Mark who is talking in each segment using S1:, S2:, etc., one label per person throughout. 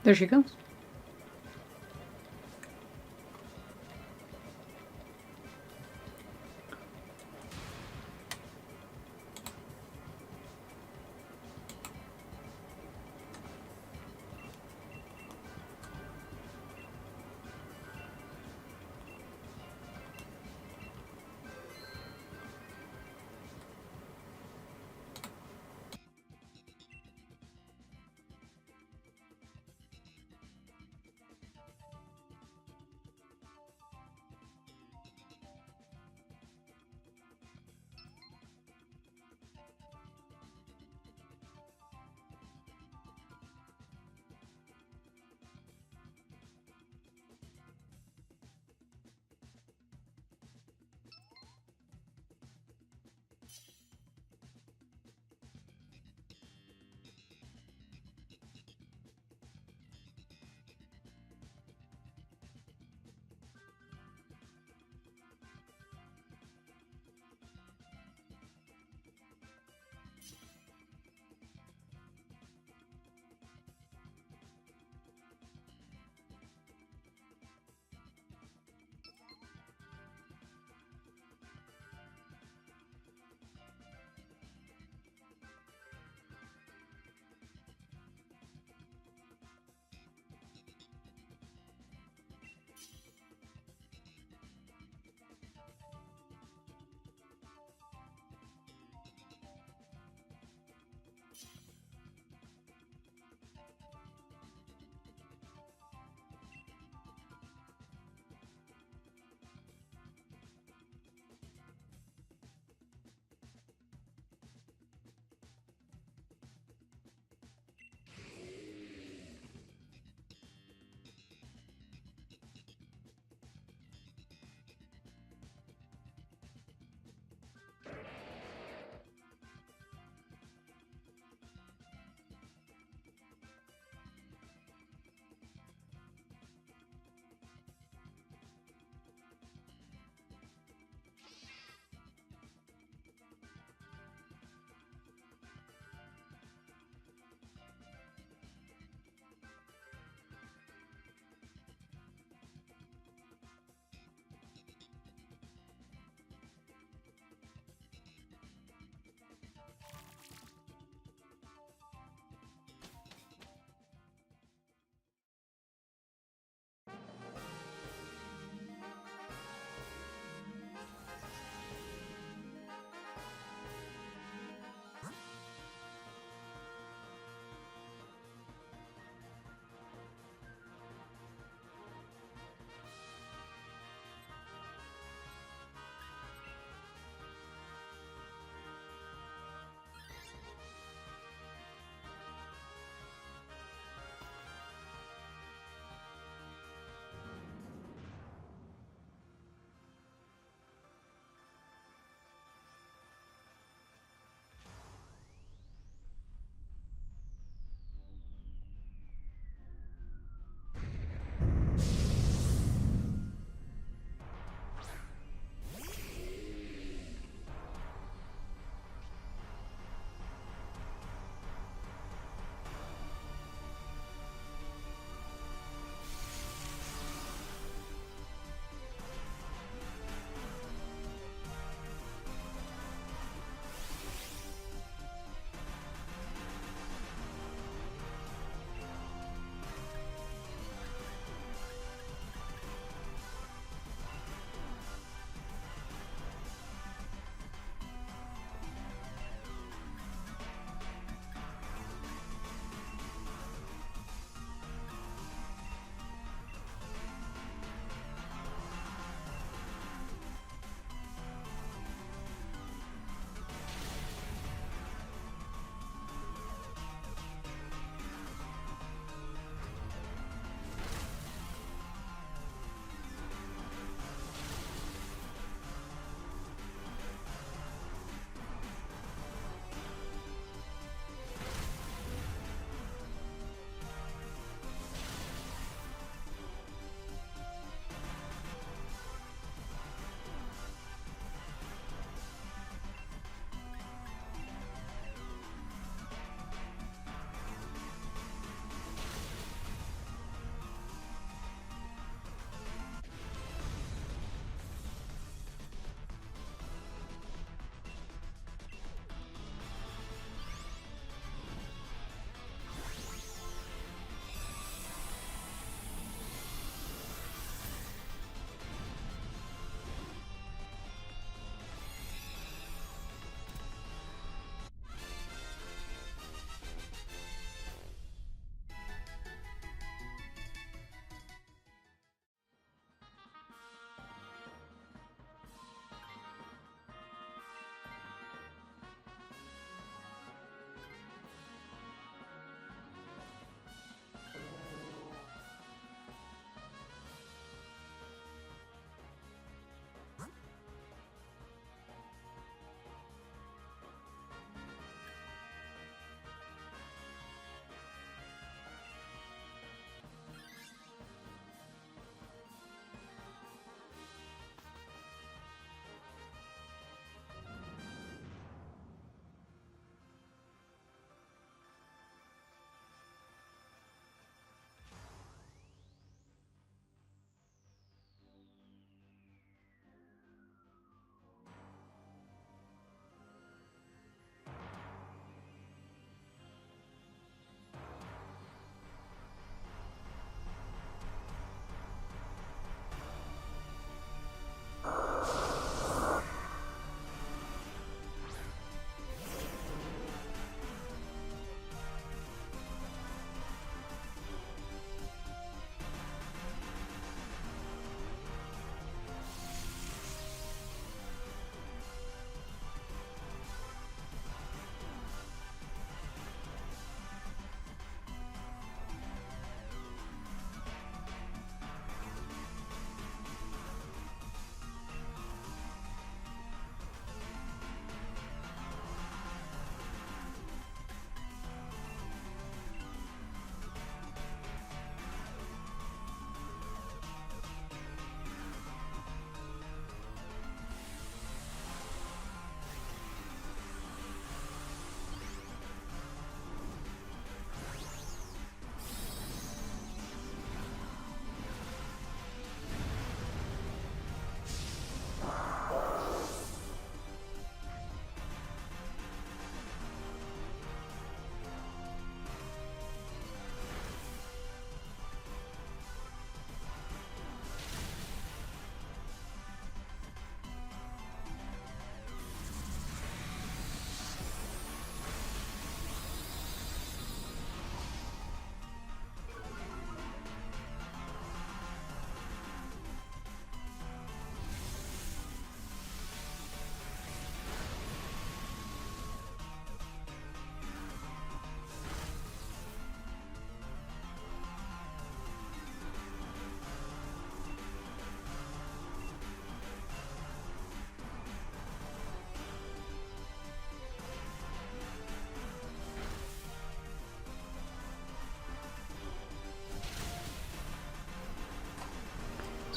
S1: There she goes.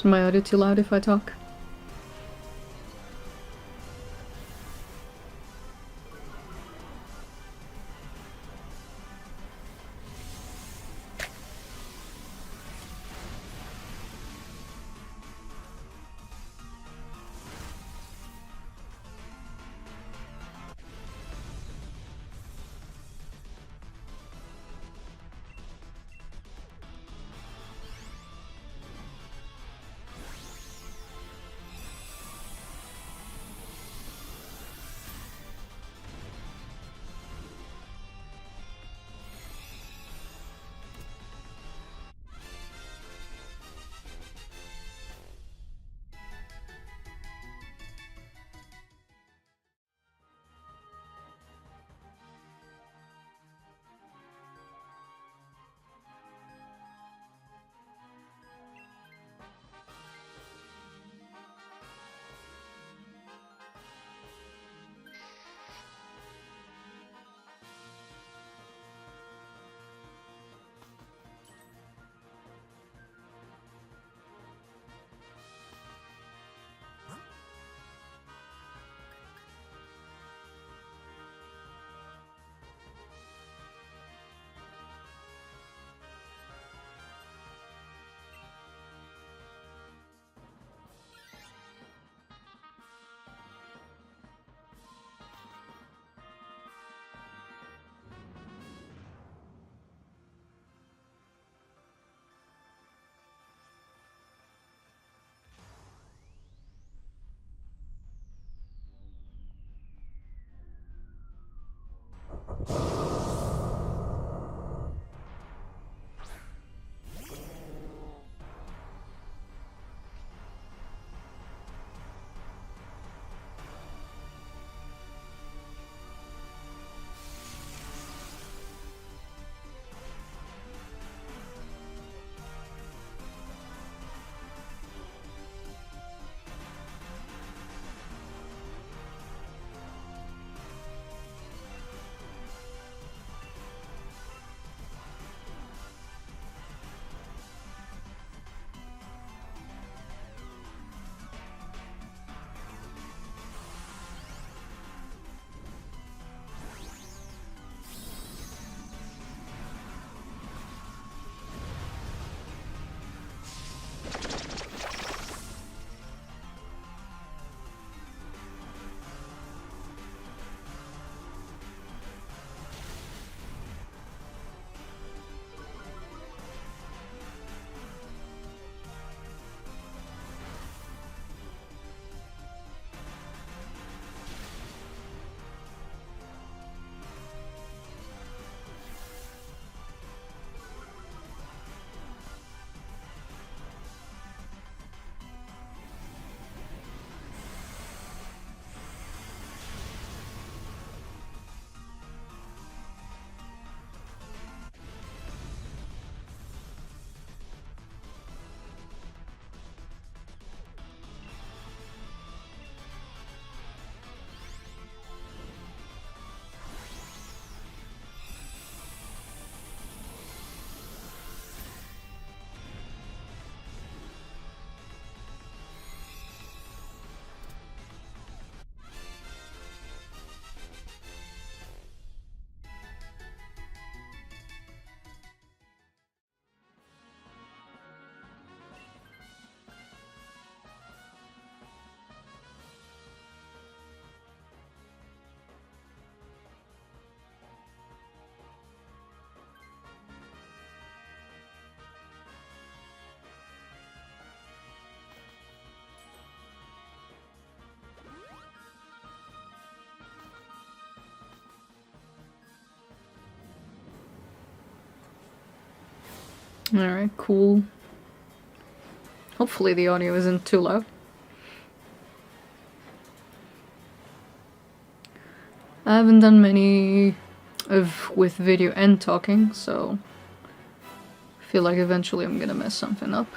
S1: my audio too loud if I talk? Alright, cool. Hopefully the audio isn't too loud. I haven't done many with video and talking, so I feel like eventually I'm gonna mess something up.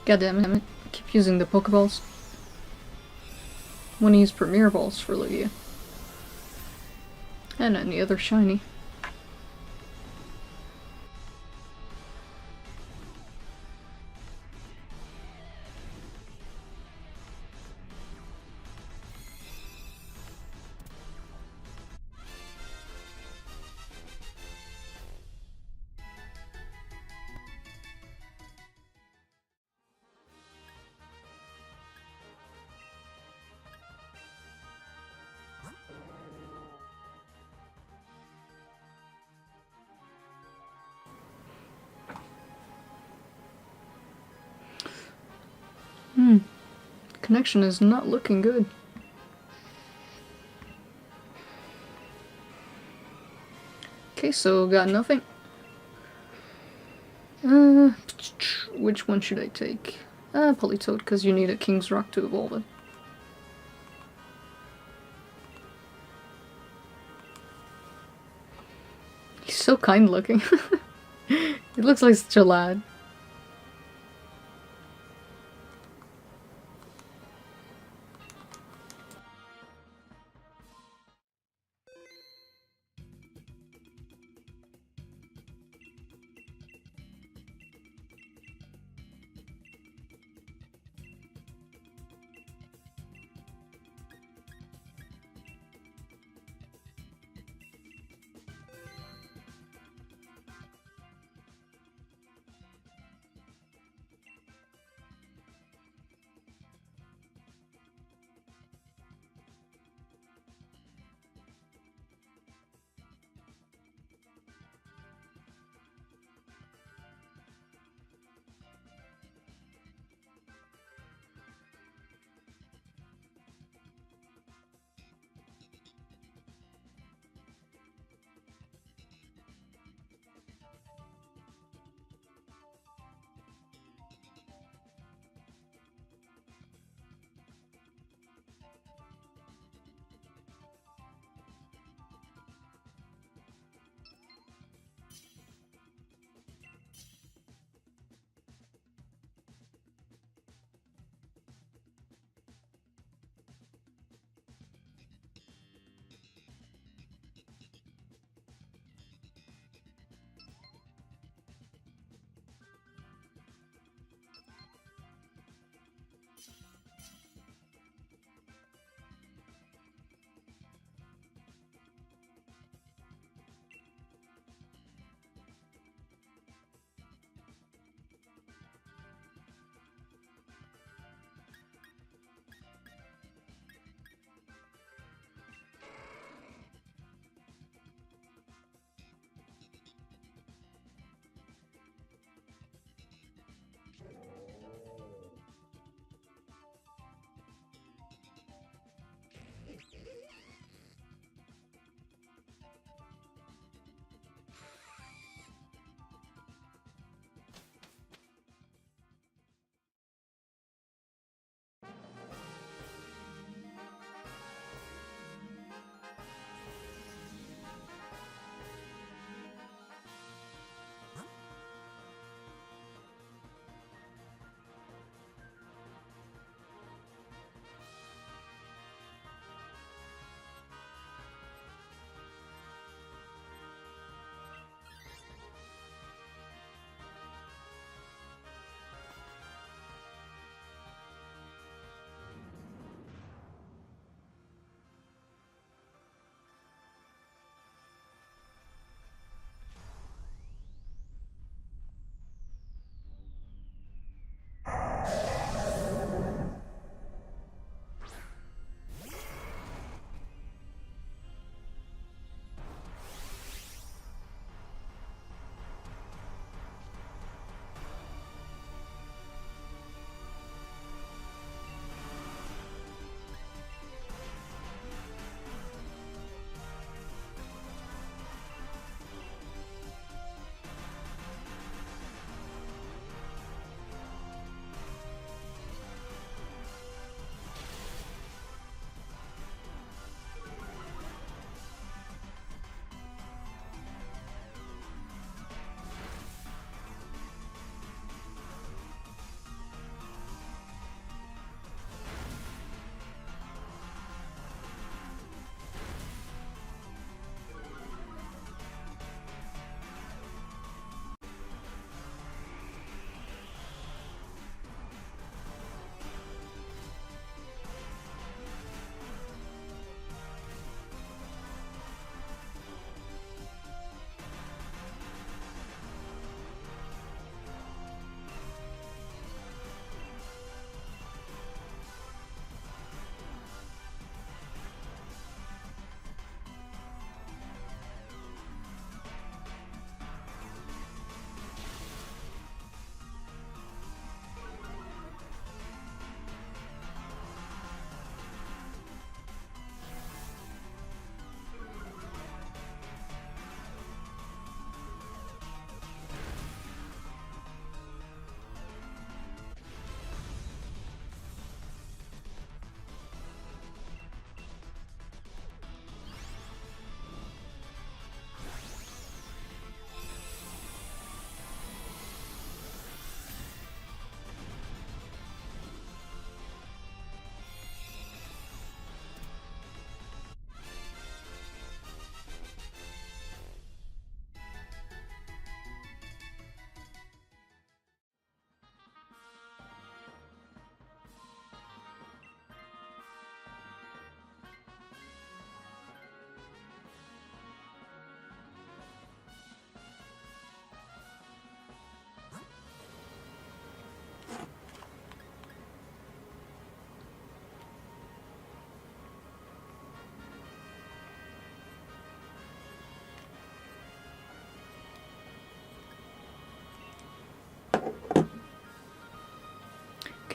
S1: God damn it, I keep using the Pokeballs. Want to use Premier Balls for Lugia. And any other shiny. Connection is not looking good. Okay, so got nothing. Which one should I take? Politoed, because you need a King's Rock to evolve it. He's so kind looking. He looks like such a lad.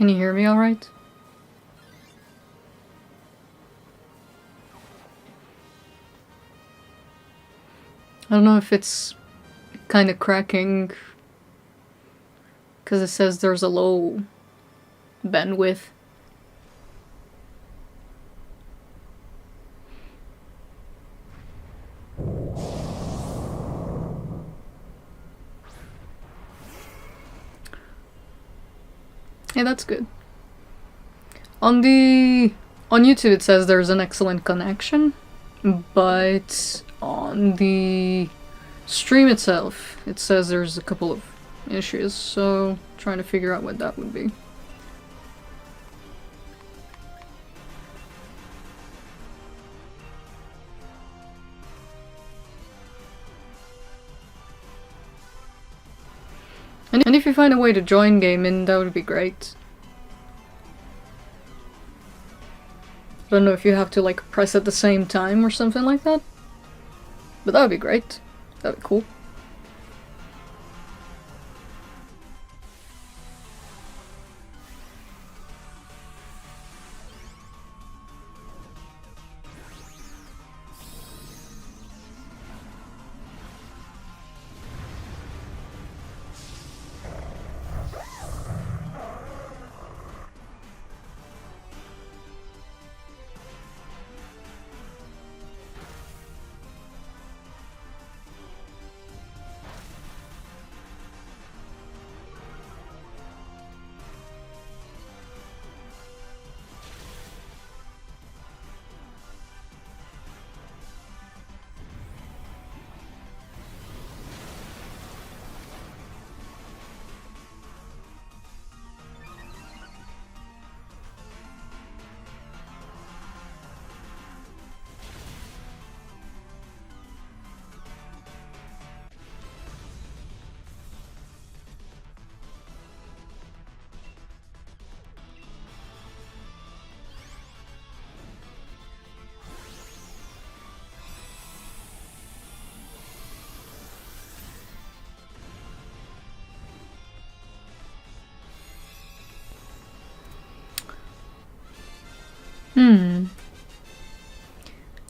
S1: Can you hear me alright? I don't know if it's kind of cracking because it says there's a low bandwidth. Yeah, that's good. On YouTube it says there's an excellent connection, but on the stream itself it says there's a couple of issues, so trying to figure out what that would be. And if you find a way to join gaming, that would be great. I don't know if you have to like press at the same time or something like that, but that would be great. That would be cool.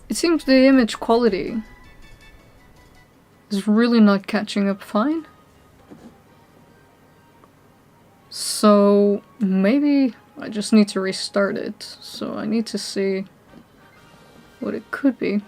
S1: It seems the image quality is really not catching up fine. So maybe I just need to restart it. So I need to see what it could be.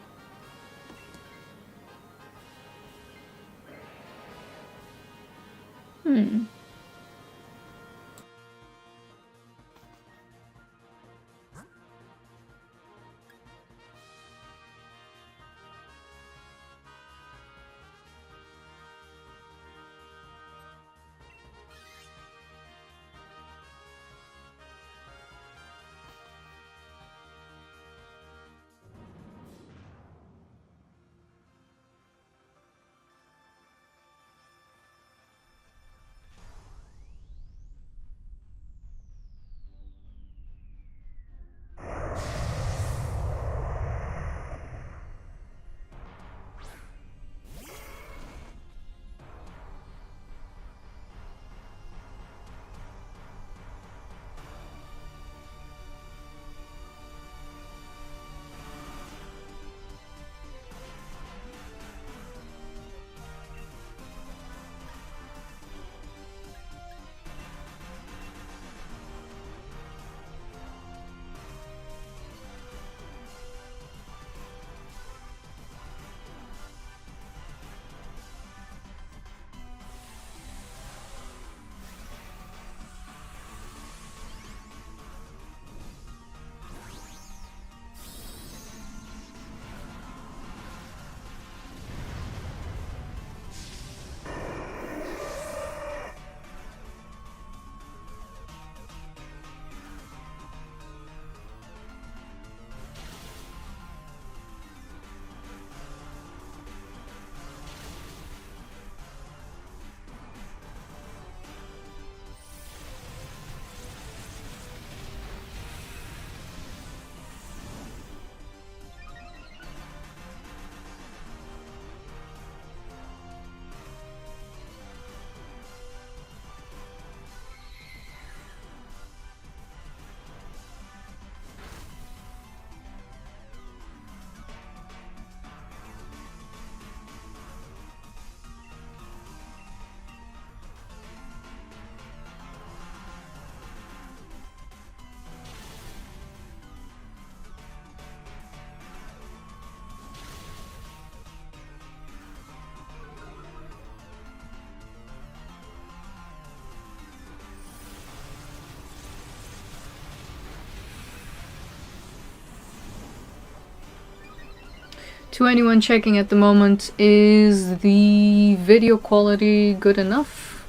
S1: To anyone checking at the moment, is the video quality good enough?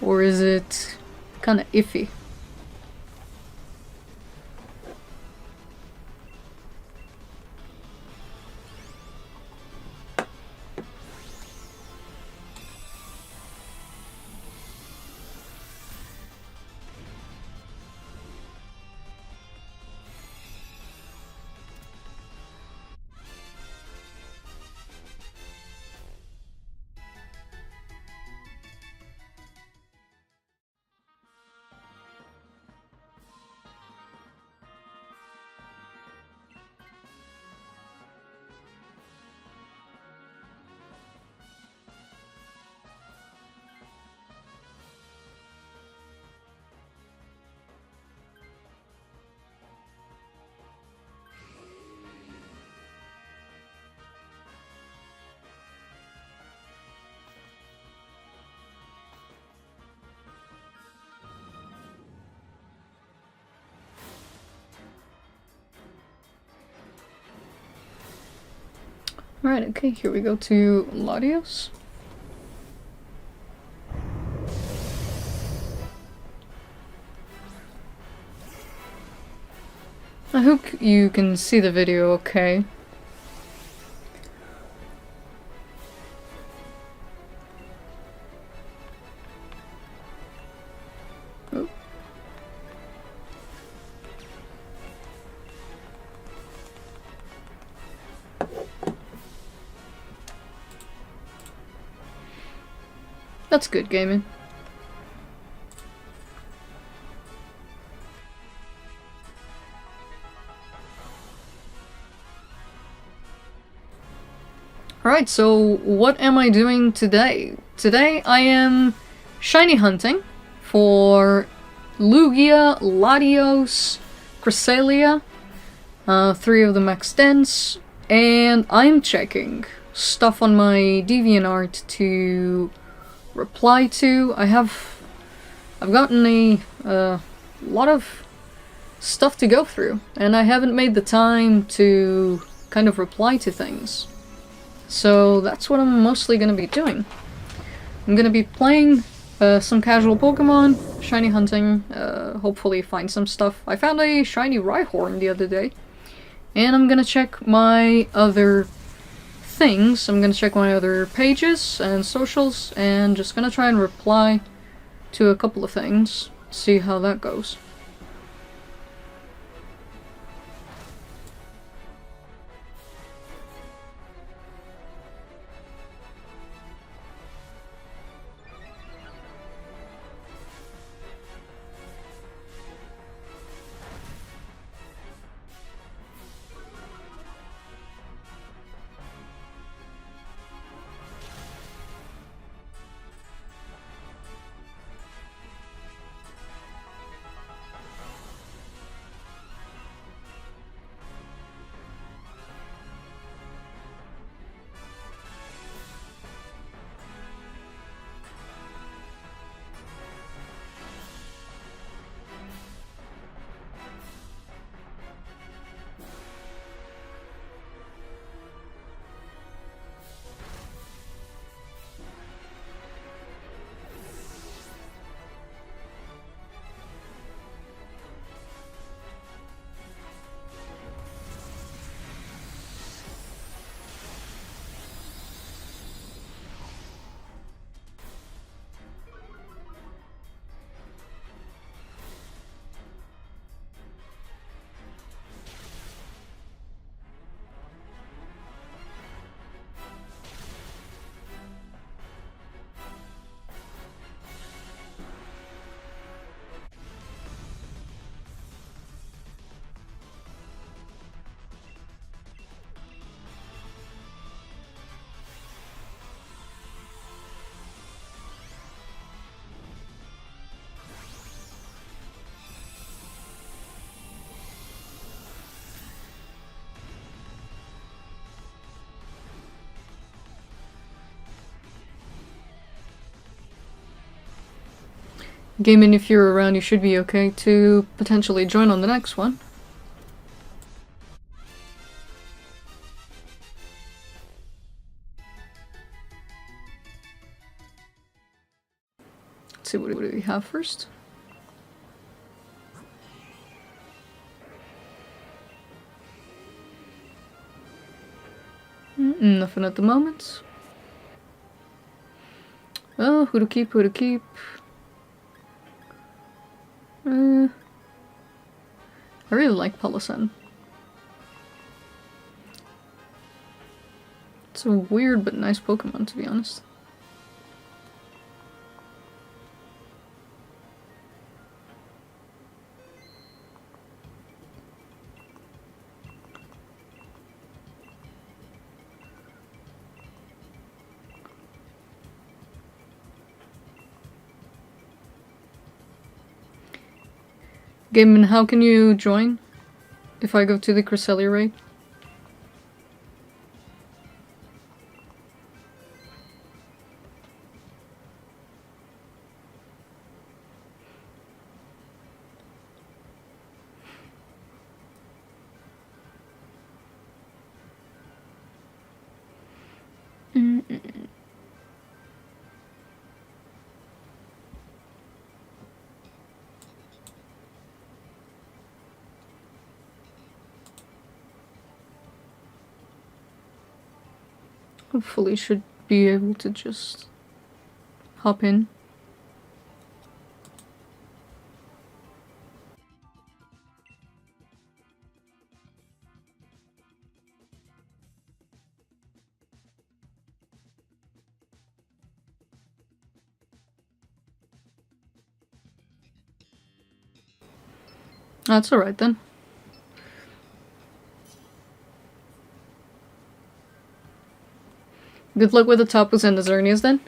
S1: Or is it kinda iffy? Alright, okay, here we go to Latios. I hope you can see the video okay. Oh. That's good gaming. Alright, so what am I doing today? Today I am shiny hunting for Lugia, Latios, Cresselia, 3 of the max dense, and I'm checking stuff on my DeviantArt to reply to. I've gotten a lot of stuff to go through, and I haven't made the time to kind of reply to things. So that's what I'm mostly gonna be doing. I'm gonna be playing some casual Pokemon, shiny hunting, hopefully find some stuff. I found a shiny Rhyhorn the other day, and I'm gonna check my other things. I'm gonna check my other pages and socials, and just gonna try and reply to a couple of things, see how that goes. Gaming, if you're around, you should be okay to potentially join on the next one. Let's see, what do we have first? Nothing at the moment. Oh, who to keep, who to keep. I really like Palosan. It's a weird but nice Pokemon, to be honest. Gameman, how can you join if I go to the Cresselia raid? Hopefully should be able to just hop in. That's alright then. Good luck with the Tapus and the Xerneas then.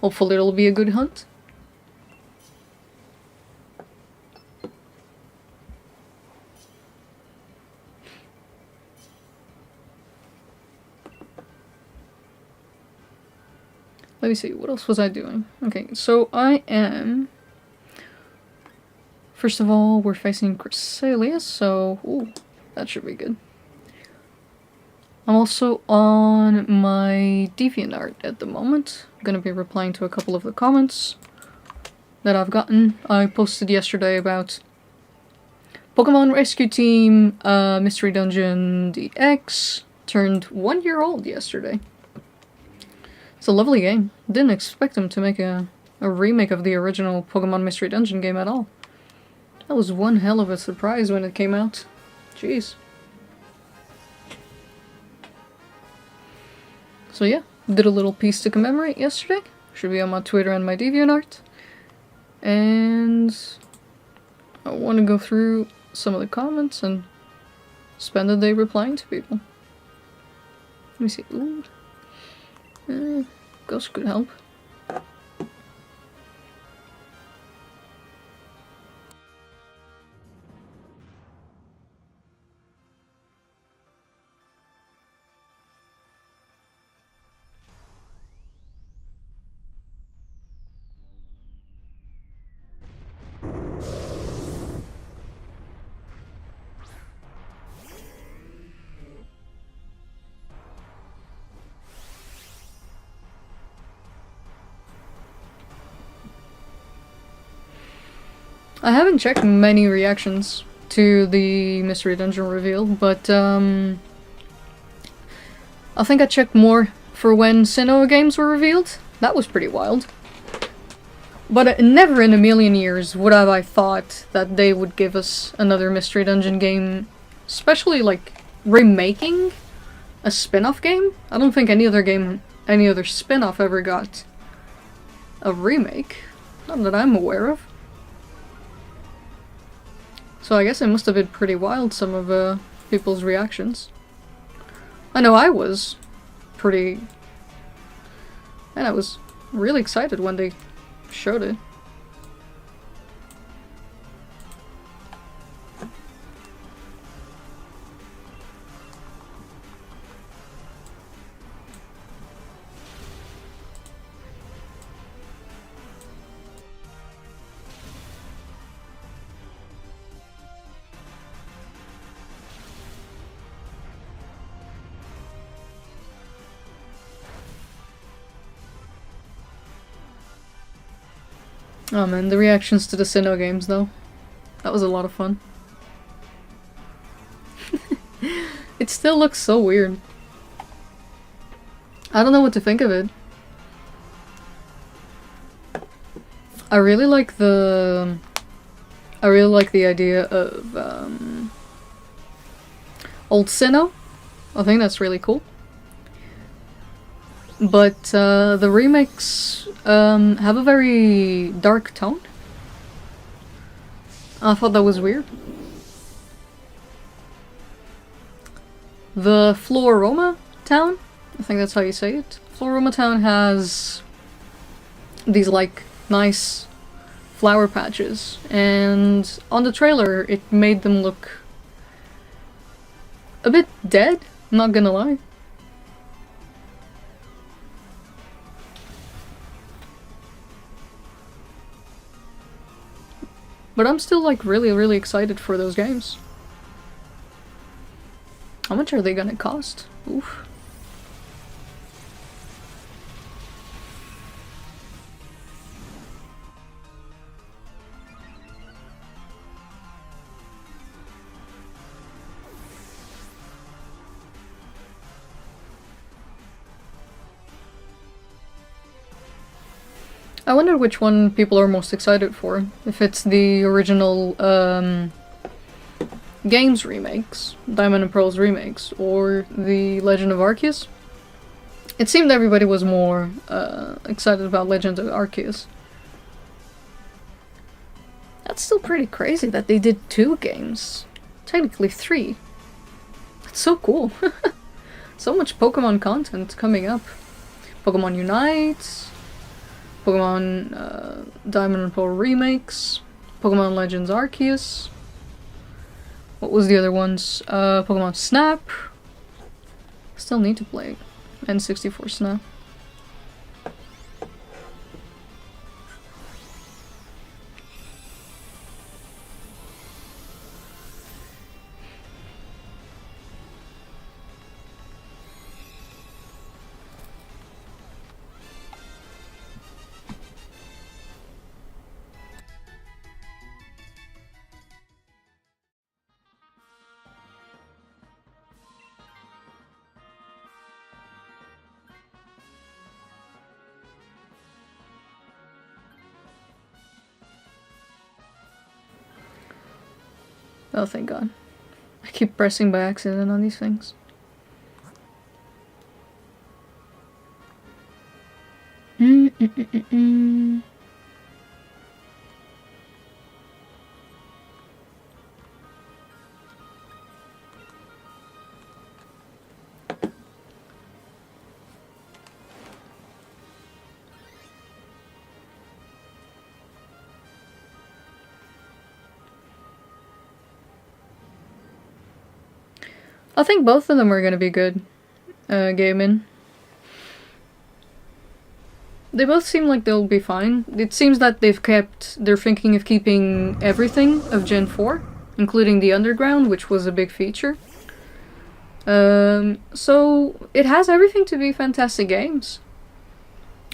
S1: Hopefully it'll be a good hunt. Let me see, what else was I doing? Okay, so I am... First of all, we're facing Cresselia, so... Ooh, that should be good. I'm also on my DeviantArt at the moment. I'm gonna be replying to a couple of the comments that I've gotten. I posted yesterday about Pokemon Rescue Team Mystery Dungeon DX turned 1 year old yesterday. It's a lovely game. Didn't expect them to make a remake of the original Pokemon Mystery Dungeon game at all. That was one hell of a surprise when it came out. Jeez. So yeah, did a little piece to commemorate yesterday. Should be on my Twitter and my DeviantArt. And I want to go through some of the comments and spend the day replying to people. Let me see. Ooh. Ghost could help. I haven't checked many reactions to the Mystery Dungeon reveal, but I think I checked more for when Sinnoh games were revealed. That was pretty wild. But never in a million years would have I thought that they would give us another Mystery Dungeon game, especially like remaking a spin-off game. I don't think any other spin-off ever got a remake. Not that I'm aware of. So I guess it must have been pretty wild, some of people's reactions. I know I was pretty... And I was really excited when they showed it. Oh man, the reactions to the Sinnoh games though. That was a lot of fun. It still looks so weird. I don't know what to think of it. I really like the idea of old Sinnoh. I think that's really cool. But the remakes have a very dark tone. I thought that was weird. The Floroma town, I think that's how you say it. Floroma town has these like nice flower patches, and on the trailer it made them look a bit dead, not gonna lie. But I'm still like really excited for those games. How much are they gonna cost? Oof. I wonder which one people are most excited for. If it's the original games remakes, Diamond and Pearl's remakes, or the Legend of Arceus. It seemed everybody was more excited about Legend of Arceus. That's still pretty crazy that they did 2 games. Technically 3. That's so cool. So much Pokemon content coming up. Pokemon Unite, Pokemon Diamond and Pearl remakes, Pokemon Legends Arceus. What was the other ones? Pokemon Snap. Still need to play N64 Snap. Oh, thank God. I keep pressing by accident on these things. I think both of them are gonna be good gaming. They both seem like they'll be fine. It seems that they're thinking of keeping everything of Gen 4, including the underground, which was a big feature. So it has everything to be fantastic games.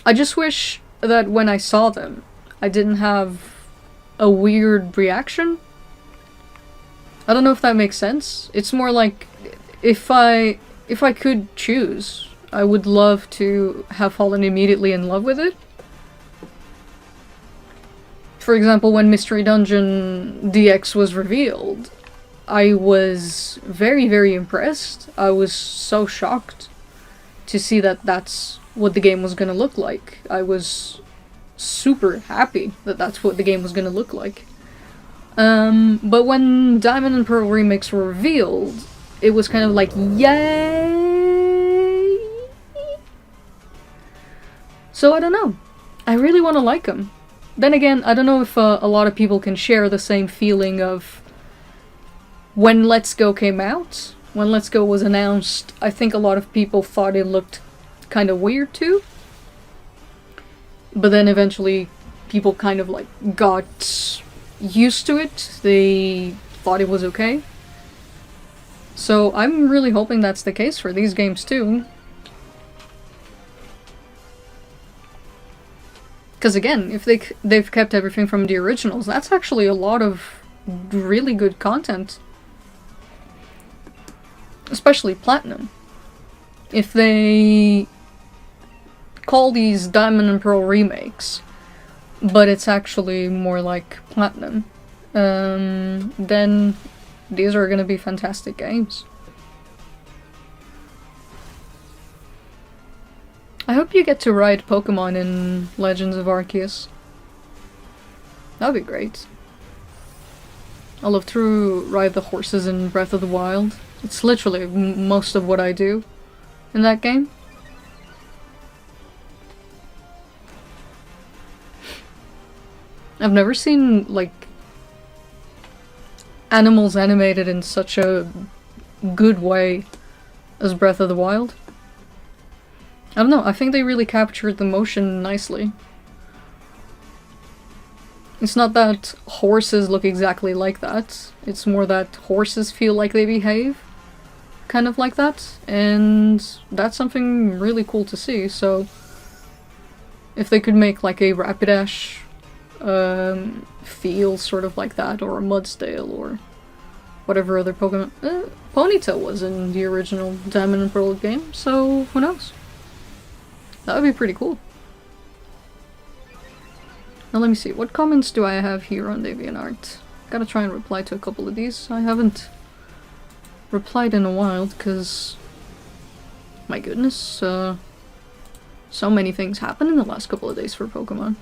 S1: I just wish that when I saw them, I didn't have a weird reaction. I don't know if that makes sense. It's more like, if I could choose, I would love to have fallen immediately in love with it. For example, when Mystery Dungeon DX was revealed, I was very impressed. I was so shocked to see that that's what the game was gonna look like. I was super happy that that's what the game was gonna look like. But when Diamond and Pearl remakes were revealed, it was kind of like, yay! So I don't know. I really want to like them. Then again, I don't know if a lot of people can share the same feeling of when Let's Go came out. When Let's Go was announced, I think a lot of people thought it looked kind of weird too. But then eventually people kind of like got used to it. They thought it was okay. So I'm really hoping that's the case for these games too. Because again, if they've kept everything from the originals, that's actually a lot of really good content. Especially Platinum. If they call these Diamond and Pearl remakes, but it's actually more like Platinum, then these are gonna be fantastic games. I hope you get to ride Pokemon in Legends of Arceus. That'd be great. I love to ride the horses in Breath of the Wild. It's literally most of what I do in that game. I've never seen, like, animals animated in such a good way as Breath of the Wild. I don't know, I think they really captured the motion nicely. It's not that horses look exactly like that, it's more that horses feel like they behave kind of like that, and that's something really cool to see. So if they could make like a Rapidash feel sort of like that, or a Mudsdale, or whatever other Pokemon. Ponyta was in the original Diamond and Pearl game, so who knows? That would be pretty cool. Now let me see, what comments do I have here on DeviantArt? Gotta try and reply to a couple of these. I haven't replied in a while, because my goodness, so many things happened in the last couple of days for Pokemon.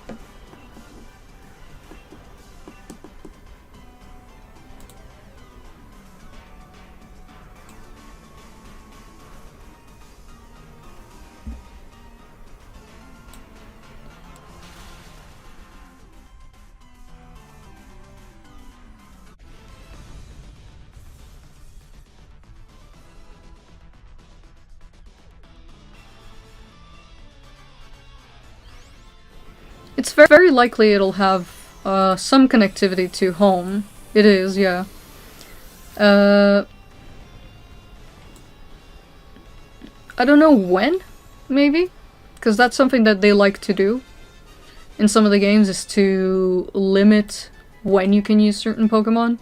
S1: It's very likely it'll have some connectivity to home. It is, yeah. I don't know when, maybe? Because that's something that they like to do in some of the games, is to limit when you can use certain Pokemon.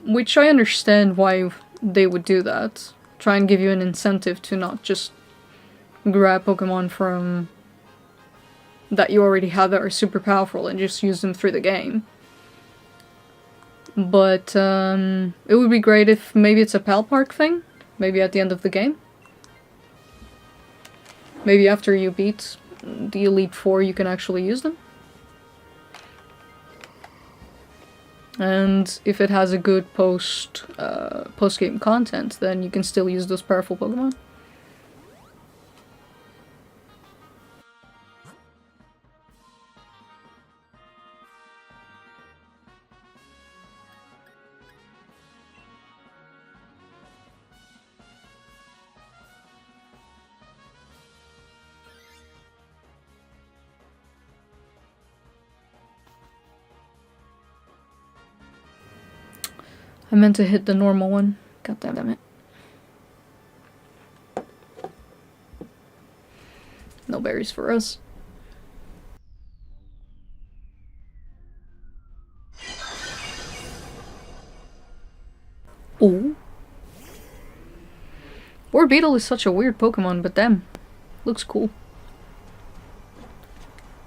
S1: Which I understand why they would do that. Try and give you an incentive to not just grab Pokemon from that you already have that are super powerful and just use them through the game. But it would be great if maybe it's a Pal Park thing, maybe at the end of the game. Maybe after you beat the Elite Four you can actually use them. And if it has a good post-game content, then you can still use those powerful Pokemon. I meant to hit the normal one. God damn it. No berries for us. Ooh. Orbeetle is such a weird Pokemon, but damn. Looks cool.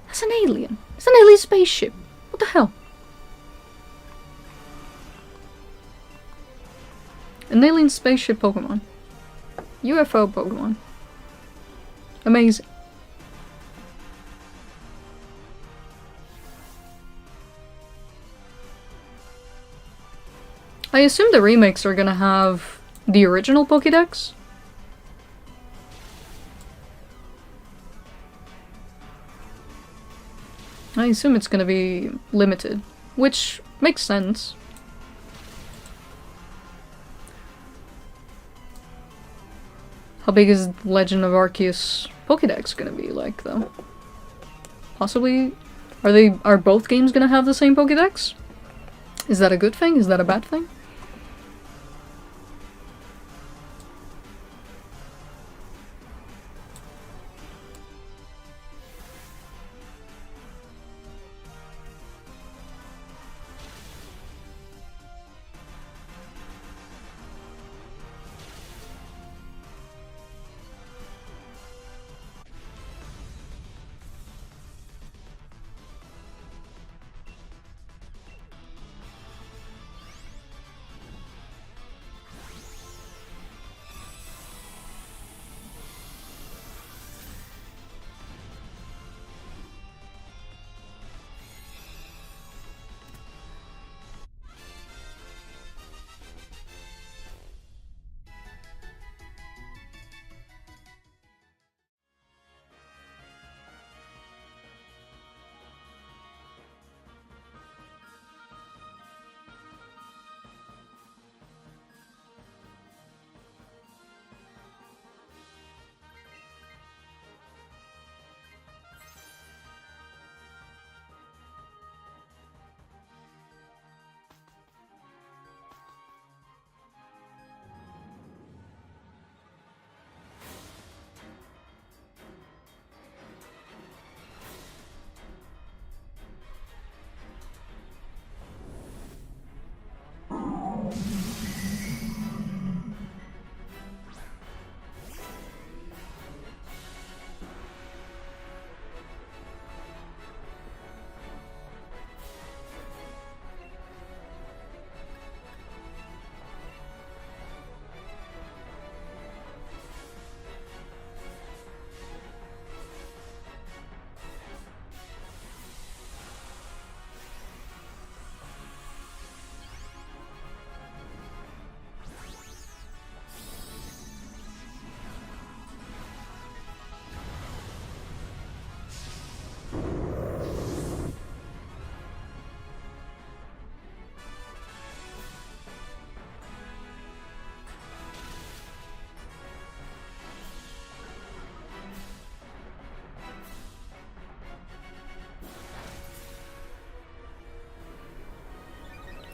S1: That's an alien. It's an alien spaceship. What the hell? An alien spaceship Pokemon. UFO Pokemon. Amazing. I assume the remakes are gonna have the original Pokédex? I assume it's gonna be limited, which makes sense. How big is Legend of Arceus Pokédex gonna be like, though? Possibly... Are both games gonna have the same Pokédex? Is that a good thing? Is that a bad thing?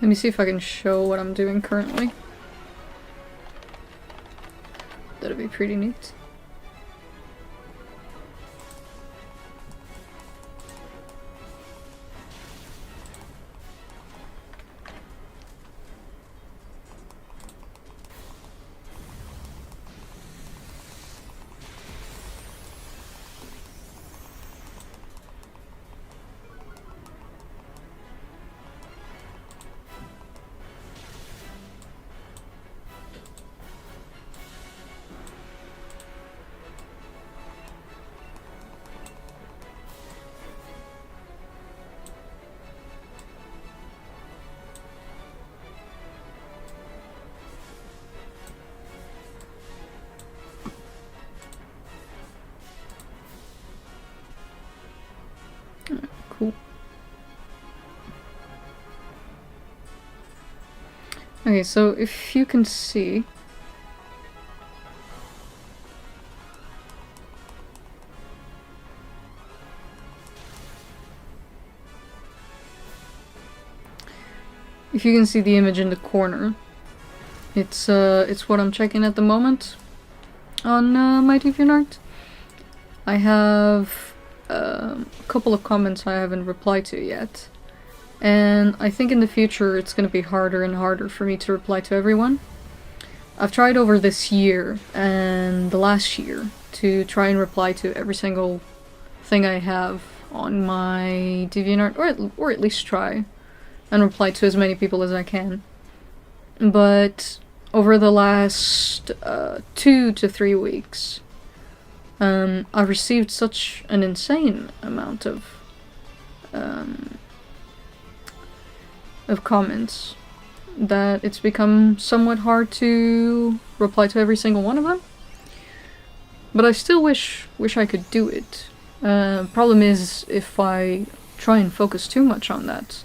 S1: Let me see if I can show what I'm doing currently. That'd be pretty neat. Cool. Okay, so if you can see, the image in the corner, it's what I'm checking at the moment on my DeviantArt. I have a couple of comments I haven't replied to yet, and I think in the future it's going to be harder and harder for me to reply to everyone. I've tried over this year and the last year to try and reply to every single thing I have on my DeviantArt, or at least try and reply to as many people as I can. But over the last 2 to 3 weeks, I've received such an insane amount of comments that it's become somewhat hard to reply to every single one of them. But I still wish I could do it. Problem is, if I try and focus too much on that,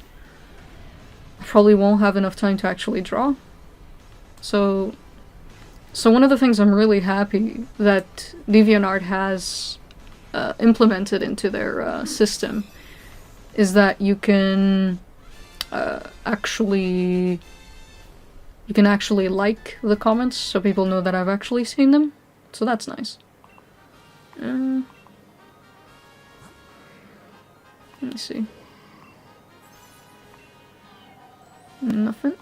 S1: I probably won't have enough time to actually draw. So one of the things I'm really happy that DeviantArt has implemented into their system is that you can actually like the comments so people know that I've actually seen them. So that's nice. Let me see. Nothing.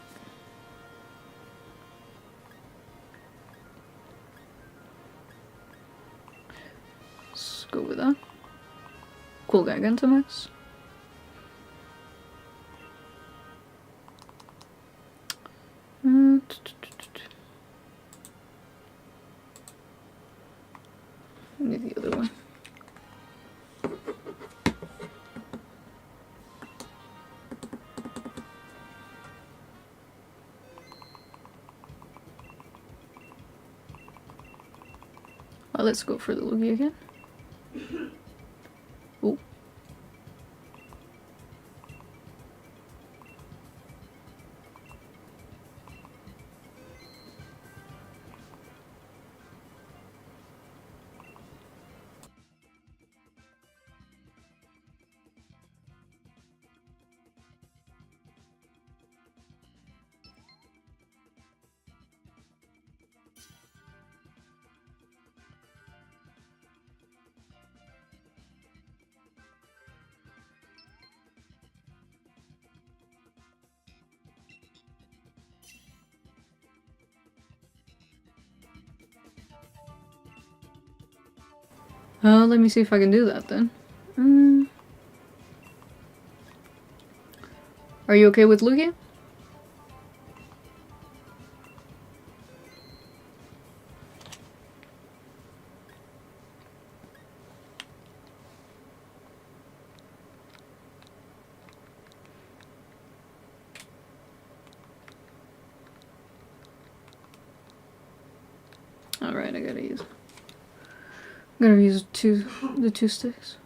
S1: Let's go with that. Cool Gigantamax. Need the other one. Let's go for the Lugia again. Oh. Let me see if I can do that then. Are you okay with Lugia? Alright, I gotta use the two sticks.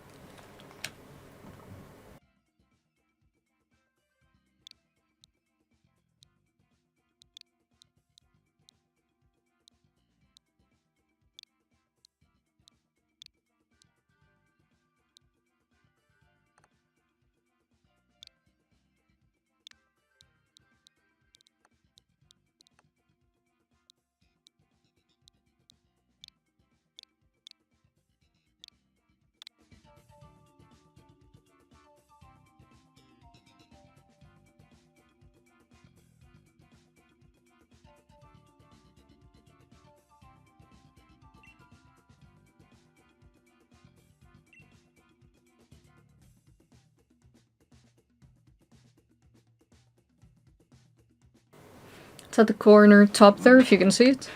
S1: It's at the corner top there, if you can see it.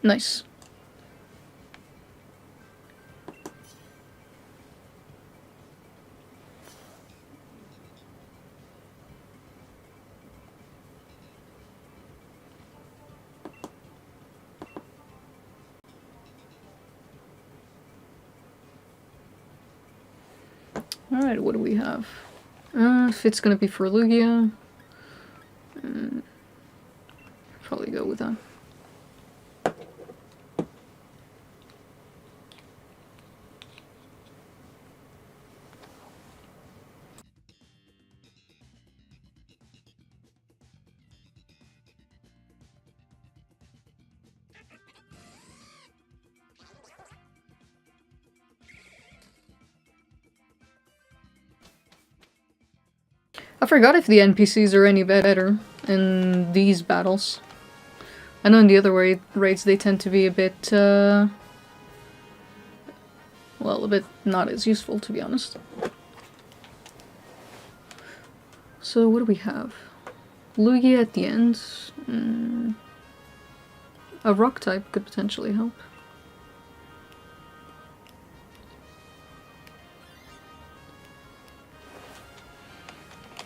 S1: Nice. Alright, what do we have? If it's gonna be for Lugia, probably go with that. I forgot if the NPCs are any better in these battles. I know in the other raids they tend to be a bit, well, a bit not as useful, to be honest. So what do we have? Lugia at the end. A rock type could potentially help.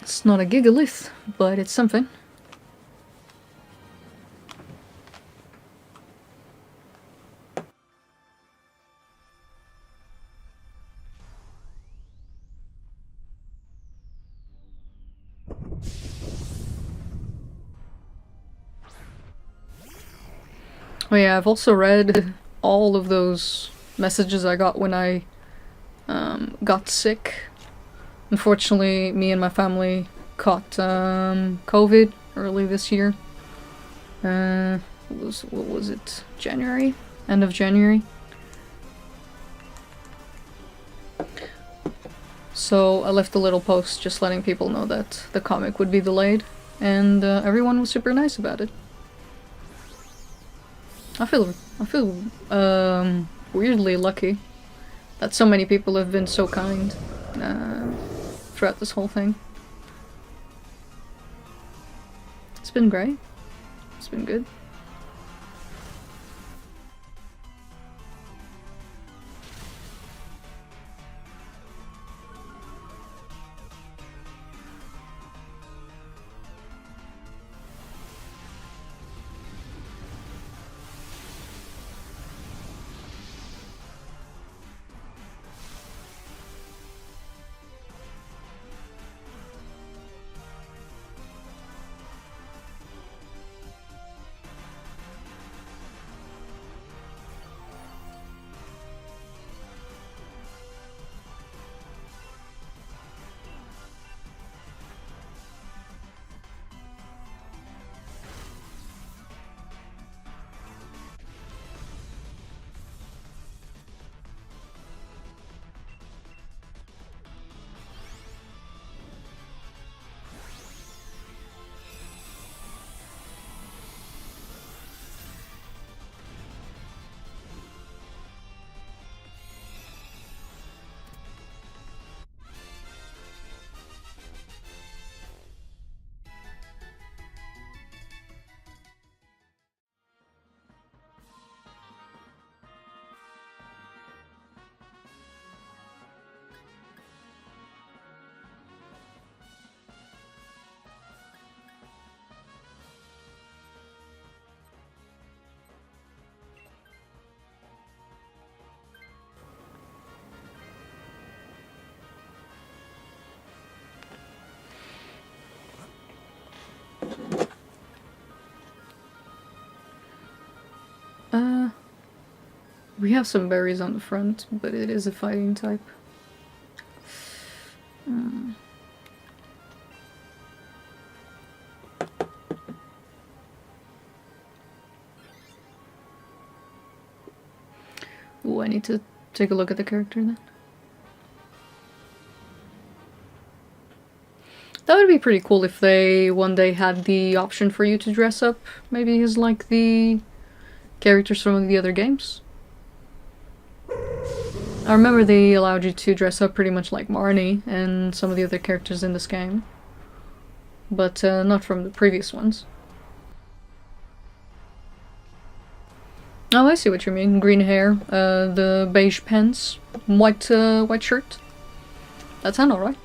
S1: It's not a gigalith, but it's something. Oh yeah, I've also read all of those messages I got when I got sick. Unfortunately, me and my family caught COVID early this year. What was it? January? End of January. So I left a little post just letting people know that the comic would be delayed, and everyone was super nice about it. I feel weirdly lucky that so many people have been so kind throughout this whole thing. It's been great. It's been good. We have some berries on the front, but it is a fighting type. Ooh, I need to take a look at the character then. That would be pretty cool if they one day had the option for you to dress up, maybe as like the characters from the other games. I remember they allowed you to dress up pretty much like Marnie and some of the other characters in this game. But not from the previous ones. Oh, I see what you mean. Green hair, the beige pants, white shirt. That sounds alright.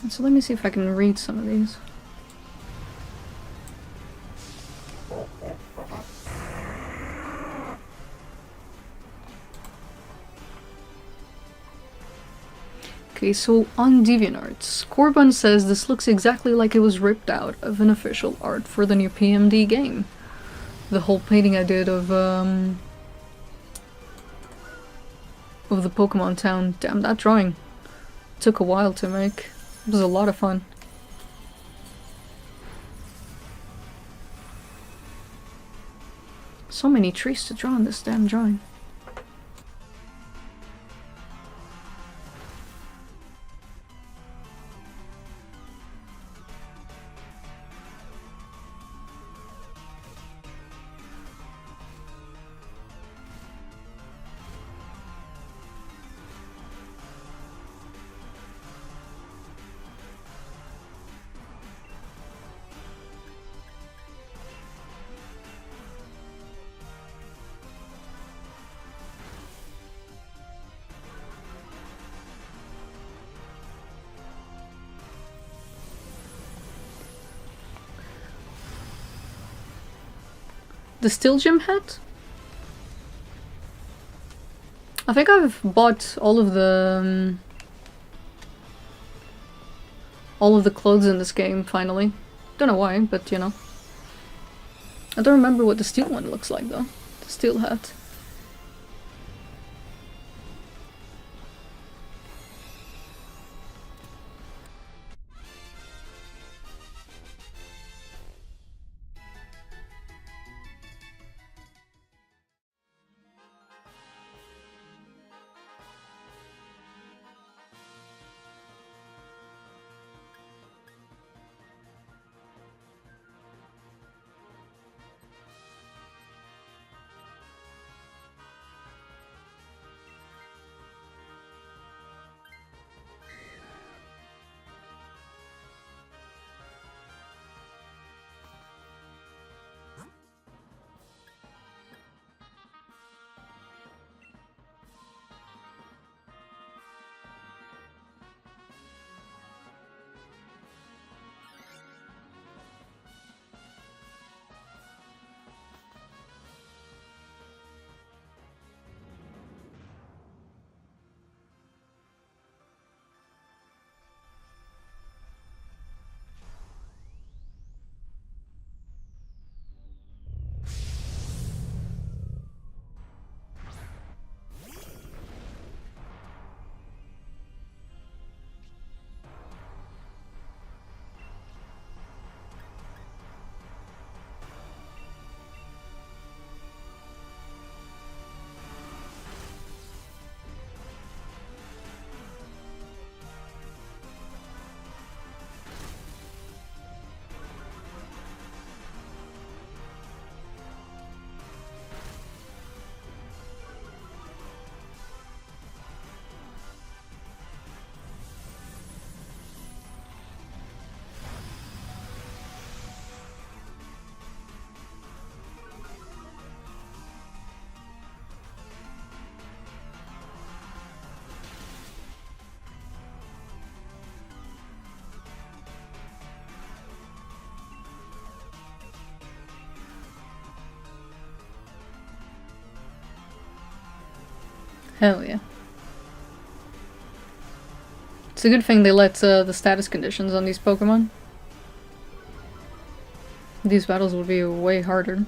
S1: So let me see if I can read some of these. Okay, so on DeviantArt, Corbin says this looks exactly like it was ripped out of an official art for the new PMD game. The whole painting I did of the Pokemon town. Damn, that drawing took a while to make. It was a lot of fun. So many trees to draw in this damn drawing. The Still Gym hat? I think I've bought all of the clothes in this game, finally. Don't know why, but you know. I don't remember what the steel one looks like though. The steel hat. Hell yeah. It's a good thing they let the status conditions on these Pokemon. These battles would be way harder.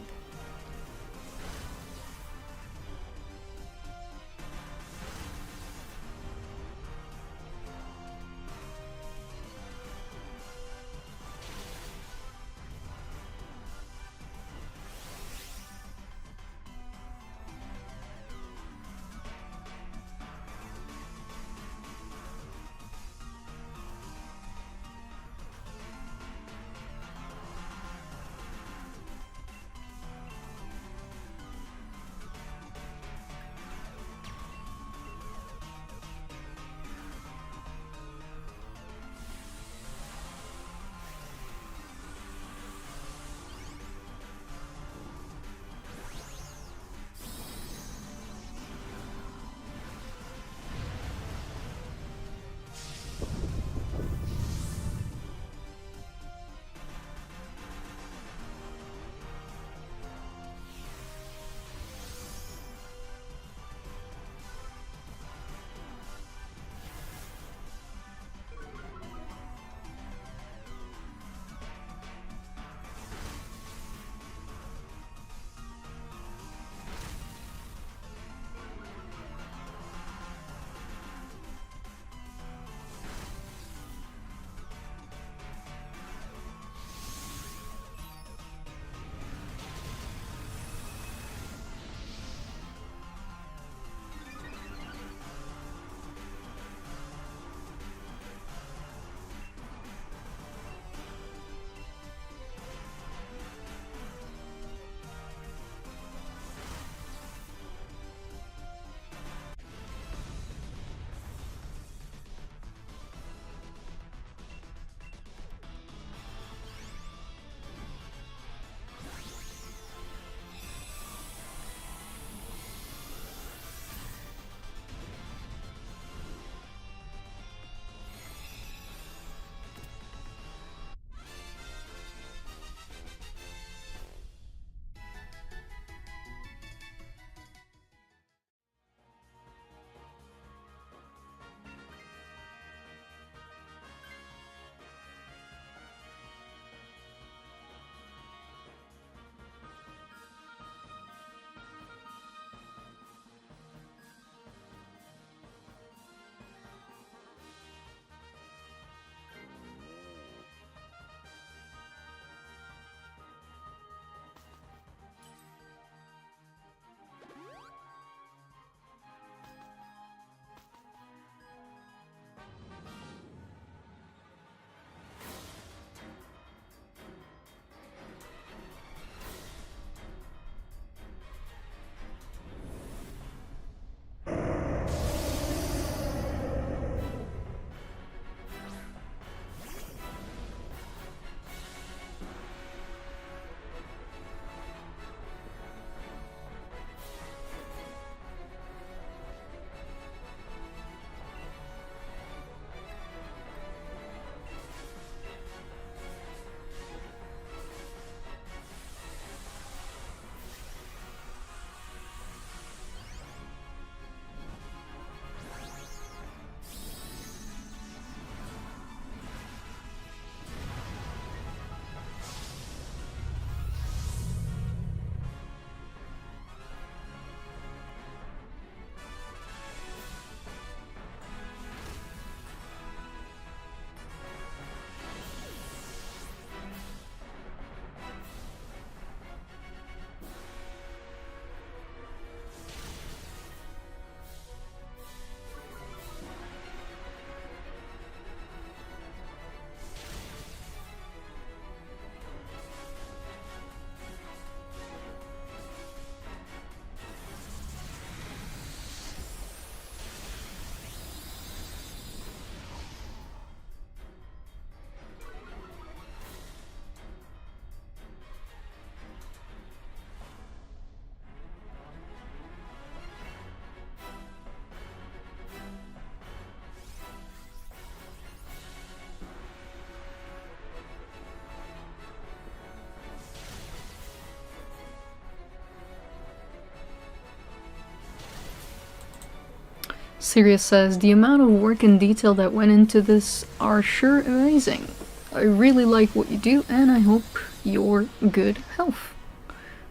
S1: Sirius says, the amount of work and detail that went into this are sure amazing. I really like what you do, and I hope you're good health.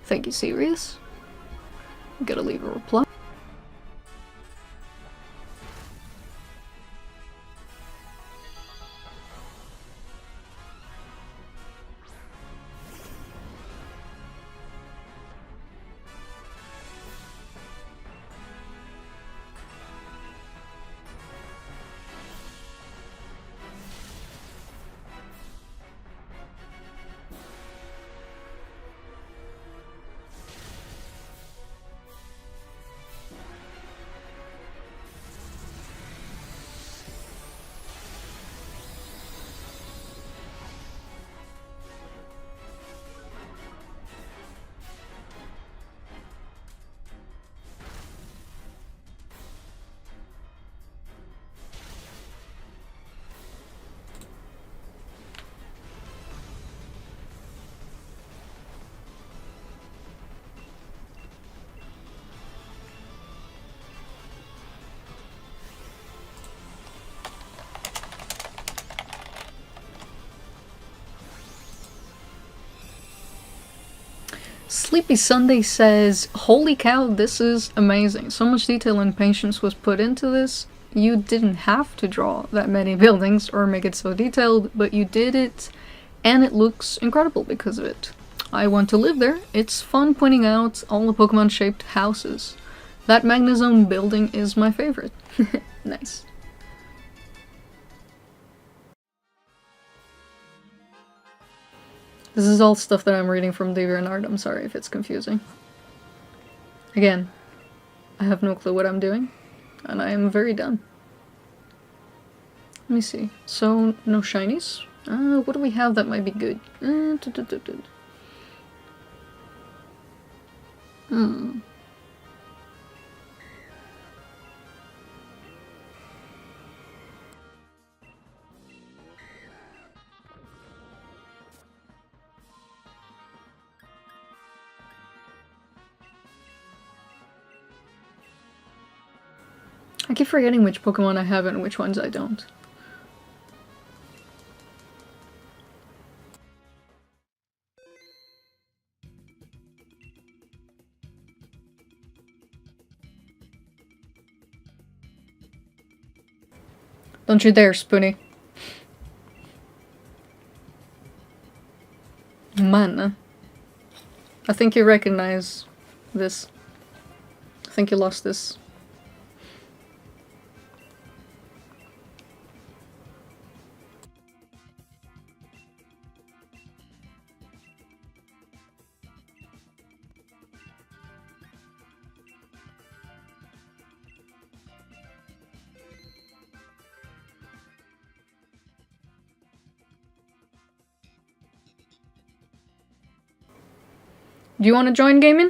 S1: Thank you, Sirius. Gotta leave a reply. Sleepy Sunday says, holy cow, this is amazing. So much detail and patience was put into this. You didn't have to draw that many buildings or make it so detailed, but you did it, and it looks incredible because of it. I want to live there. It's fun pointing out all the Pokemon-shaped houses. That Magnezone building is my favorite. Nice. This is all stuff that I'm reading from DeviantArt. I'm sorry if it's confusing. Again, I have no clue what I'm doing, and I am very done. Let me see. So, no shinies. What do we have that might be good? I keep forgetting which Pokemon I have and which ones I don't. Don't you dare, Spoonie. Man. I think you recognize this. I think you lost this. Do you want to join gaming?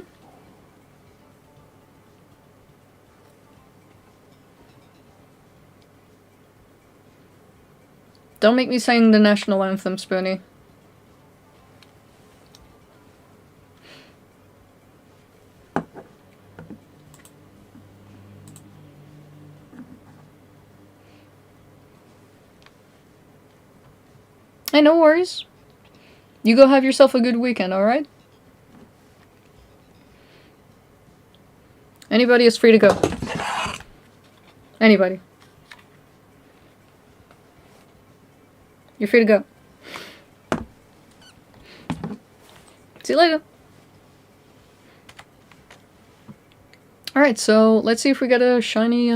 S1: Don't make me sing the national anthem, Spoonie. Hey, no worries. You go have yourself a good weekend, alright? Anybody is free to go. Anybody. You're free to go. See you later. Alright, so let's see if we get a shiny,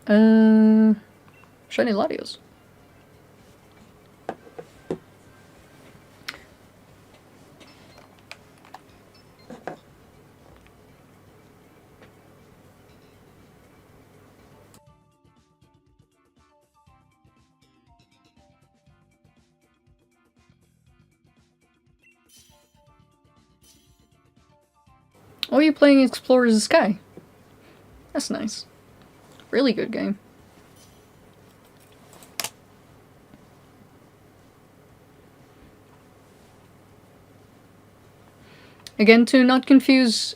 S1: shiny Latios. Oh, you're playing Explorers of the Sky. That's nice. Really good game. Again, to not confuse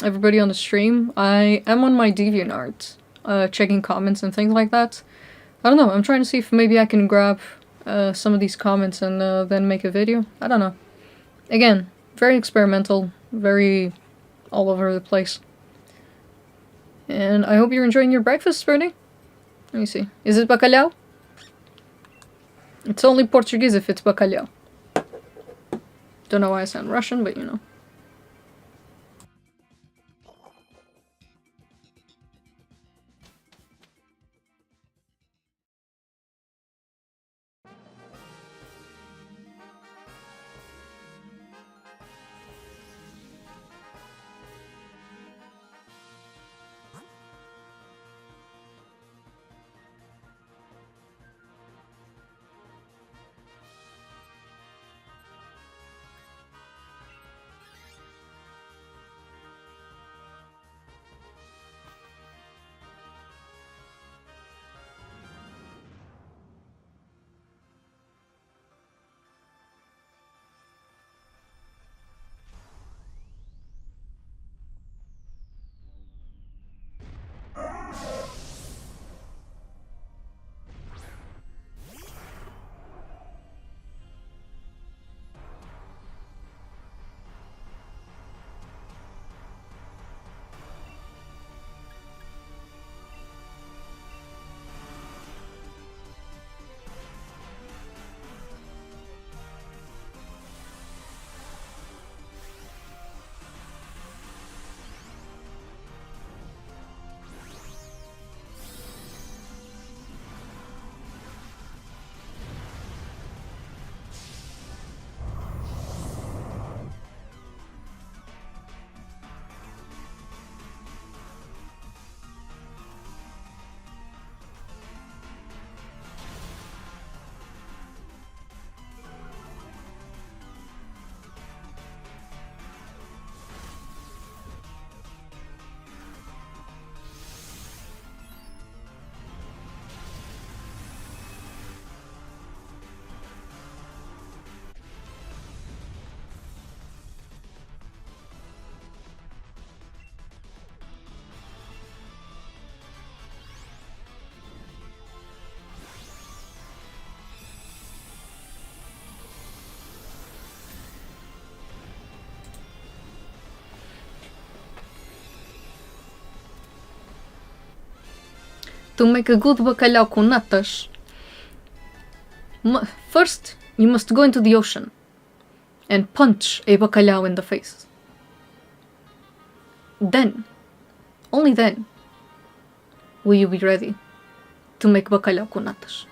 S1: everybody on the stream. I am on my DeviantArt, checking comments and things like that. I don't know, I'm trying to see if maybe I can grab some of these comments and then make a video. I don't know. Again, very experimental, very all over the place. And I hope you're enjoying your breakfast, Bernie. Let me see. Is it bacalhau? It's only Portuguese if it's bacalhau. Don't know why I sound Russian, but you know. To make a good bacalhau com natas, first you must go into the ocean and punch a bacalhau in the face. Then, only then, will you be ready to make bacalhau com natas.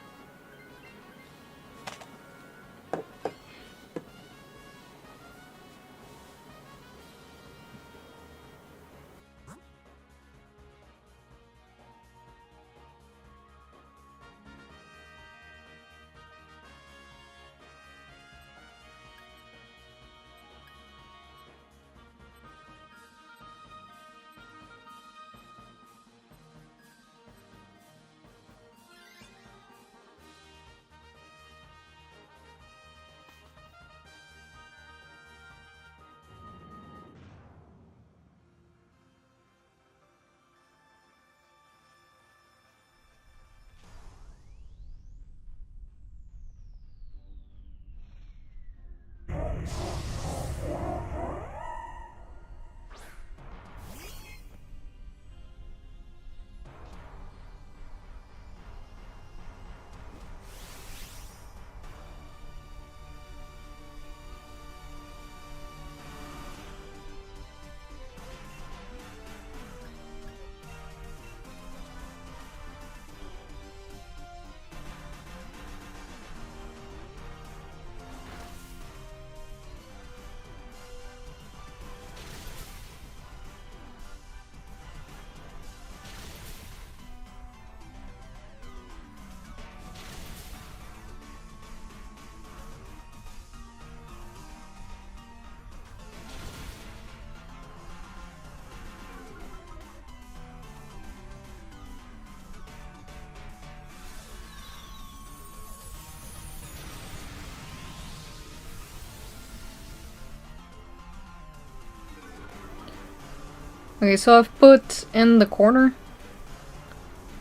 S1: Okay, so I've put in the corner,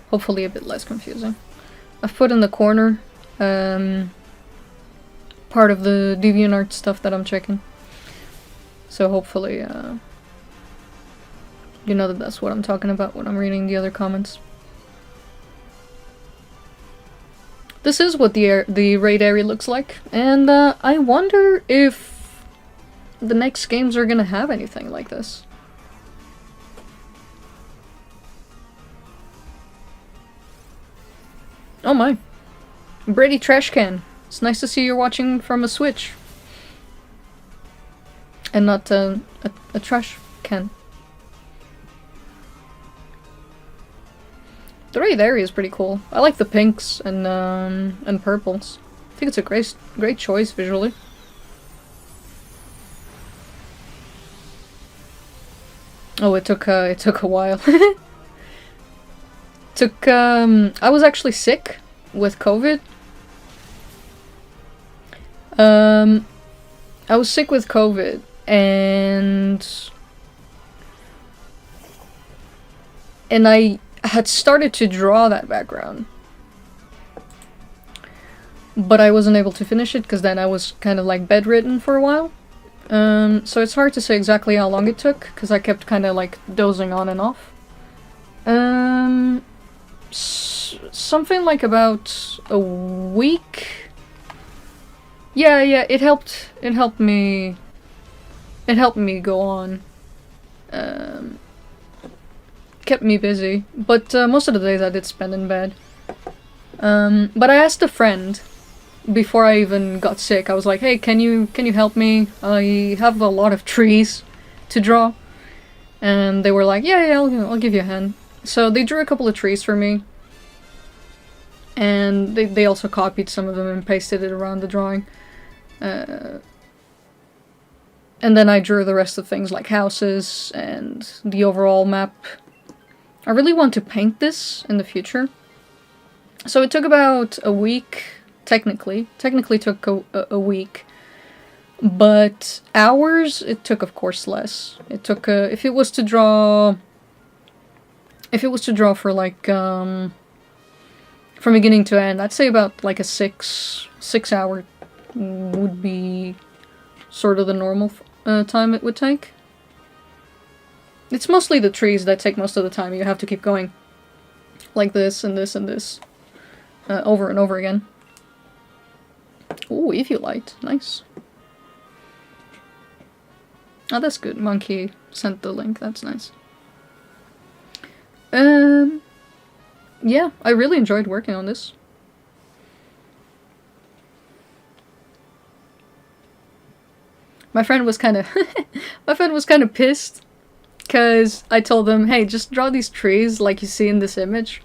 S1: hopefully a bit less confusing. I've put in the corner part of the DeviantArt stuff that I'm checking. So hopefully you know that that's what I'm talking about when I'm reading the other comments. This is what the raid area looks like, and I wonder if the next games are gonna have anything like this. Oh my. Brady Trash Can. It's nice to see you're watching from a Switch. And not a trash can. The raid area is pretty cool. I like the pinks and purples. I think it's a great choice visually. Oh, it took a while. I was actually sick with COVID. I was sick with COVID and I had started to draw that background, but I wasn't able to finish it because then I was kind of like bedridden for a while. So it's hard to say exactly how long it took because I kept kind of like dozing on and off. Something like about a week. Yeah, it helped me go on. Kept me busy, but most of the days I did spend in bed. But I asked a friend before I even got sick. I was like, "Hey, can you help me? I have a lot of trees to draw," and they were like, "Yeah, I'll give you a hand." So they drew a couple of trees for me, and they also copied some of them and pasted it around the drawing. And then I drew the rest of things like houses and the overall map. I really want to paint this in the future. So it took about a week, technically took a week. But hours, it took of course less. It took, if it was to draw for like, from beginning to end, I'd say about like a 6 hour would be sort of the normal time it would take. It's mostly the trees that take most of the time. You have to keep going like this and this and this over and over again. Ooh, if you light. Nice. Oh, that's good. Monkey sent the link. That's nice. Yeah, I really enjoyed working on this. My friend was kind of pissed because I told them, "Hey, just draw these trees like you see in this image."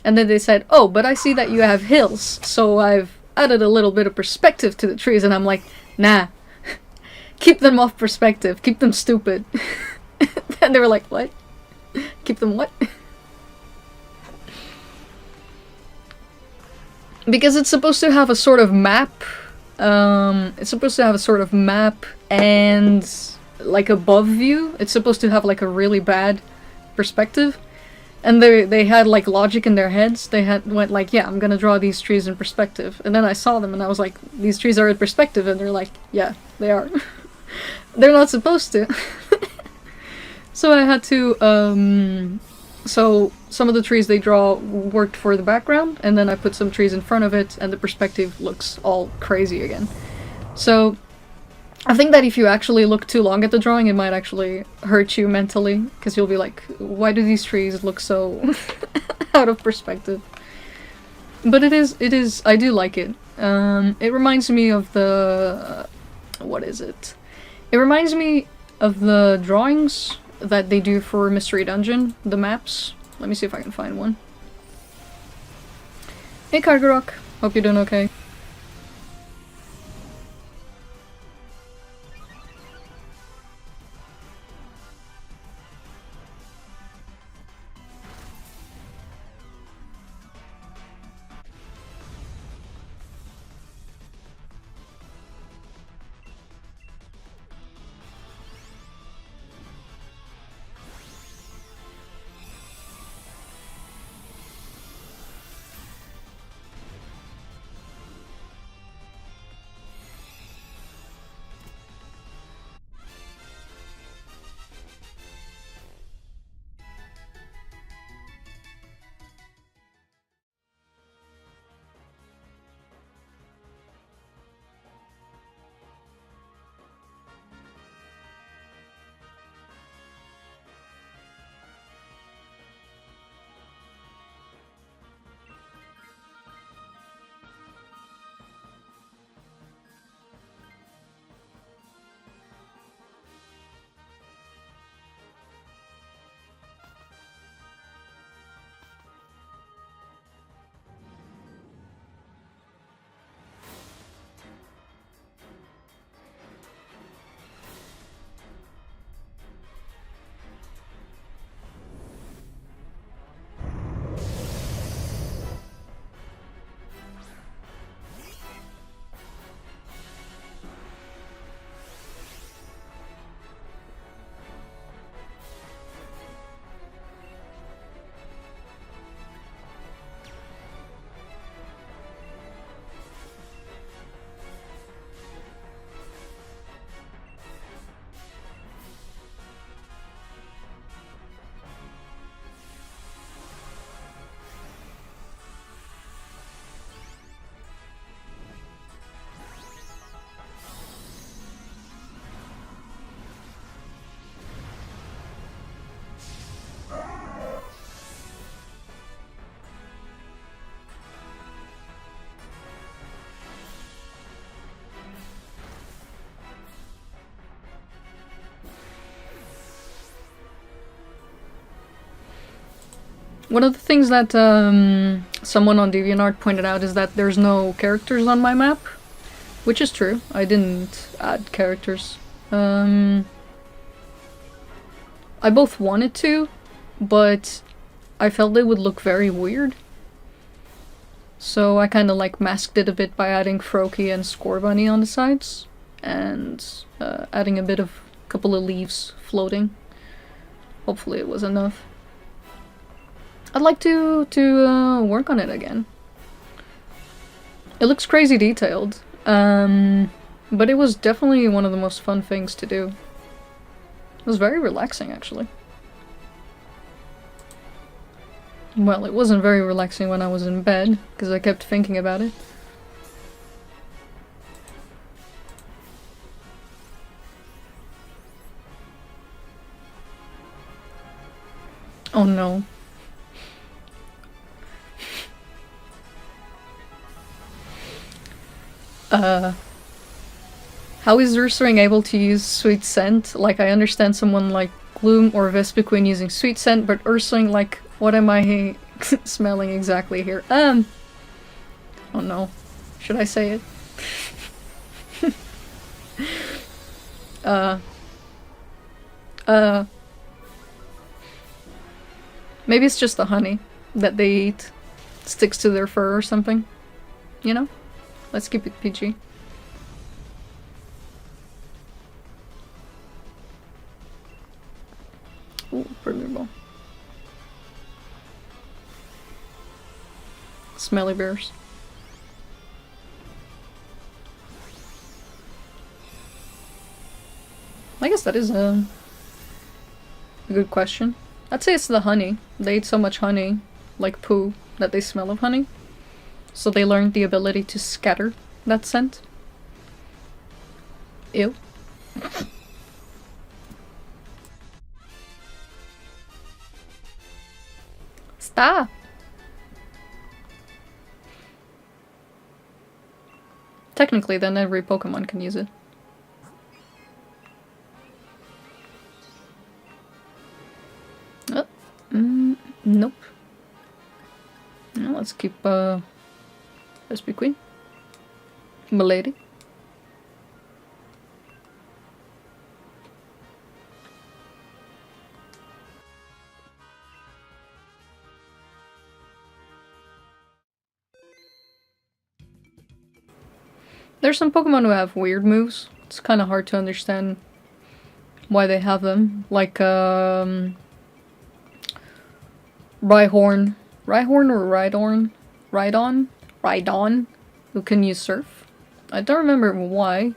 S1: And then they said, "Oh, but I see that you have hills, so I've added a little bit of perspective to the trees." And I'm like, "Nah, keep them off perspective, keep them stupid." And they were like, "What? Keep them what?" Because it's supposed to have a sort of map. It's supposed to have a sort of map and like above view. It's supposed to have like a really bad perspective. And they had like logic in their heads. They went like, "Yeah, I'm gonna draw these trees in perspective." And then I saw them and I was like, "These trees are in perspective." And they're like, "Yeah, they are." They're not supposed to. So I had to, so some of the trees they draw worked for the background, and then I put some trees in front of it, and the perspective looks all crazy again. So I think that if you actually look too long at the drawing, it might actually hurt you mentally, because you'll be like, "Why do these trees look so out of perspective?" But it is, I do like it. It reminds me of the, what is it? It reminds me of the drawings that they do for Mystery Dungeon, the maps. Let me see if I can find one. Hey Kargarok, hope you're doing okay. One of the things that someone on DeviantArt pointed out is that there's no characters on my map, which is true. I didn't add characters. I both wanted to, but I felt it would look very weird. So I kind of like masked it a bit by adding Froakie and Scorbunny on the sides, and adding a couple of leaves floating. Hopefully it was enough. I'd like to work on it again. It looks crazy detailed, but it was definitely one of the most fun things to do. It was very relaxing, actually. Well, it wasn't very relaxing when I was in bed, because I kept thinking about it. Oh no. How is Ursaring able to use Sweet Scent? Like, I understand someone like Gloom or Vespiquen using Sweet Scent, but Ursaring, like, what am I smelling exactly here? Oh no. Should I say it? Maybe it's just the honey that they eat sticks to their fur or something. You know? Let's keep it PG. Ooh, Burger. Smelly bears. I guess that is a good question. I'd say it's the honey. They eat so much honey, like poo, that they smell of honey. So they learned the ability to scatter that scent. Ew. Stop! Technically, then every Pokemon can use it. Oh, nope. No, let's keep, Vespiquen. Milady. There's some Pokemon who have weird moves. It's kind of hard to understand why they have them. Like, Rhyhorn. Rhyhorn or Rhydon? Rhydon, who can use Surf. I don't remember why.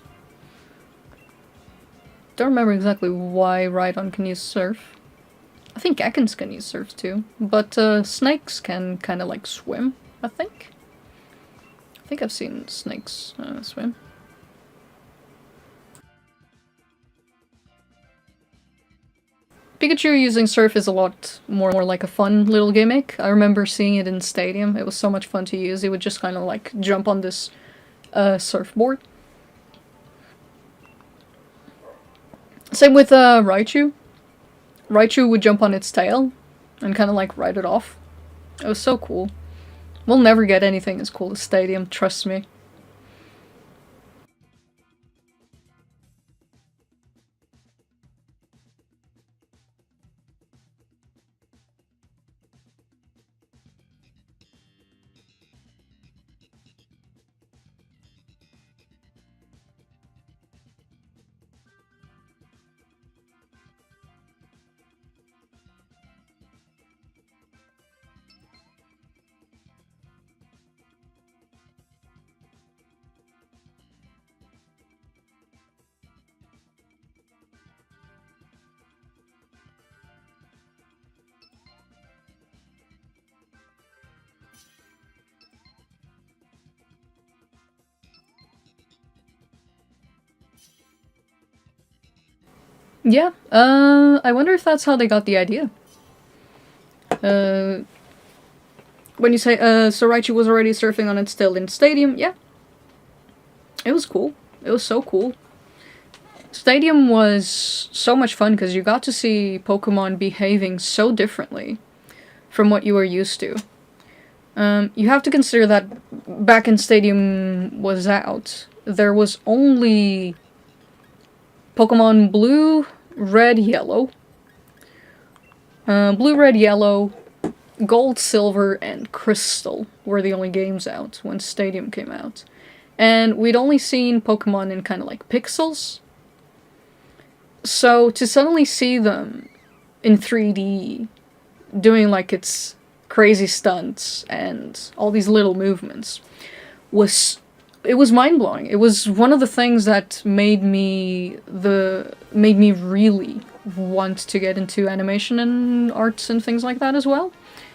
S1: Don't remember exactly why Rhydon can use Surf. I think Ekans can use Surf too. But snakes can kind of like swim, I think. I think I've seen snakes swim. Pikachu using Surf is a lot more like a fun little gimmick. I remember seeing it in Stadium. It was so much fun to use. It would just kind of like jump on this surfboard. Same with Raichu. Raichu would jump on its tail and kind of like ride it off. It was so cool. We'll never get anything as cool as Stadium, trust me. Yeah, I wonder if that's how they got the idea. When you say, so Raichu was already surfing on its tail in Stadium, yeah. It was cool. It was so cool. Stadium was so much fun because you got to see Pokemon behaving so differently from what you were used to. You have to consider that back in Stadium was out, there was only Pokemon Blue, Red, Yellow. Blue, Red, Yellow, Gold, Silver, and Crystal were the only games out when Stadium came out. And we'd only seen Pokemon in kind of like pixels. So to suddenly see them in 3D, doing like its crazy stunts and all these little movements, was mind-blowing. It was one of the things that made me really want to get into animation and arts and things like that as well.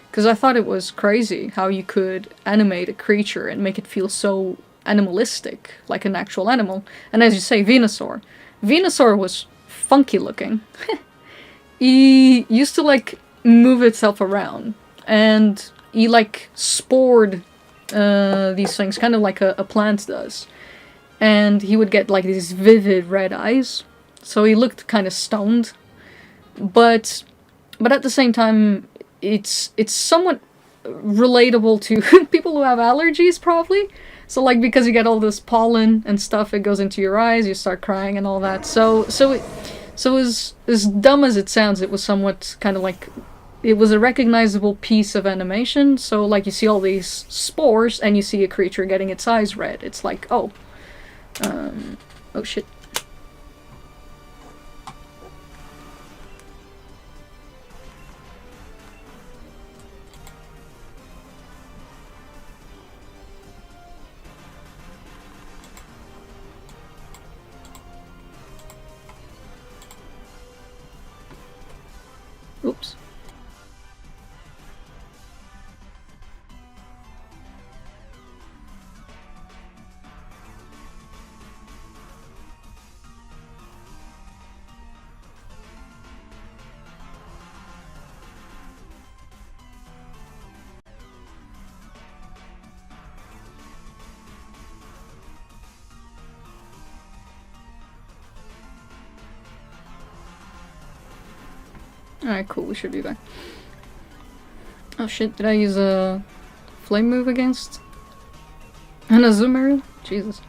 S1: Because I thought it was crazy how you could animate a creature and make it feel so animalistic, like an actual animal. And as you say, Venusaur. Venusaur was funky looking. He used to like move itself around, and he like spored these things, kind of like a plant does. And he would get like these vivid red eyes, so he looked kind of stoned. But at the same time, it's somewhat relatable to people who have allergies, probably. So like, because you get all this pollen and stuff, it goes into your eyes, you start crying and all that. So as dumb as it sounds, it was somewhat kind of like, it was a recognizable piece of animation. So like, you see all these spores and you see a creature getting its eyes red. It's like, oh shit. Oops. Alright, cool, we should be back. Oh shit, did I use a flame move against an Azumarill? Jesus.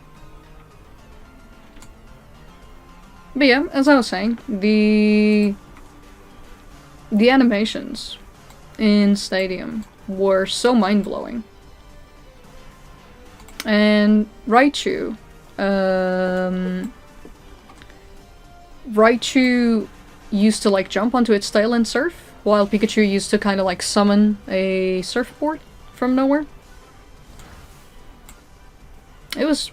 S1: But yeah, as I was saying, the animations in Stadium were so mind-blowing. And Raichu, Raichu used to like jump onto its tail and surf, while Pikachu used to kind of like summon a surfboard from nowhere. It was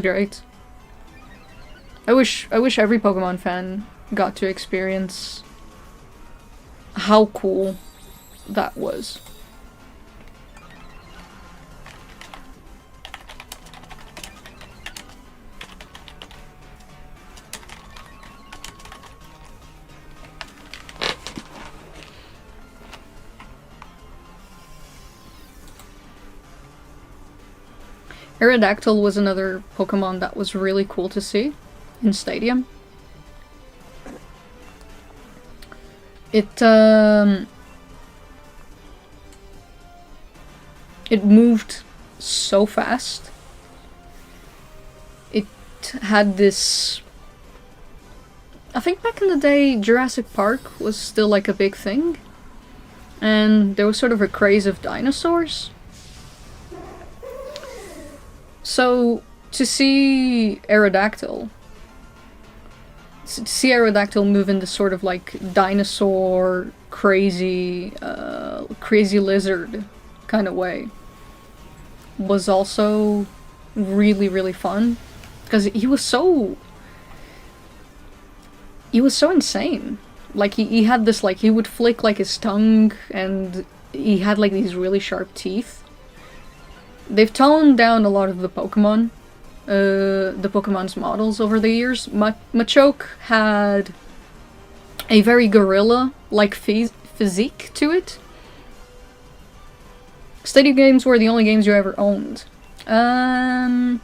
S1: great. I wish every Pokemon fan got to experience how cool that was. Aerodactyl was another Pokemon that was really cool to see in Stadium. It moved so fast. It had this... I think back in the day, Jurassic Park was still like a big thing. And there was sort of a craze of dinosaurs. So, to see Aerodactyl move in this sort of like dinosaur, crazy lizard kind of way was also really, really fun. Because he was so insane. Like, he had this, like, he would flick like his tongue, and he had like these really sharp teeth. They've toned down a lot of the Pokemon's models over the years. Machoke had a very gorilla-like physique to it. Stadium games were the only games you ever owned. Any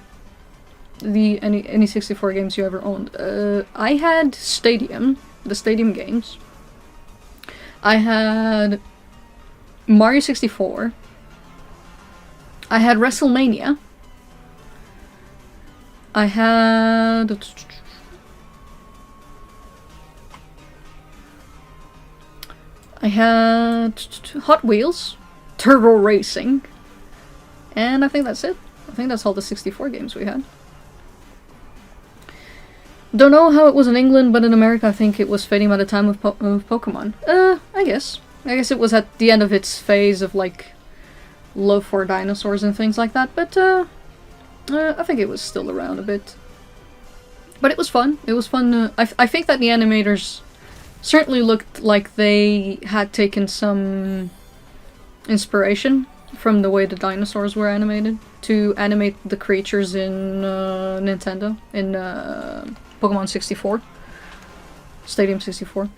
S1: 64 games you ever owned. I had the Stadium games. I had Mario 64. I had WrestleMania. I had... Hot Wheels, Turbo Racing, and I think that's it. I think that's all the 64 games we had. Don't know how it was in England, but in America I think it was fading by the time of Pokemon. I guess. I guess it was at the end of its phase of, like, love for dinosaurs and things like that, but I think it was still around a bit. But it was fun. It was fun. I think that the animators certainly looked like they had taken some inspiration from the way the dinosaurs were animated to animate the creatures in Nintendo, in Pokemon 64. Stadium 64.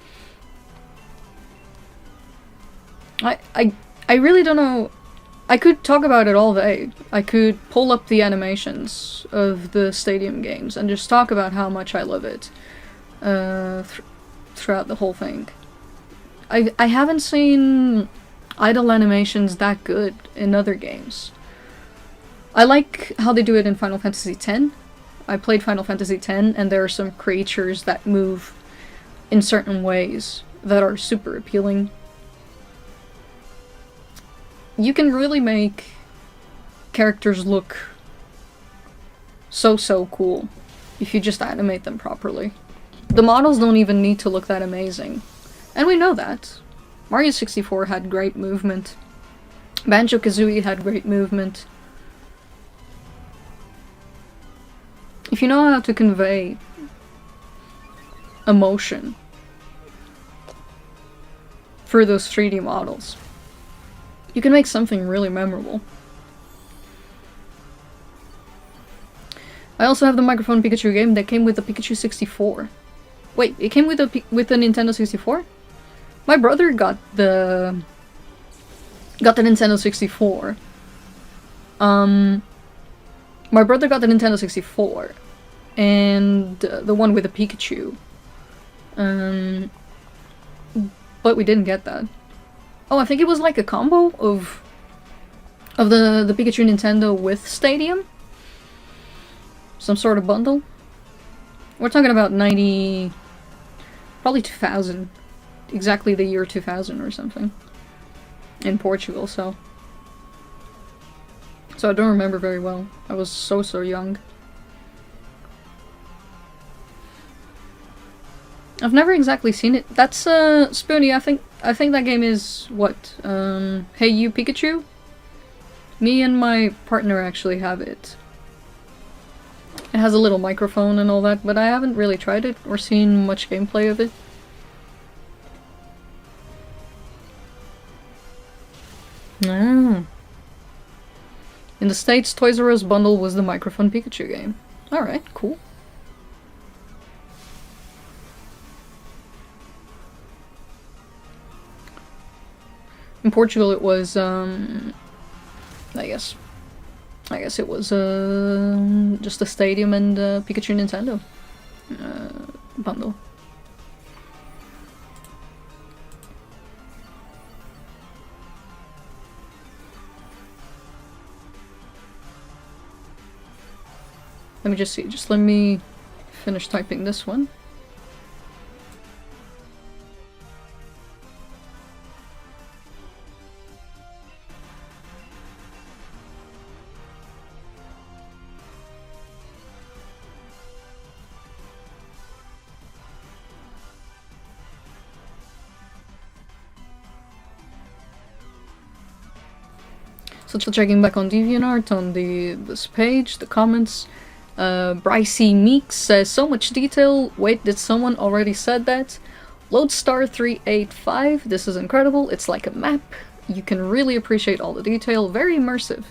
S1: I really don't know. I could talk about it all day. I could pull up the animations of the Stadium games and just talk about how much I love it throughout the whole thing. I haven't seen idle animations that good in other games. I like how they do it in Final Fantasy X. I played Final Fantasy X, and there are some creatures that move in certain ways that are super appealing. You can really make characters look so cool if you just animate them properly. The models don't even need to look that amazing. And we know that. Mario 64 had great movement. Banjo-Kazooie had great movement. If you know how to convey emotion through those 3D models, you can make something really memorable. I also have the Microphone Pikachu game that came with the Pikachu 64. Wait, it came with the Nintendo 64? My brother got the Nintendo 64. My brother got the Nintendo 64 and the one with the Pikachu. But we didn't get that. Oh, I think it was like a combo of the Pikachu Nintendo with Stadium? Some sort of bundle? We're talking about probably 2000. Exactly the year 2000 or something. In Portugal, so I don't remember very well. I was so young. I've never exactly seen it. That's Spoony, I think that game is what? Hey You Pikachu? Me and my partner actually have it. It has a little microphone and all that, but I haven't really tried it or seen much gameplay of it. Ah. In the States, Toys R Us bundle was the Microphone Pikachu game. Alright, cool. In Portugal it was, I guess it was just a Stadium and Pikachu Nintendo bundle. Let me just see, just let me finish typing this one. So checking back on DeviantArt on this page, the comments. Brycey Meeks says, so much detail. Wait, did someone already said that? Lodestar 385, this is incredible. It's like a map. You can really appreciate all the detail. Very immersive.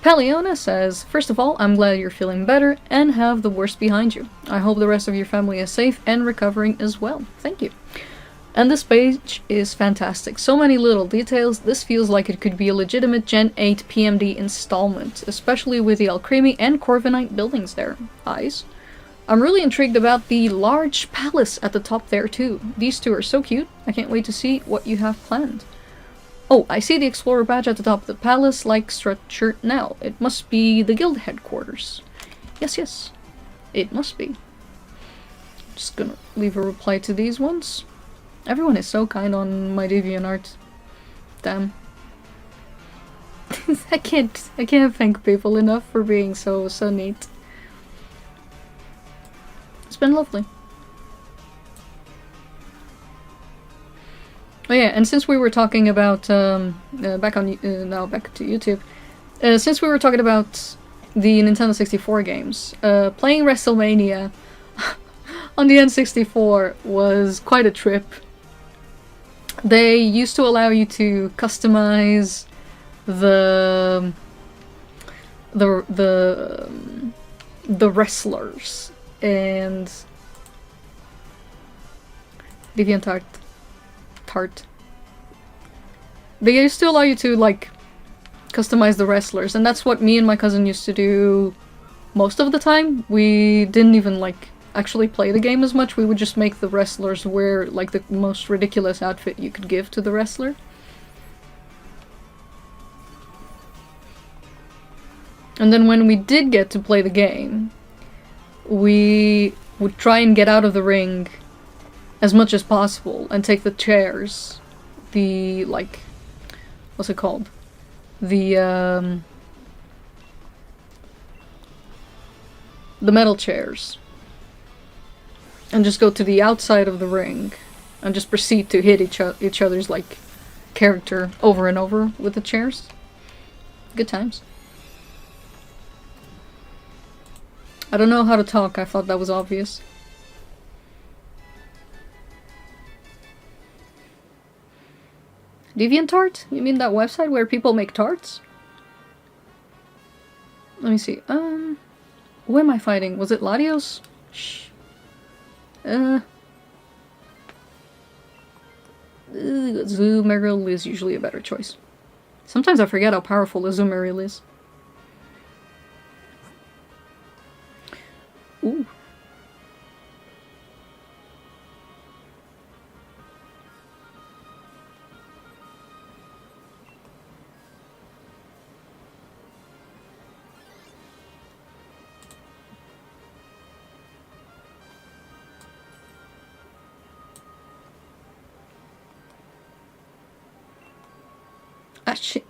S1: Paleona says, first of all, I'm glad you're feeling better and have the worst behind you. I hope the rest of your family is safe and recovering as well. Thank you. And this page is fantastic. So many little details. This feels like it could be a legitimate Gen 8 PMD installment, especially with the Alcremie and Corviknight buildings there. Eyes. I'm really intrigued about the large palace at the top there too. These two are so cute. I can't wait to see what you have planned. Oh, I see the Explorer badge at the top of the palace-like structure now. It must be the guild headquarters. Yes, yes. It must be. Just gonna leave a reply to these ones. Everyone is so kind on my DeviantArt. Damn. I can't thank people enough for being so neat. It's been lovely. Oh yeah, and since we were talking about back to YouTube, since we were talking about the Nintendo 64 games, playing WrestleMania on the N64 was quite a trip. They used to allow you to customize the wrestlers and DeviantArt. They used to allow you to like customize the wrestlers, and that's what me and my cousin used to do most of the time. We didn't even like actually play the game as much. We would just make the wrestlers wear like the most ridiculous outfit you could give to the wrestler. And then when we did get to play the game, we would try and get out of the ring as much as possible and take the chairs, the like, what's it called? The metal chairs, and just go to the outside of the ring and just proceed to hit each other's like character over and over with the chairs. Good times. I don't know how to talk, I thought that was obvious. DeviantArt? You mean that website where people make tarts? Let me see. Who am I fighting? Was it Latios? Shh. Azumarill is usually a better choice. Sometimes I forget how powerful Azumarill is. Ooh. Ah, shit.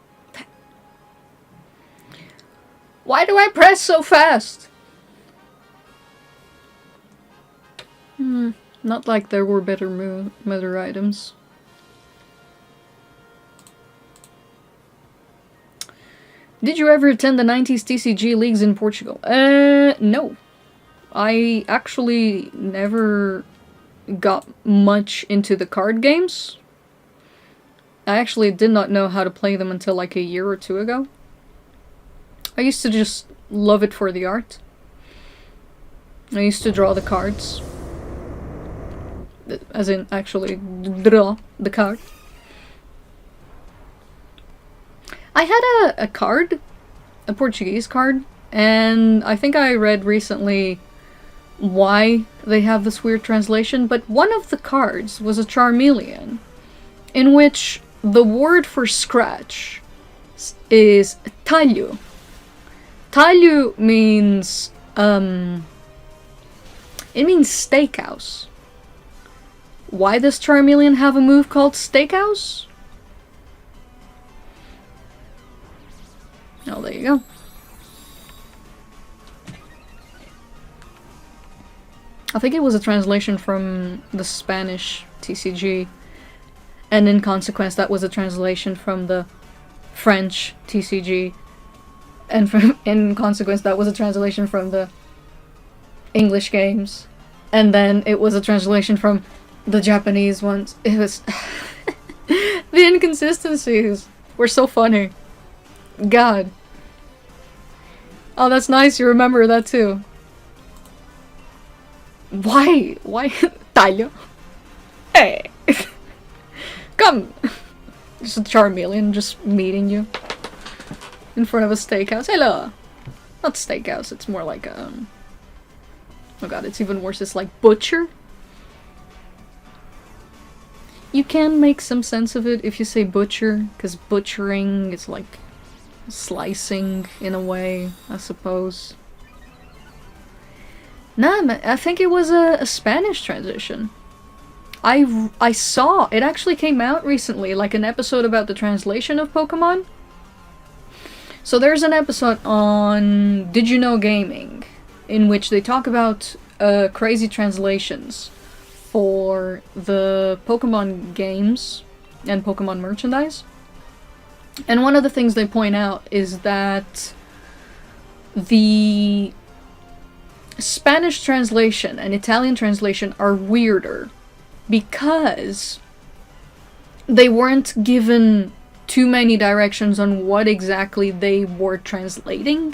S1: Why do I press so fast? Not like there were better items. Did you ever attend the 90s TCG leagues in Portugal? No. I actually never got much into the card games. I actually did not know how to play them until like a year or two ago. I used to just love it for the art. I used to draw the cards. As in, actually, draw the card. I had a card, a Portuguese card, and I think I read recently why they have this weird translation, but one of the cards was a Charmeleon, in which the word for scratch is talho. Talho means, it means steakhouse. Why does Charmeleon have a move called Steakhouse? Oh, there you go. I think it was a translation from the Spanish TCG, and in consequence that was a translation from the French TCG, and in consequence that was a translation from the English games, and then it was a translation from the Japanese ones. It was... the inconsistencies were so funny. God. Oh, that's nice, you remember that too. Why? Why? Talho? Hey! Come! Just a Charmeleon just meeting you in front of a steakhouse. Hello! Not steakhouse, it's more like a... oh god, it's even worse, it's like butcher? you can make some sense of it if you say butcher, because butchering is like slicing in a way, I suppose. Nah, man, I think it was a Spanish transition. I saw, it actually came out recently, like an episode about the translation of Pokemon. So there's an episode on Did You Know Gaming, in which they talk about crazy translations for the Pokemon games and Pokemon merchandise. And one of the things they point out is that the Spanish translation and Italian translation are weirder because they weren't given too many directions on what exactly they were translating.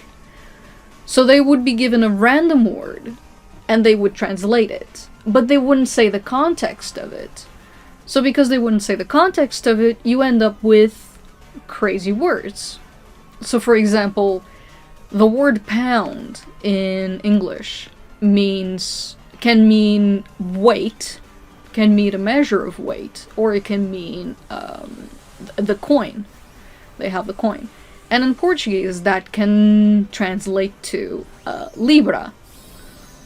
S1: So they would be given a random word and they would translate it, but they wouldn't say the context of it. So because they wouldn't say the context of it, you end up with crazy words. So for example, the word pound in English can mean weight, can mean a measure of weight, or it can mean the coin. They have the coin. And in Portuguese, that can translate to libra,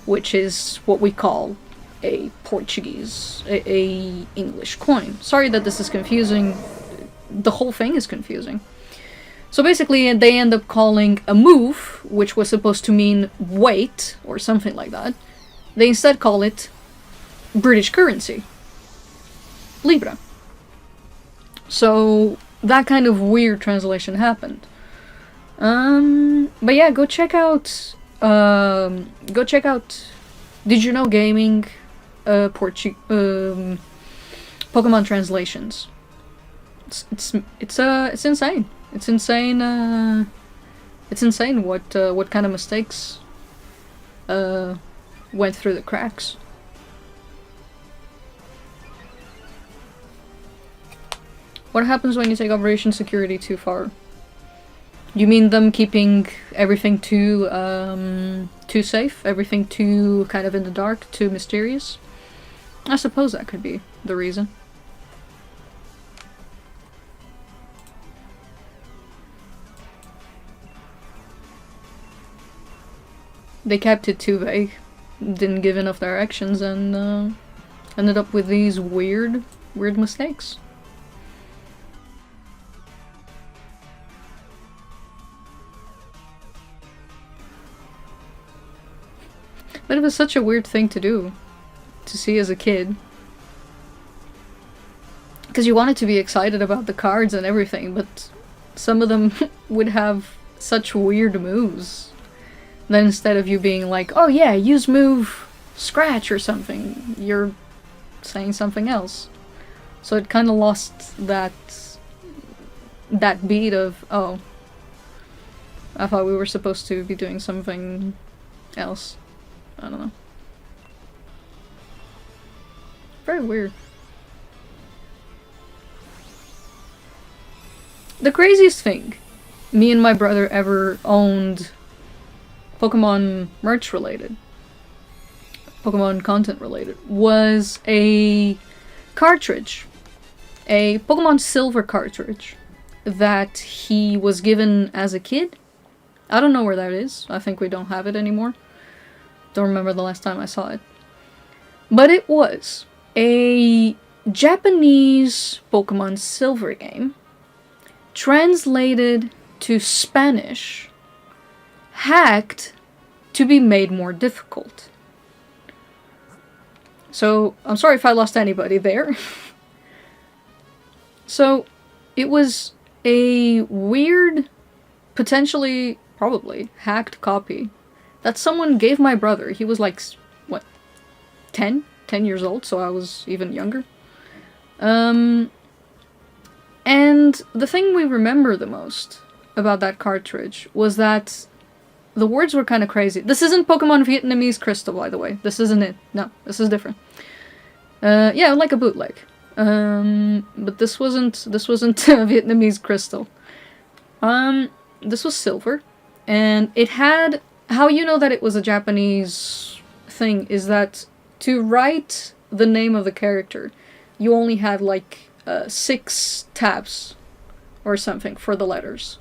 S1: which is what we call a Portuguese, a English coin. Sorry that this is confusing. The whole thing is confusing. So basically, they end up calling a move, which was supposed to mean weight, or something like that, they instead call it British currency. Libra. So that kind of weird translation happened. But yeah, go check out Did You Know Gaming Pokemon translations. It's insane. It's insane. It's insane what kind of mistakes went through the cracks. What happens when you take Operation Security too far? You mean them keeping everything too safe? Everything too kind of in the dark? Too mysterious? I suppose that could be the reason. They kept it too vague. Didn't give enough directions and ended up with these weird mistakes. But it was such a weird thing to do, to see as a kid. Because you wanted to be excited about the cards and everything, but some of them would have such weird moves. Then instead of you being like, oh yeah, use move scratch or something, you're saying something else. So it kind of lost that beat of, oh, I thought we were supposed to be doing something else. I don't know. Very weird. The craziest thing me and my brother ever owned Pokemon merch related, Pokemon content related, was a cartridge. A Pokemon Silver cartridge that he was given as a kid. I don't know where that is. I think we don't have it anymore. Don't remember the last time I saw it. But it was a Japanese Pokemon Silver game translated to Spanish, hacked to be made more difficult. So, I'm sorry if I lost anybody there. So, it was a weird, potentially, probably, hacked copy that someone gave my brother. He was like, what, 10? 10 years old, so I was even younger. And the thing we remember the most about that cartridge was that the words were kind of crazy. This isn't Pokemon Vietnamese Crystal, by the way. This isn't it. No, this is different. Yeah, like a bootleg. But this wasn't Vietnamese Crystal. This was Silver, and it had, how you know that it was a Japanese thing is that to write the name of the character, you only had like 6 tabs or something for the letters.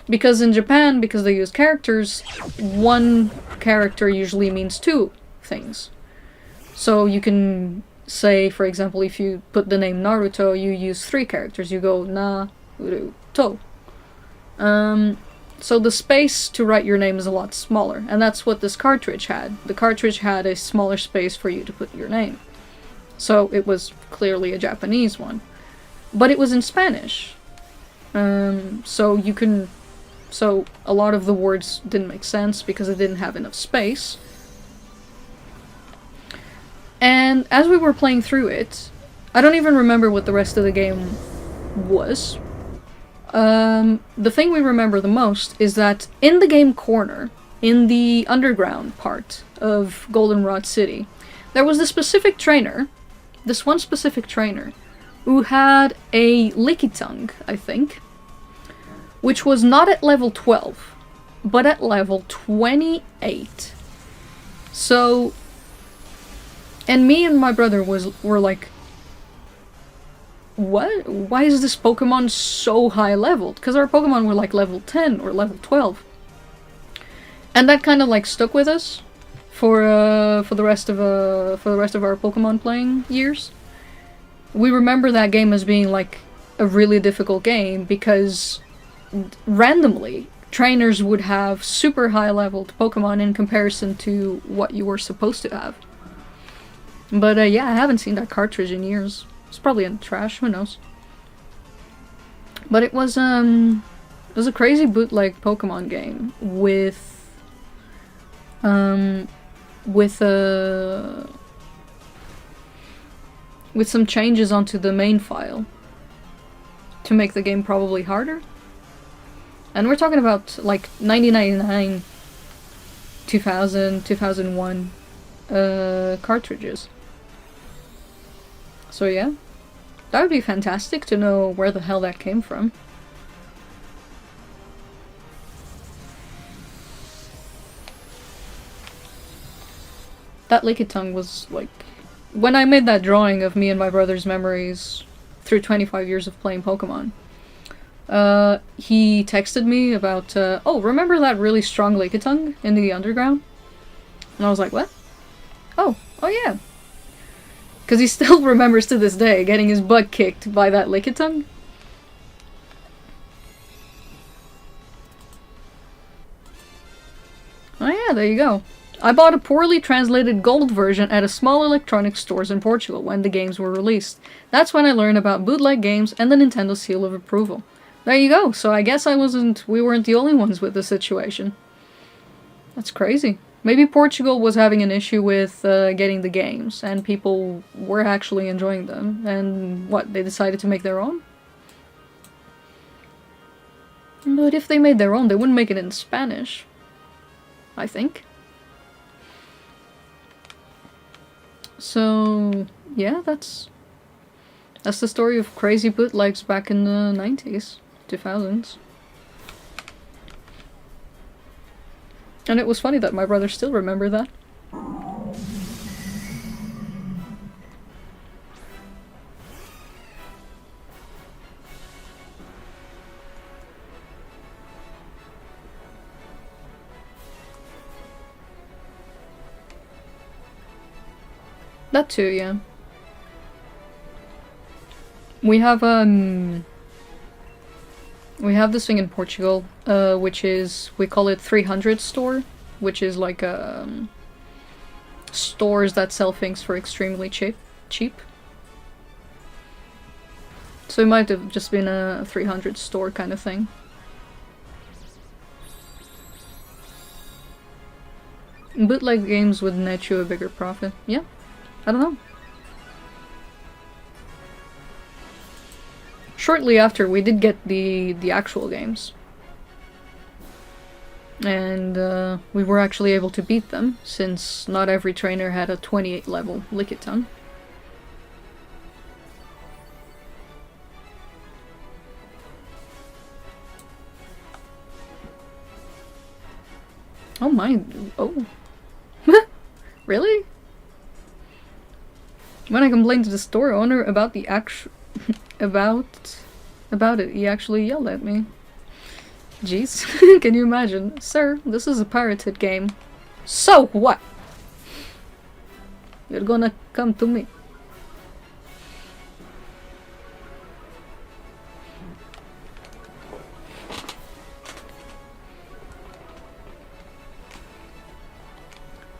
S1: Because in Japan, because they use characters, one character usually means 2 things. So you can say, for example, if you put the name Naruto, you use 3 characters. You go Na-ru-to. So the space to write your name is a lot smaller, and that's what this cartridge had. The cartridge had a smaller space for you to put your name. So it was clearly a Japanese one. But it was in Spanish. So a lot of the words didn't make sense because it didn't have enough space. And as we were playing through it, I don't even remember what the rest of the game was. The thing we remember the most is that in the game corner, in the underground part of Goldenrod City, there was this one specific trainer, who had a licky tongue, I think, which was not at level 12, but at level 28. So, and me and my brother were like, what? Why is this Pokemon so high leveled? Because our Pokemon were like level 10 or level 12. And that kind of like stuck with us for the rest of our Pokemon playing years. We remember that game as being like a really difficult game because randomly trainers would have super high leveled Pokemon in comparison to what you were supposed to have. But yeah, I haven't seen that cartridge in years. It's probably in the trash, who knows. But it was a crazy bootleg Pokemon game with some changes onto the main file to make the game probably harder. And we're talking about like 1999, 2000, 2001 cartridges. So yeah, that would be fantastic to know where the hell that came from. That Lickitung was like... When I made that drawing of me and my brother's memories through 25 years of playing Pokemon, he texted me about, oh, remember that really strong Lickitung in the underground? And I was like, what? Oh yeah. Because he still remembers to this day getting his butt kicked by that Lickitung. Oh yeah, there you go. I bought a poorly translated gold version at a small electronics stores in Portugal when the games were released. That's when I learned about bootleg games and the Nintendo seal of approval. There you go, so I guess we weren't the only ones with the situation. That's crazy. Maybe Portugal was having an issue with getting the games, and people were actually enjoying them, and what, they decided to make their own? But if they made their own, they wouldn't make it in Spanish, I think. So, yeah, that's the story of crazy bootlegs back in the 90s, 2000s. And it was funny that my brother still remembered that. That too, yeah. We have this thing in Portugal, which is, we call it 300 store, which is like stores that sell things for extremely cheap. So it might have just been a 300 store kind of thing. Bootleg games would net you a bigger profit. Yeah, I don't know. Shortly after, we did get the actual games. And we were actually able to beat them, since not every trainer had a 28 level Lickitung. Oh my, oh. Really? When I complained to the store owner about the about it, he actually yelled at me. Jeez, can you imagine? Sir, this is a pirated game. So what? You're gonna come to me.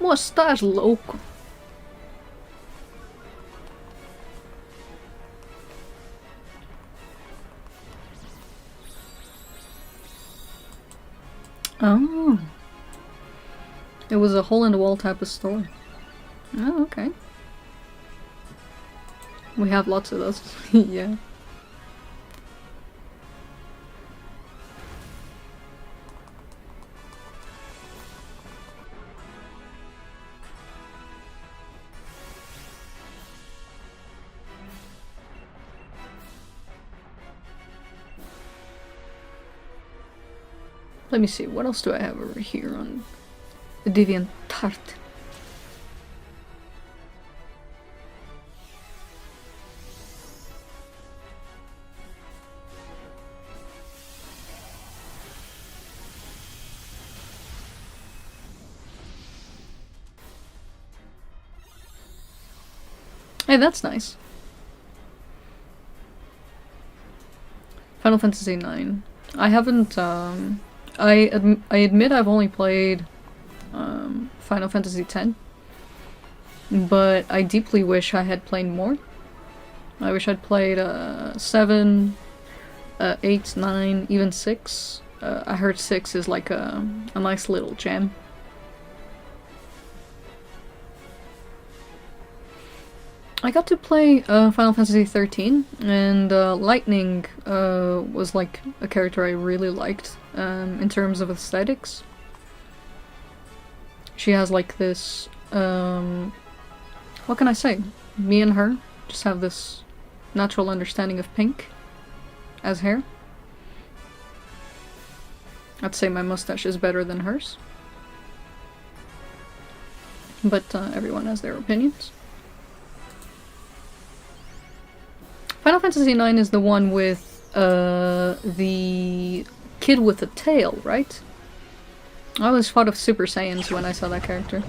S1: Estás louco? Oh. It was a hole-in-the-wall type of store. Oh, okay. We have lots of those. Yeah. Let me see, what else do I have over here on the DeviantArt? Hey, that's nice. Final Fantasy IX. I haven't, I admit I've only played Final Fantasy X, but I deeply wish I had played more. I wish I'd played 7, 8, 9, even 6. I heard 6 is like a nice little gem. I got to play Final Fantasy 13, and Lightning was like a character I really liked in terms of aesthetics. She has like this, what can I say? Me and her just have this natural understanding of pink as hair. I'd say my mustache is better than hers. But everyone has their opinions. Final Fantasy IX is the one with the kid with the tail, right? I always thought of Super Saiyans when I saw that character.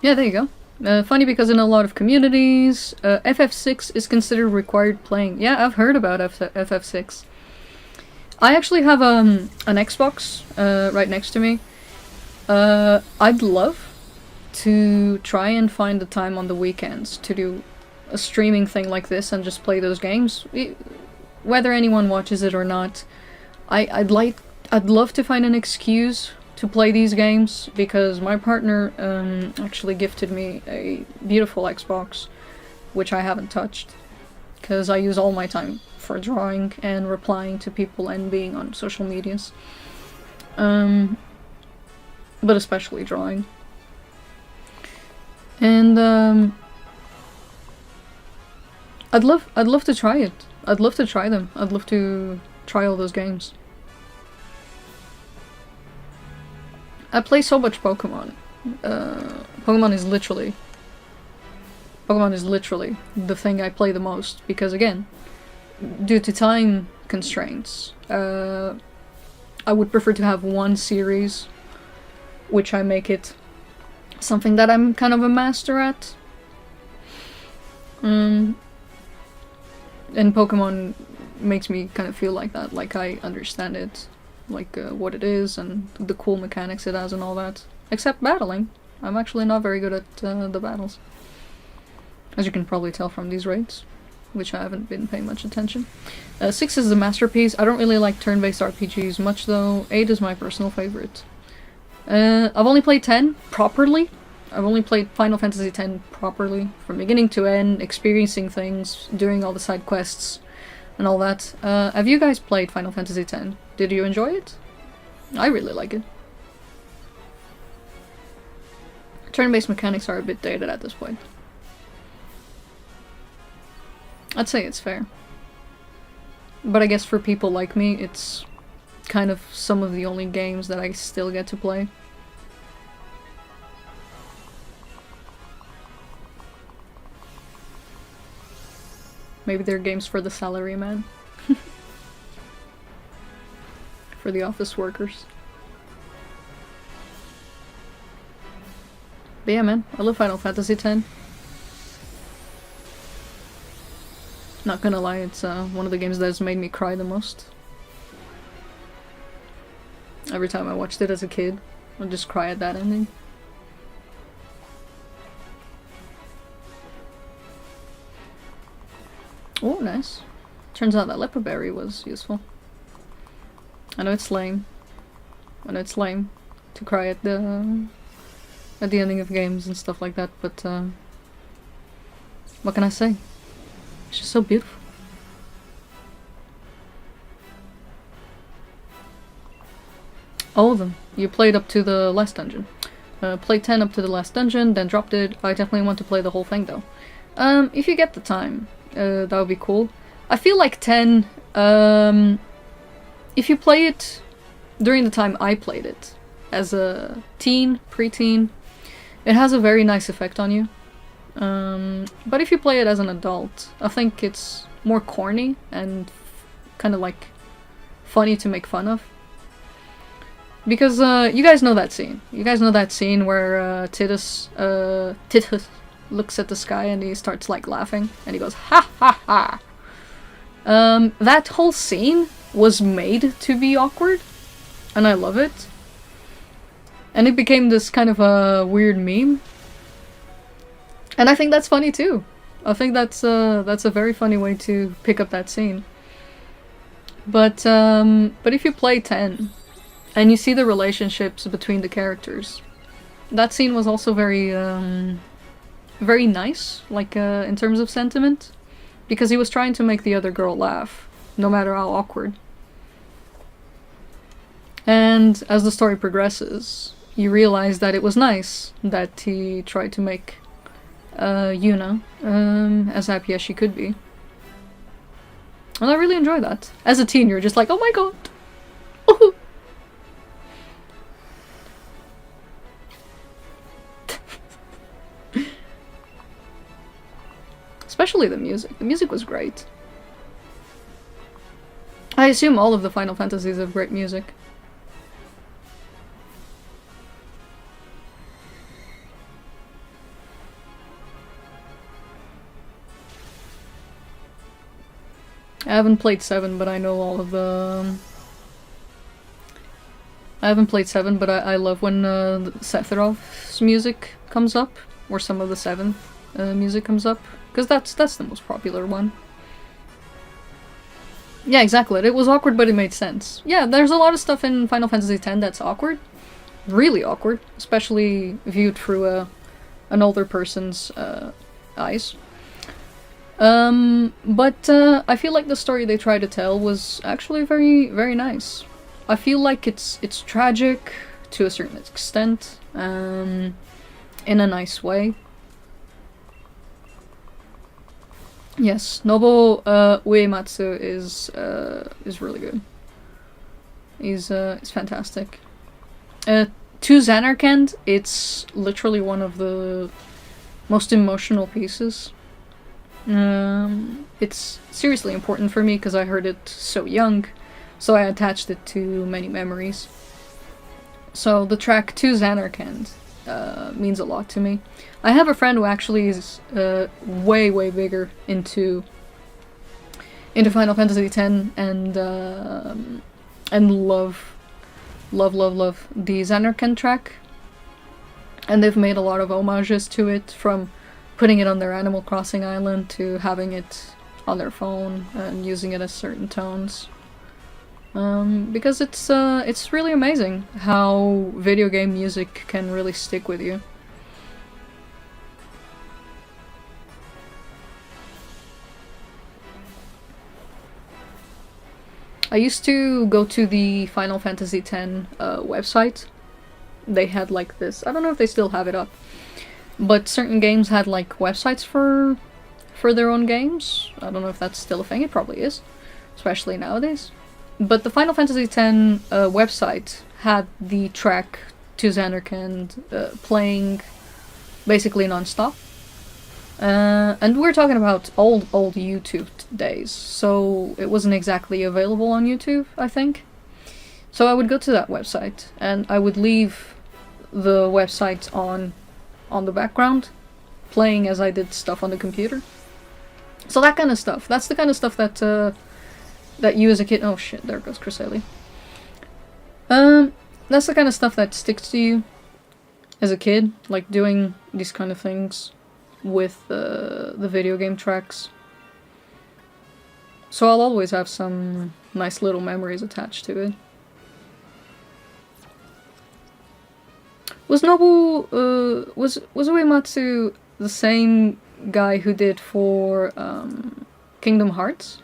S1: Yeah, there you go. Funny because in a lot of communities, FF6 is considered required playing. Yeah, I've heard about FF6. I actually have an Xbox right next to me. I'd love to try and find the time on the weekends to do a streaming thing like this and just play those games. Whether anyone watches it or not, I'd love to find an excuse to play these games, because my partner actually gifted me a beautiful Xbox, which I haven't touched, because I use all my time for drawing and replying to people and being on social medias. But especially drawing. And I'd love to try it. I'd love to try them. I'd love to try all those games. I play so much Pokemon. Pokemon is literally the thing I play the most, because again, due to time constraints, I would prefer to have one series, which I make it something that I'm kind of a master at. And Pokemon makes me kind of feel like that, like I understand it, like what it is and the cool mechanics it has and all that. Except battling. I'm actually not very good at the battles, as you can probably tell from these raids, which I haven't been paying much attention. 6 is a masterpiece. I don't really like turn-based RPGs much though. 8 is my personal favorite. I've only played 10 properly. I've only played Final Fantasy X properly, from beginning to end, experiencing things, doing all the side quests, and all that. Have you guys played Final Fantasy X? Did you enjoy it? I really like it. Turn-based mechanics are a bit dated at this point. I'd say it's fair. But I guess for people like me, it's kind of some of the only games that I still get to play. Maybe they're games for the salaryman. For the office workers. But yeah, man, I love Final Fantasy X. Not gonna lie, it's one of the games that has made me cry the most. Every time I watched it as a kid, I'd just cry at that ending. Oh, nice. Turns out that leper berry was useful. I know it's lame. I know it's lame to cry at the ending of games and stuff like that, but what can I say? It's just so beautiful. All of them. You played up to the last dungeon. Played 10 up to the last dungeon, then dropped it. I definitely want to play the whole thing though. If you get the time, that would be cool. I feel like 10, if you play it during the time I played it, as a teen, preteen, it has a very nice effect on you. But if you play it as an adult, I think it's more corny and kind of like funny to make fun of. Because you guys know that scene. You guys know that scene where Tidus looks at the sky and he starts like laughing and he goes ha ha ha. That whole scene was made to be awkward, and I love it. And it became this kind of a weird meme. And I think that's funny too. I think that's a very funny way to pick up that scene. But if you play 10 and you see the relationships between the characters, that scene was also very very nice, like in terms of sentiment, because he was trying to make the other girl laugh, no matter how awkward. And as the story progresses, you realize that it was nice that he tried to make Yuna as happy as she could be. And I really enjoy that. As a teen, you're just like, oh my god! Especially the music. The music was great. I assume all of the Final Fantasies have great music. I haven't played 7, but I know all of the... I haven't played 7, but I love when Sephiroth's music comes up, or some of the 7th music comes up, because that's the most popular one. Yeah, exactly. It was awkward, but it made sense. Yeah, there's a lot of stuff in Final Fantasy X that's awkward. Really awkward, especially viewed through an older person's eyes. But I feel like the story they tried to tell was actually very, very nice. I feel like it's tragic to a certain extent, in a nice way. Yes, Nobuo Uematsu is really good. He's fantastic. To Xanarkand, it's literally one of the most emotional pieces. It's seriously important for me because I heard it so young, so I attached it to many memories. So the track To Xanarkand means a lot to me. I have a friend who actually is way bigger into Final Fantasy X and love the Xanarkand track. And they've made a lot of homages to it, from putting it on their Animal Crossing island to having it on their phone and using it as certain tones. Because it's really amazing how video game music can really stick with you. I used to go to the Final Fantasy X website. They had like this, I don't know if they still have it up, but certain games had like websites for their own games. I don't know if that's still a thing, it probably is. especially nowadays. But the Final Fantasy X website had the track to Xanarkand playing basically non-stop. And we're talking about old YouTube days, so it wasn't exactly available on YouTube, I think. So I would go to that website, and I would leave the website on the background, playing as I did stuff on the computer. So that kind of stuff. That's the kind of stuff that that you as a kid. Oh shit! There goes Cresselia. That's the kind of stuff that sticks to you as a kid, like doing these kind of things with the video game tracks. So I'll always have some nice little memories attached to it. Was Nobu, was Uematsu the same guy who did for Kingdom Hearts?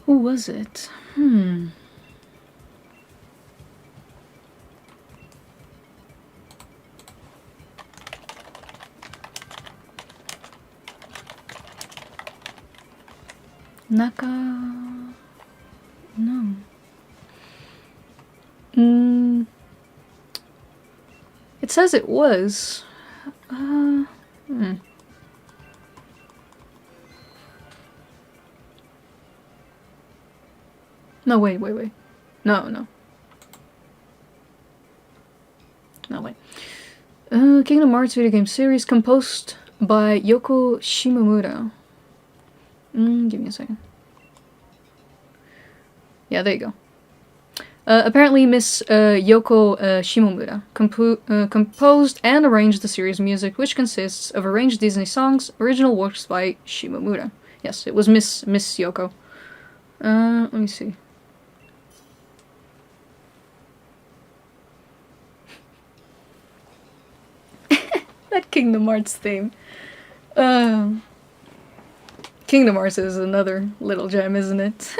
S1: Who was it? Naka... No. It says it was. No, wait. No. No, wait. Kingdom Hearts video game series composed by Yoko Shimomura. Give me a second. Yeah, there you go. Apparently Miss Yoko Shimomura composed and arranged the series music, which consists of arranged Disney songs, original works by Shimomura. Yes, it was Miss Yoko. Let me see. That Kingdom Hearts theme. Kingdom Hearts is another little gem, isn't it?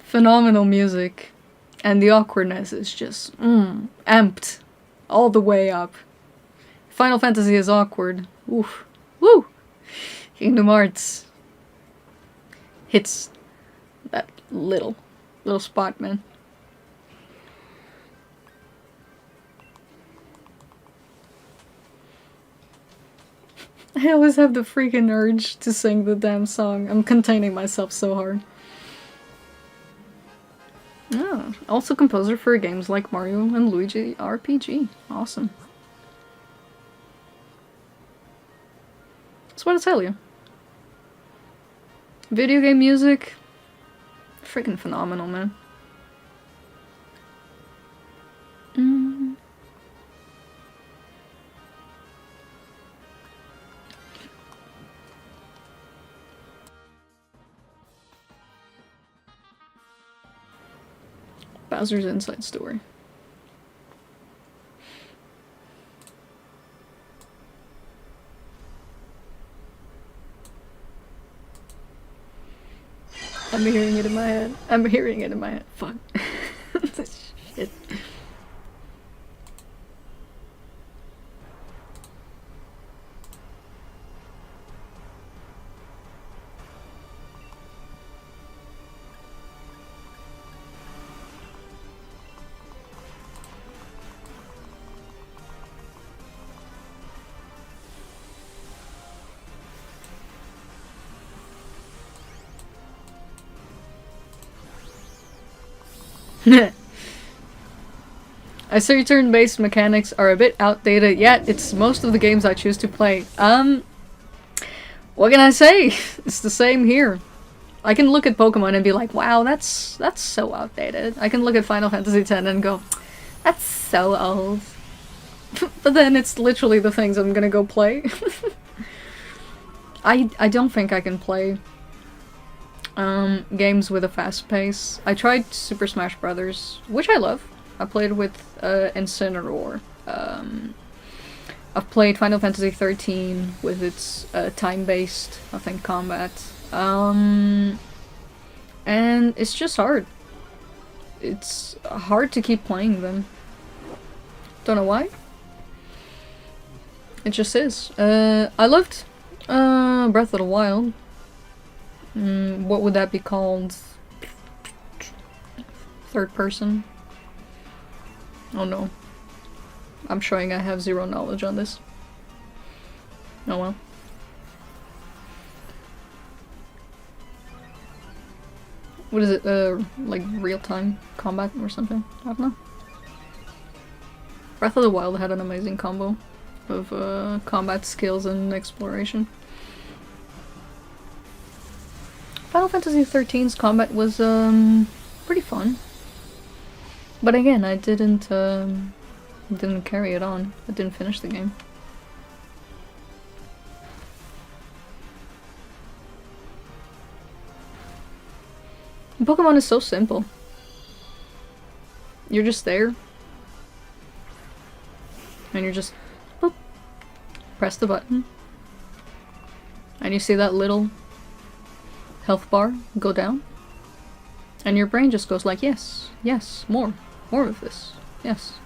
S1: Phenomenal music. And the awkwardness is just amped all the way up. Final Fantasy is awkward. Oof. Woo! Kingdom Hearts hits that little spot, man. I always have the freaking urge to sing the damn song. I'm containing myself so hard. Oh, also composer for games like Mario and Luigi RPG. Awesome. That's what I tell you. Video game music, freaking phenomenal, man. Bowser's Inside Story. I'm hearing it in my head. Fuck. Shit. I say turn-based mechanics are a bit outdated, yet it's most of the games I choose to play. What can I say? It's the same here. I can look at Pokemon and be like, wow, that's so outdated. I can look at Final Fantasy X and go, that's so old. But then it's literally the things I'm gonna go play. I don't think I can play games with a fast pace. I tried Super Smash Brothers, which I love. I played with Incineroar I've played Final Fantasy 13 with its time-based, I think, combat. And it's just hard. It's hard to keep playing them. Don't know why. It just is. I loved Breath of the Wild. What would that be called? Third person? Oh no. I'm showing I have zero knowledge on this. Oh well. What is it? Like real-time combat or something? I don't know. Breath of the Wild had an amazing combo of combat skills and exploration. Final Fantasy XIII's combat was pretty fun. But again, I didn't carry it on. I didn't finish the game. Pokemon is so simple. You're just there. And you're just boop, press the button. And you see that little health bar go down. And your brain just goes like, yes, yes, more of this, yes.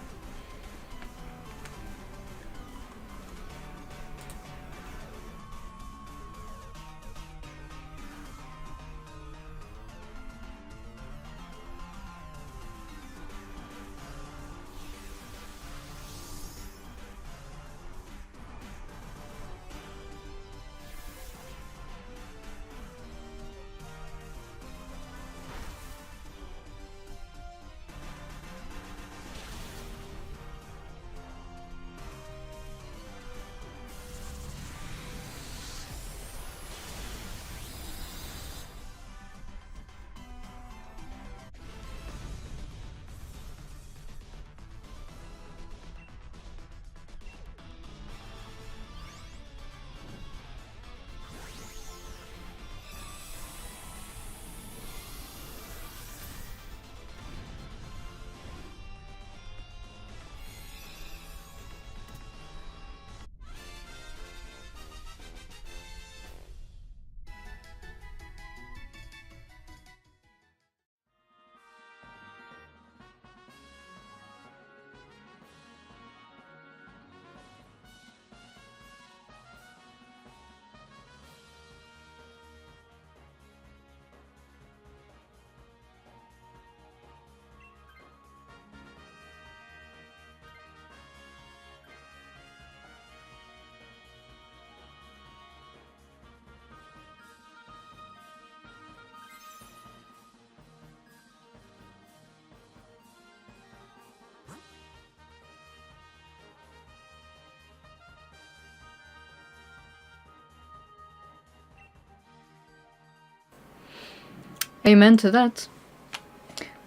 S1: Amen to that.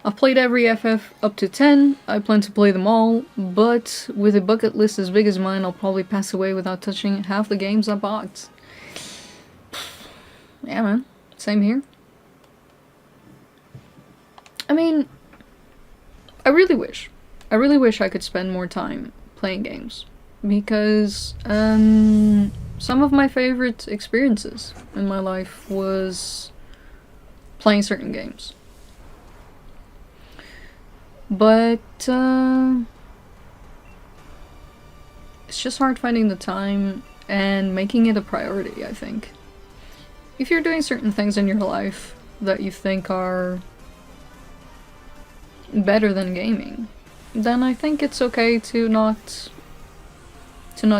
S1: I've played every FF up to 10, I plan to play them all, but with a bucket list as big as mine, I'll probably pass away without touching half the games I bought. Yeah man, same here. I mean, I really wish I could spend more time playing games, because some of my favorite experiences in my life was playing certain games. But it's just hard finding the time and making it a priority, I think. If you're doing certain things in your life that you think are better than gaming, then I think it's okay to not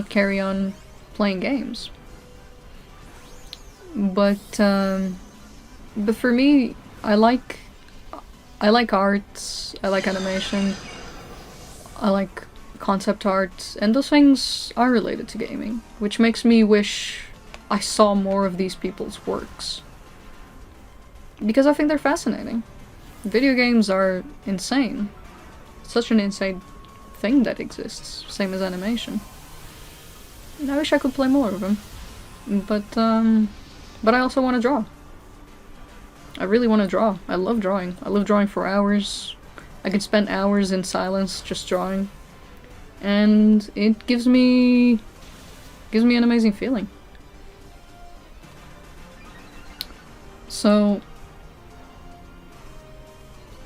S1: carry on playing games. But for me, I like art, I like animation, I like concept art, and those things are related to gaming, which makes me wish I saw more of these people's works. Because I think they're fascinating. Video games are insane. Such an insane thing that exists, same as animation. And I wish I could play more of them. But I also want to draw. I really want to draw. I love drawing. I love drawing for hours. I can spend hours in silence just drawing. and it gives me an amazing feeling. So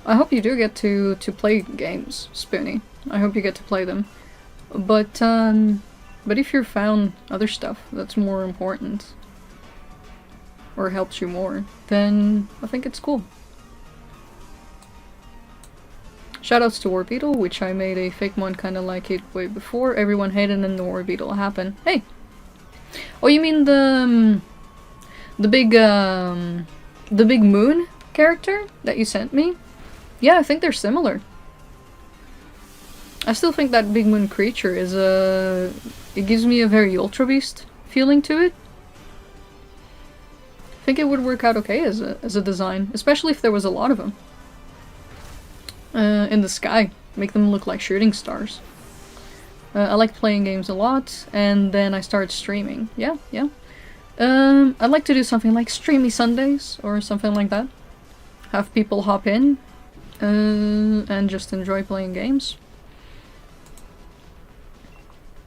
S1: I hope you do get to play games, Spoonie. I hope you get to play them. But if you've found other stuff that's more important or helps you more, then I think it's cool. Shoutouts to War Beetle, which I made a fake one kinda like it way before. Everyone hated and the War Beetle happened. Hey! Oh, you mean the big moon character that you sent me? Yeah, I think they're similar. I still think that big moon creature is it gives me a very Ultra Beast feeling to it. I think it would work out okay as a design, especially if there was a lot of them. In the sky. Make them look like shooting stars. I like playing games a lot, and then I started streaming. Yeah. I'd like to do something like Streamy Sundays, or something like that. Have people hop in, and just enjoy playing games.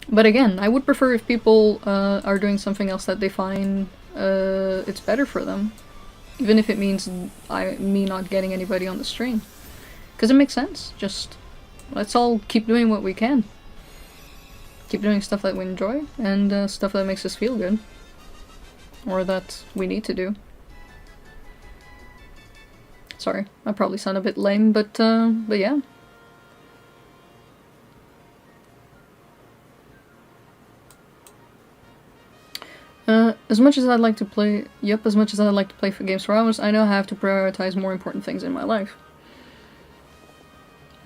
S1: But again, I would prefer if people are doing something else that they find it's better for them. Even if it means me not getting anybody on the stream. Because it makes sense. Just, let's all keep doing what we can. Keep doing stuff that we enjoy, and stuff that makes us feel good. Or that we need to do. Sorry, I probably sound a bit lame, but yeah. As much as I'd like to play for games for hours, I know I have to prioritize more important things in my life.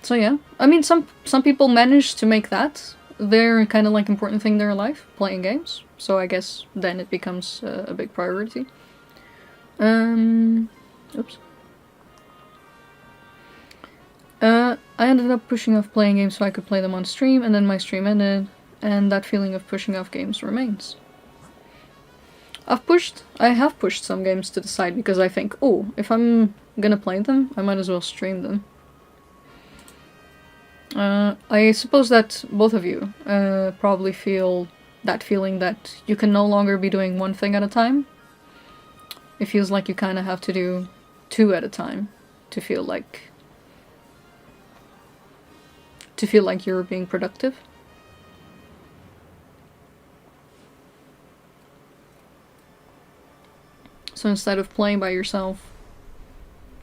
S1: So yeah, I mean, some people manage to make that their kind of like important thing in their life, playing games. So I guess then it becomes a big priority. Oops. I ended up pushing off playing games so I could play them on stream, and then my stream ended, and that feeling of pushing off games remains. I have pushed some games to the side because I think, oh, if I'm gonna play them, I might as well stream them. I suppose that both of you probably feel that feeling that you can no longer be doing one thing at a time. It feels like you kind of have to do two at a time to feel like you're being productive. So instead of playing by yourself,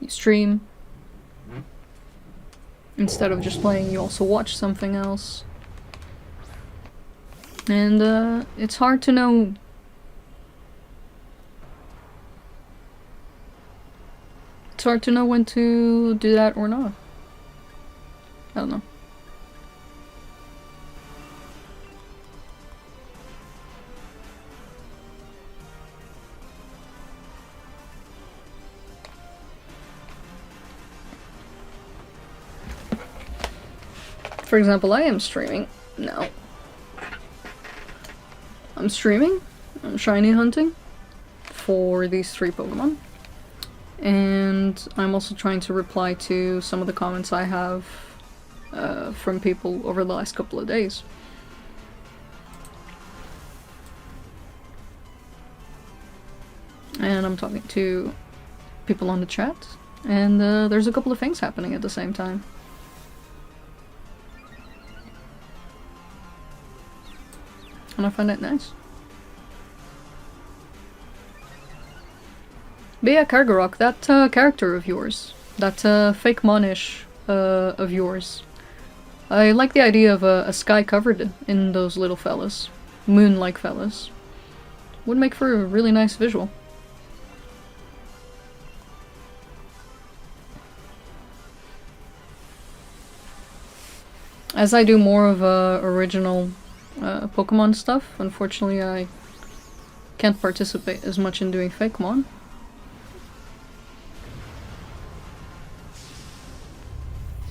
S1: you stream. Instead of just playing, you also watch something else. And it's hard to know. It's hard to know when to do that or not. I don't know. For example, I am streaming now. I'm streaming, I'm shiny hunting for these 3 Pokemon. And I'm also trying to reply to some of the comments I have from people over the last couple of days. And I'm talking to people on the chat, and there's a couple of things happening at the same time. And I find that nice. But yeah, Kargarok, that character of yours, that fake Monish of yours, I like the idea of a sky covered in those little fellas, moon-like fellas. Would make for a really nice visual. As I do more of original Pokemon stuff, unfortunately I can't participate as much in doing Fakemon.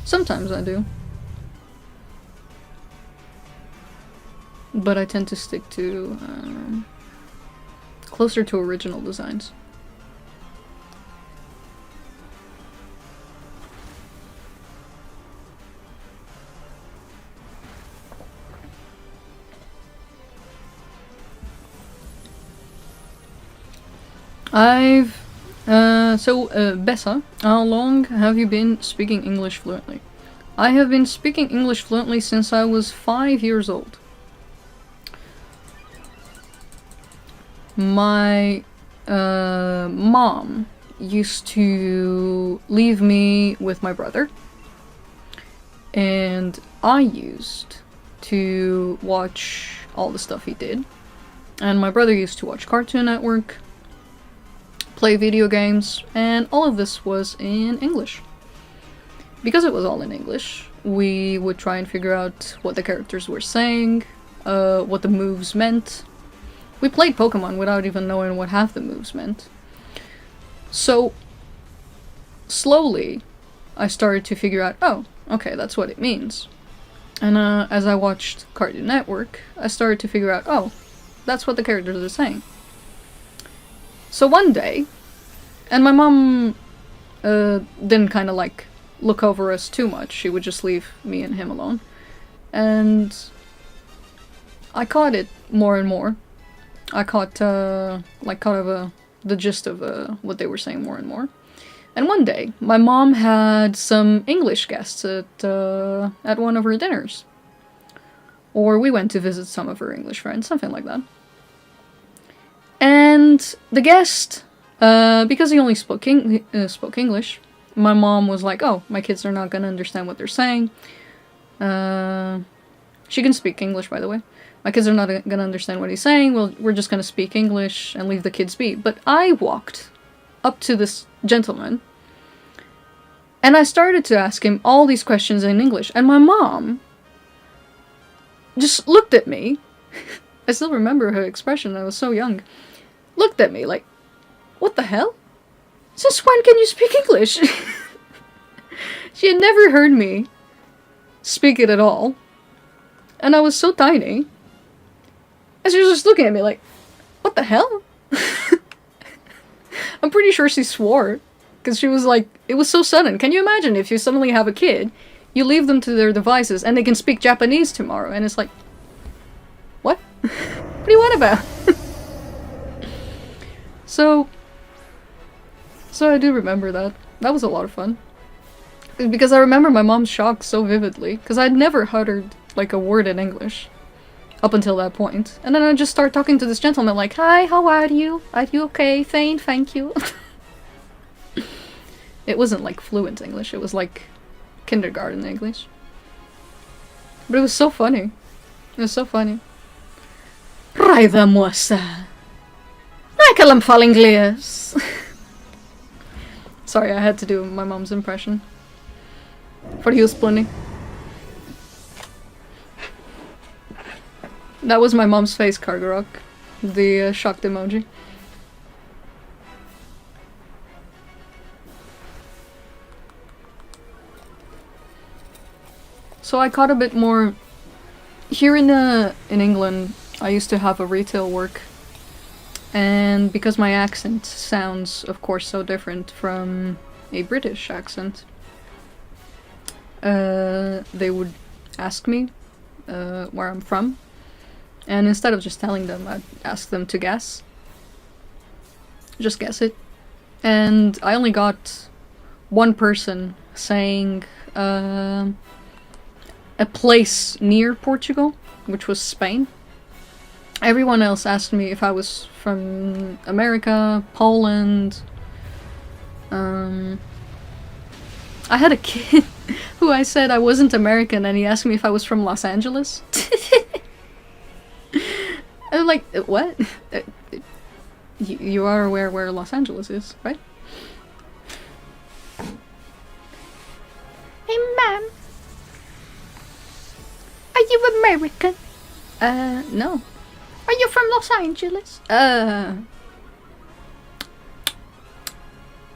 S1: Sometimes I do. But I tend to stick to closer to original designs. BESSA, how long have you been speaking English fluently? I have been speaking English fluently since I was 5 years old. My mom used to leave me with my brother, and I used to watch all the stuff he did. And my brother used to watch Cartoon Network, play video games, and all of this was in English. Because it was all in English, we would try and figure out what the characters were saying, what the moves meant. We played Pokemon without even knowing what half the moves meant. So, slowly, I started to figure out, oh, okay, that's what it means. And as I watched Cartoon Network, I started to figure out, oh, that's what the characters are saying. So one day, and my mom didn't kind of like look over us too much, she would just leave me and him alone. And I caught it more and more. I caught the gist of what they were saying more and more. And one day, my mom had some English guests at one of her dinners. Or we went to visit some of her English friends, something like that. And the guest, because he only spoke English, my mom was like, oh, my kids are not gonna understand what they're saying. She can speak English, by the way. My kids are not gonna understand what he's saying, we're just gonna speak English and leave the kids be. But I walked up to this gentleman, and I started to ask him all these questions in English, and my mom just looked at me. I still remember her expression, I was so young. Looked at me like, what the hell? Since when can you speak English? She had never heard me speak it at all. And I was so tiny. And she was just looking at me like, what the hell? I'm pretty sure she swore. Because she was like, it was so sudden. Can you imagine if you suddenly have a kid, you leave them to their devices, and they can speak Japanese tomorrow, and it's like, what? What do you want about? So I do remember that. That was a lot of fun. Because I remember my mom's shock so vividly, because I'd never uttered like a word in English up until that point. And then I just start talking to this gentleman like, hi, how are you? Are you okay? Fine, thank you. It wasn't like fluent English, it was like kindergarten English. But it was so funny. It was so funny. Raiva moça. Naquela me fala inglês. Sorry, I had to do my mom's impression. For he was plenty. That was my mom's face, Kargarok. The shocked emoji. So I caught a bit more... Here in England, I used to have a retail work. And because my accent sounds, of course, so different from a British accent, they would ask me where I'm from. And instead of just telling them, I'd ask them to guess. Just guess it. And I only got one person saying a place near Portugal, which was Spain. Everyone else asked me if I was from America, Poland. I had a kid who I said I wasn't American, and he asked me if I was from Los Angeles. I'm like, what? You are aware where Los Angeles is, right? Hey, ma'am. Are you American? No. Are you from Los Angeles?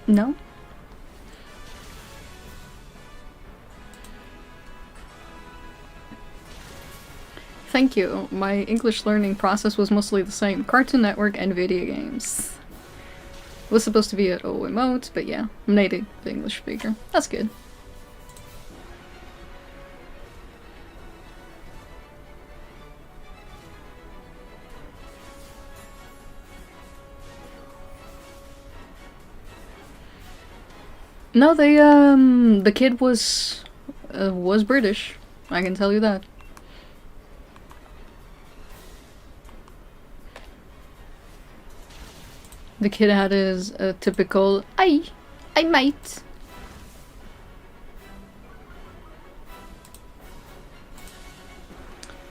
S1: No. Thank you. My English learning process was mostly the same. Cartoon Network and video games. It was supposed to be at O emote, but yeah, I'm native English speaker. That's good. No, the kid was British. I can tell you that. The kid had his typical "I might."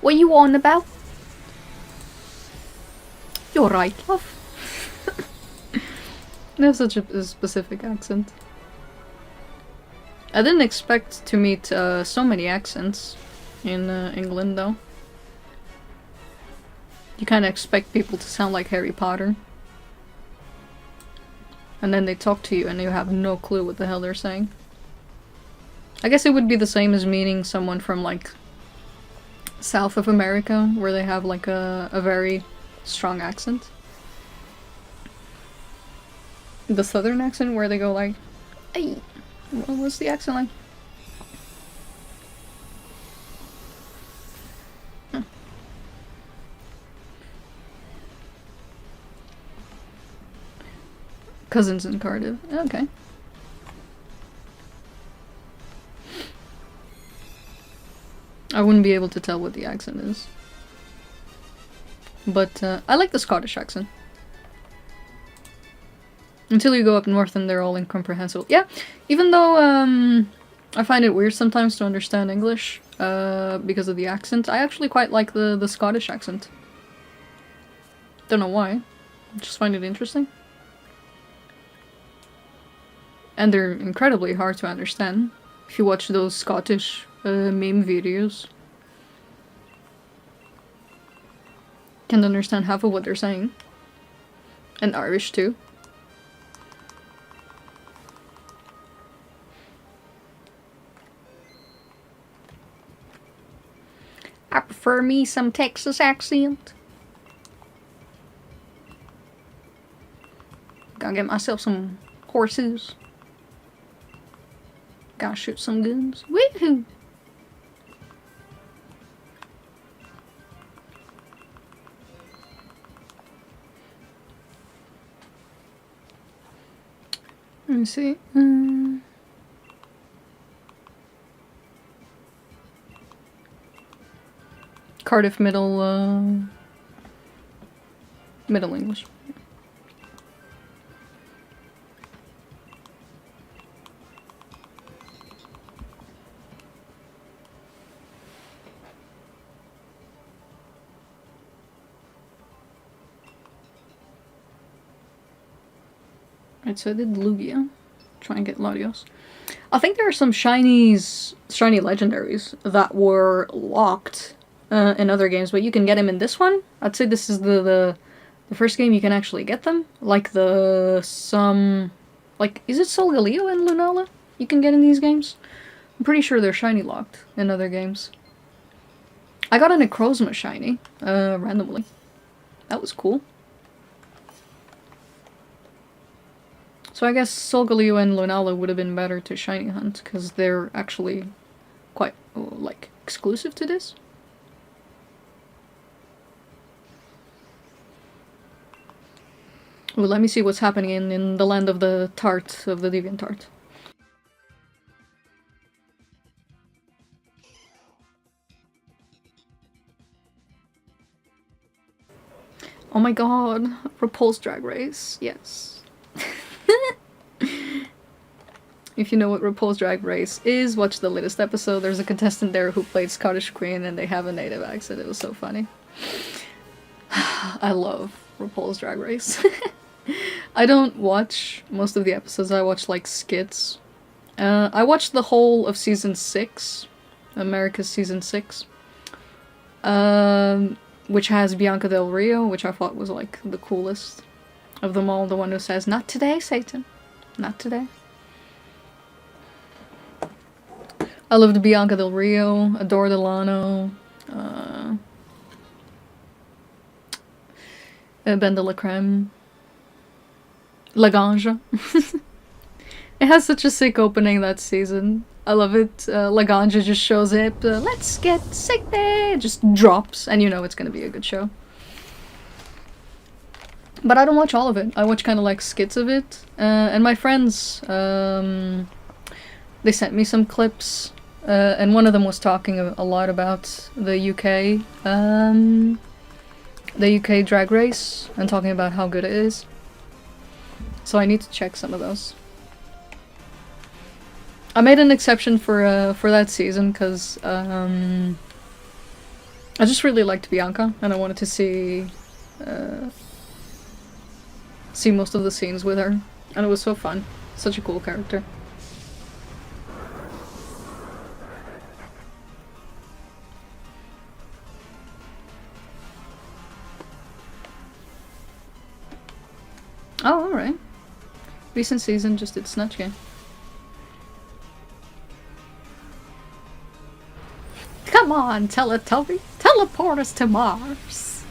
S1: What you on about? You're right, love. They have such a specific accent. I didn't expect to meet so many accents in England, though. You kind of expect people to sound like Harry Potter. And then they talk to you and you have no clue what the hell they're saying. I guess it would be the same as meeting someone from, like, South of America, where they have, like, a very strong accent. The southern accent, where they go like, "Hey." What's the accent like? Huh. Cousins in Cardiff. Okay. I wouldn't be able to tell what the accent is. But I like the Scottish accent. Until you go up north and they're all incomprehensible. Yeah, even though I find it weird sometimes to understand English because of the accent, I actually quite like the Scottish accent. Don't know why. I just find it interesting. And they're incredibly hard to understand if you watch those Scottish meme videos. Can't understand half of what they're saying. And Irish too. I prefer me some Texas accent. Gotta get myself some horses. Gotta shoot some guns. Woohoo! Let me see. Cardiff Middle English. Right, so I did Lugia. Try and get Latios. I think there are some shiny legendaries that were locked in other games, but you can get them in this one. I'd say this is the first game you can actually get them. Like is it Solgaleo and Lunala you can get in these games? I'm pretty sure they're shiny locked in other games. I got a Necrozma shiny, randomly. That was cool. So I guess Solgaleo and Lunala would have been better to shiny hunt, because they're actually quite, like, exclusive to this. Well, let me see what's happening in the land of the tart, of the Deviant Tart. Oh my god, RuPaul's Drag Race, yes. If you know what RuPaul's Drag Race is, watch the latest episode. There's a contestant there who played Scottish Queen and they have a native accent. It was so funny. I love RuPaul's Drag Race. I don't watch most of the episodes. I watch like skits. I watched the whole of season 6, America's season 6, which has Bianca Del Rio, which I thought was like the coolest of them all. The one who says, "Not today, Satan. Not today." I loved Bianca Del Rio, Adore Delano, Ben de la Creme, Lagrange. It has such a sick opening that season. I love it. Lagrange just shows up, let's get sick there, just drops, and you know it's gonna be a good show. But I don't watch all of it. I watch kind of like skits of it. And my friends, they sent me some clips. And one of them was talking a lot about the UK Drag Race, and talking about how good it is. So I need to check some of those. I made an exception for that season because I just really liked Bianca, and I wanted to see most of the scenes with her, and it was so fun. Such a cool character. Oh, alright. Recent season just did Snatch Game. Come on, Teletubby! Teleport us to Mars!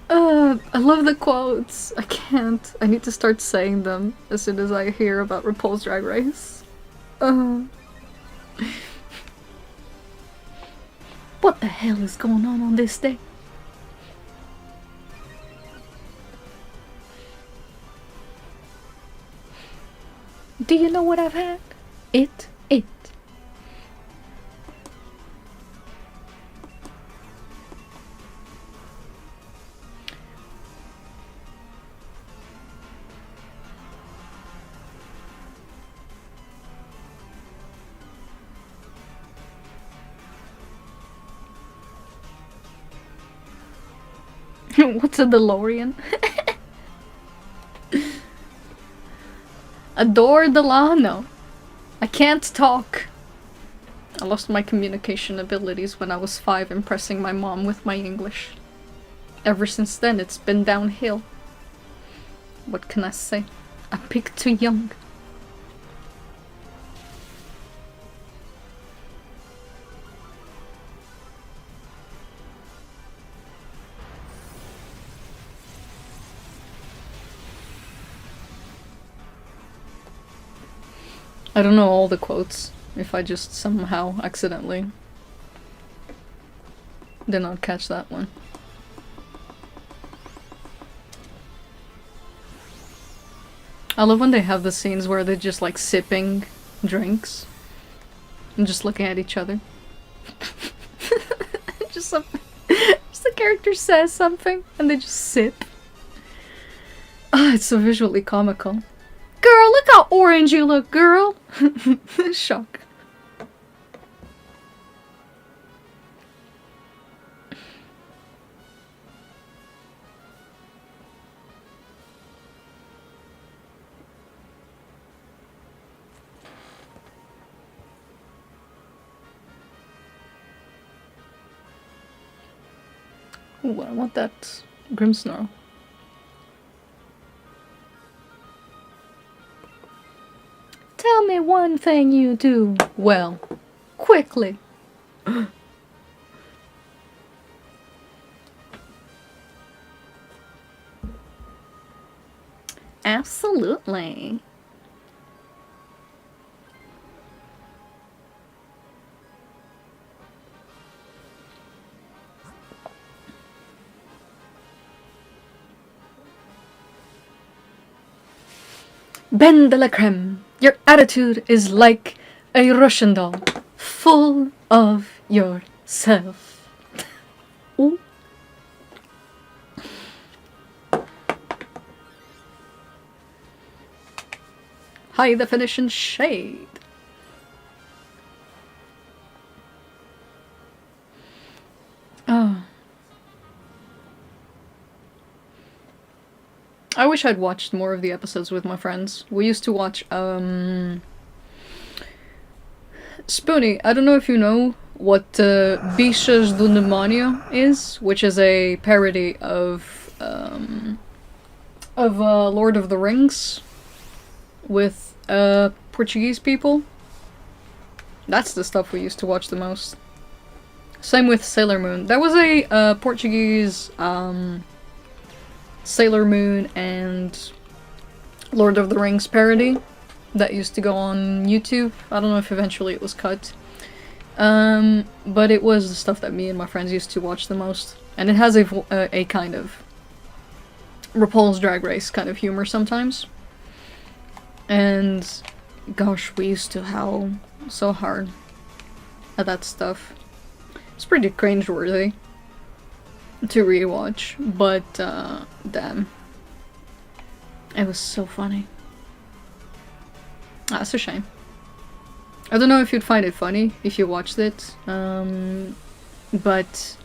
S1: I love the quotes. I can't. I need to start saying them as soon as I hear about RuPaul's Drag Race. What the hell is going on this day? Do you know what I've had? It. What's a DeLorean? Adore Delano. I can't talk. I lost my communication abilities when I was 5, impressing my mom with my English. Ever since then, it's been downhill. What can I say? I picked too young. I don't know all the quotes, if I just somehow accidentally did not catch that one. I love when they have the scenes where they're just like sipping drinks and just looking at each other. just the character says something and they just sip. Ah, it's so visually comical. Girl, look how orange you look, girl! Shock. Ooh, I want that Grimmsnarl. Tell me one thing you do well. Quickly. Absolutely. Ben de la creme. Your attitude is like a Russian doll, full of yourself. Ooh. High definition shade. Oh. I wish I'd watched more of the episodes with my friends. We used to watch, Spoonie, I don't know if you know what Bichas do Demonio is, which is a parody of Lord of the Rings with Portuguese people. That's the stuff we used to watch the most. Same with Sailor Moon. There was a Portuguese Sailor Moon and Lord of the Rings parody that used to go on YouTube. I don't know if eventually it was cut. But it was the stuff that me and my friends used to watch the most. And it has a kind of RuPaul's Drag Race kind of humor sometimes. And gosh, we used to howl so hard at that stuff. It's pretty cringeworthy to rewatch, but damn. It was so funny. That's a shame. I don't know if you'd find it funny if you watched it, but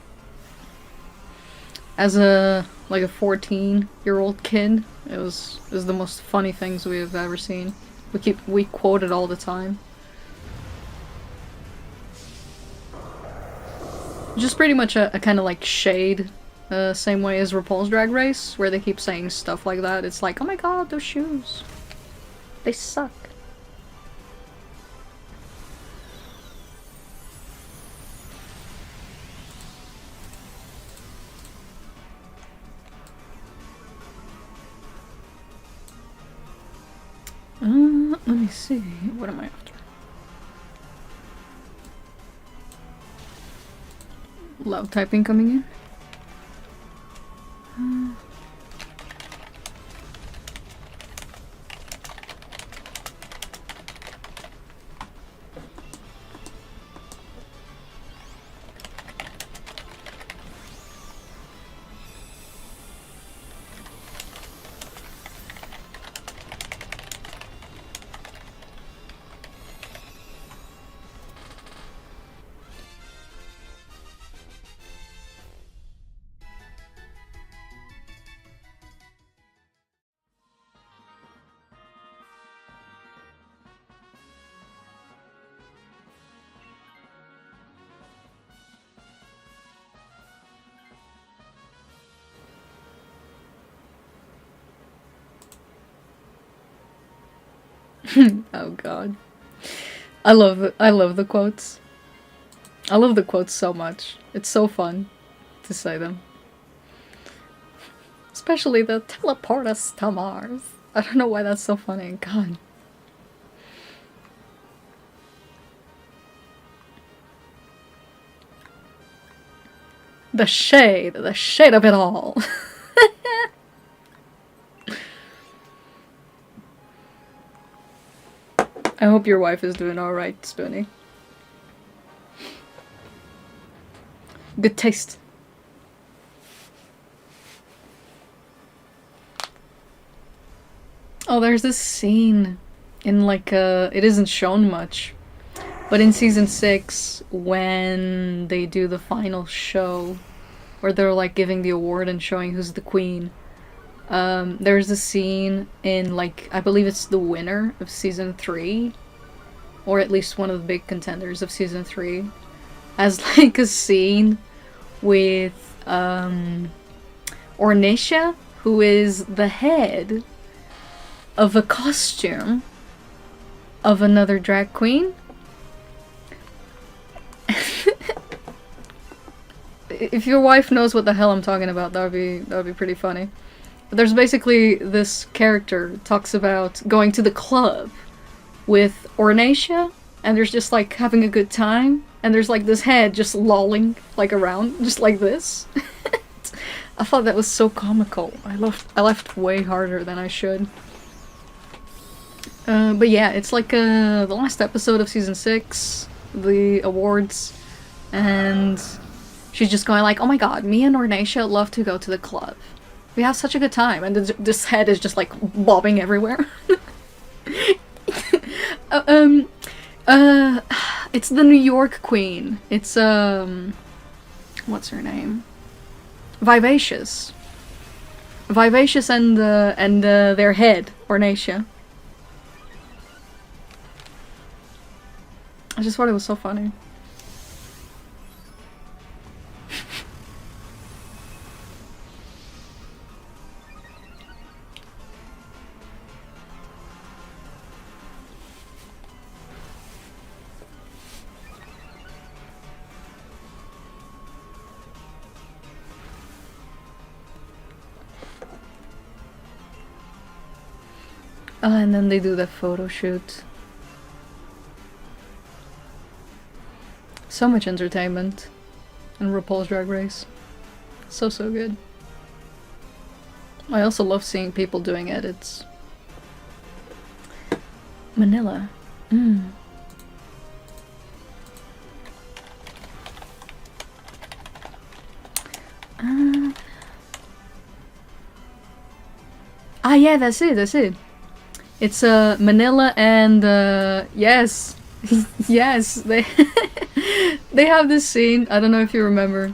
S1: as a 14-year-old kid, it was the most funny things we have ever seen. We quote it all the time. Just pretty much a kind of like shade, same way as RuPaul's Drag Race, where they keep saying stuff like that. It's like, oh my god, those shoes, they suck. Let me see. What am I after? Loud typing coming in. Oh god. I love the quotes. I love the quotes so much. It's so fun to say them. Especially the teleport us to Mars. I don't know why that's so funny. God. The shade of it all. I hope your wife is doing alright, Spoonie. Good taste. Oh, there's this scene in like it isn't shown much, but in season 6 when they do the final show where they're like giving the award and showing who's the queen. There's a scene in, like, I believe it's the winner of season 3, or at least one of the big contenders of season 3, as like a scene with Ornisha, who is the head of a costume of another drag queen. If your wife knows what the hell I'm talking about, that would be pretty funny. There's basically this character talks about going to the club with Ornacia, and there's just like having a good time, and there's like this head just lolling like around, just like this. I thought that was so comical. I laughed way harder than I should. But yeah, it's like the last episode of season 6, the awards, and she's just going like, oh my god, me and Ornacia love to go to the club. We have such a good time, and this head is just like bobbing everywhere. It's the New York queen. It's what's her name? Vivacious. Vivacious and their head, Ornacia. I just thought it was so funny. And then they do the photo shoot. So much entertainment in RuPaul's Drag Race. So good. I also love seeing people doing edits. Manila. Yeah, that's it. It's Manila and yes. Yes, they they have this scene, I don't know if you remember,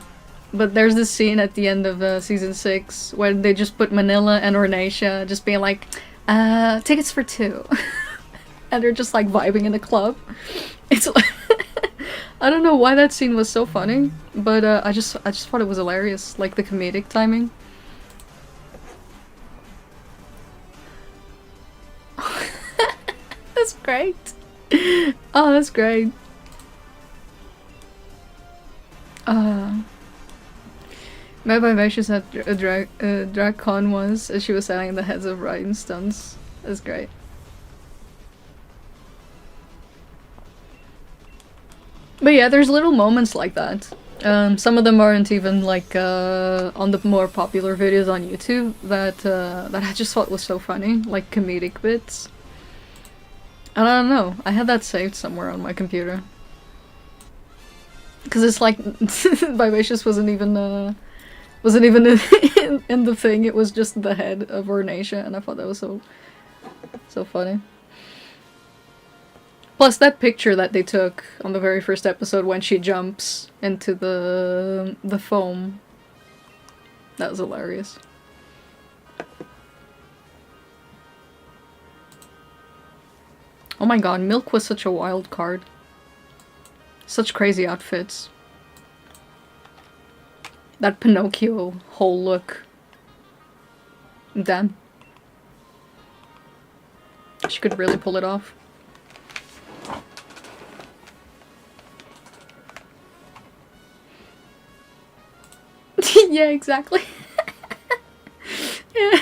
S1: but there's this scene at the end of season 6 where they just put Manila and Ornacia just being like, tickets for 2. And they're just like vibing in a club. It's like I don't know why that scene was so funny, but I just thought it was hilarious, like the comedic timing. That's great. Oh, that's great. My vivacious at a drag con once, as she was selling the heads of riding stunts. That's great. But yeah, there's little moments like that. Some of them aren't even like on the more popular videos on YouTube that I just thought was so funny, like comedic bits. And I don't know, I had that saved somewhere on my computer. Cause it's like Vivacious wasn't even in the thing. It was just the head of Ornacia, and I thought that was so funny. Plus that picture that they took on the very first episode when she jumps into the foam. That was hilarious. Oh my god, Milk was such a wild card. Such crazy outfits. That Pinocchio whole look. Damn. She could really pull it off. Yeah, exactly. Yeah,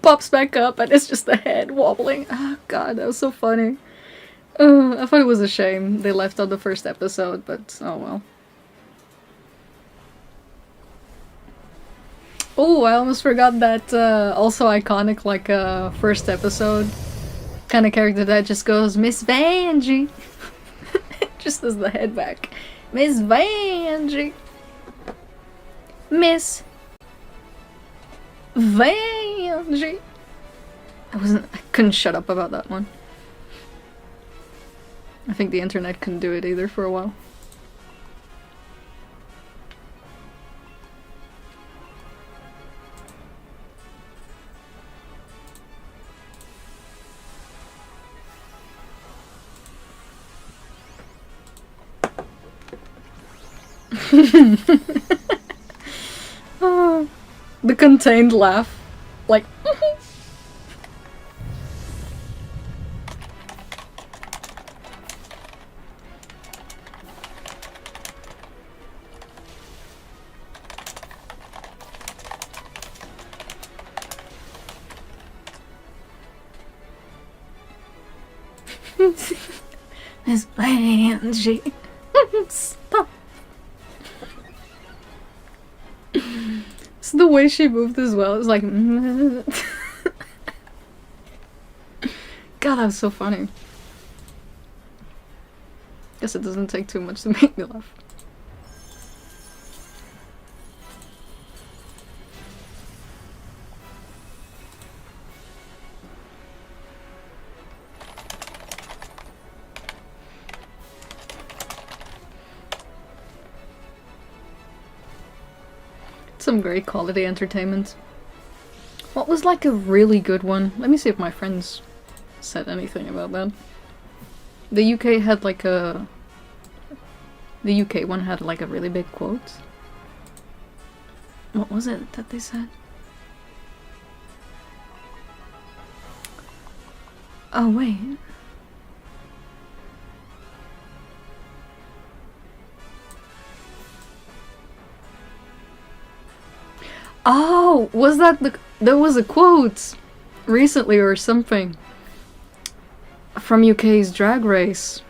S1: pops back up and it's just the head wobbling. Oh god, that was so funny. I thought it was a shame they left on the first episode, but oh well. Oh, I almost forgot that also iconic, like first episode kind of character that just goes Miss Vanjie. Just as the head back. Miss Vanjie. Miss Vanjie. I couldn't shut up about that one. I think the internet couldn't do it either for a while. Oh, the contained laugh. Like Miss Vanjie. Stop. So the way she moved as well, it's like God, that was so funny. Guess it doesn't take too much to make me laugh. Some great quality entertainment. What was like a really good one? Let me see if my friends said anything about that. The UK had like a... The UK one had like a really big quote. What was it that they said? Oh wait. Oh, was that the... There was a quote recently or something from UK's Drag Race.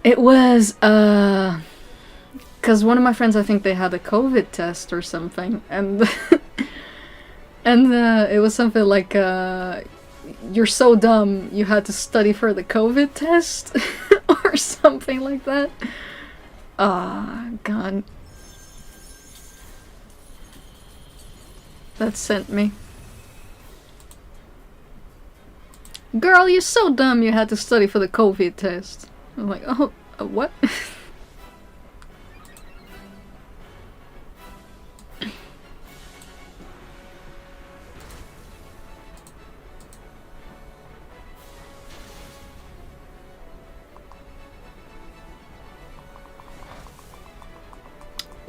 S1: It was, Because one of my friends, I think they had a COVID test or something, and and it was something like, "You're so dumb, you had to study for the COVID test," or something like that. Ah, God. That sent me. Girl, you're so dumb you had to study for the COVID test. I'm like, oh, what?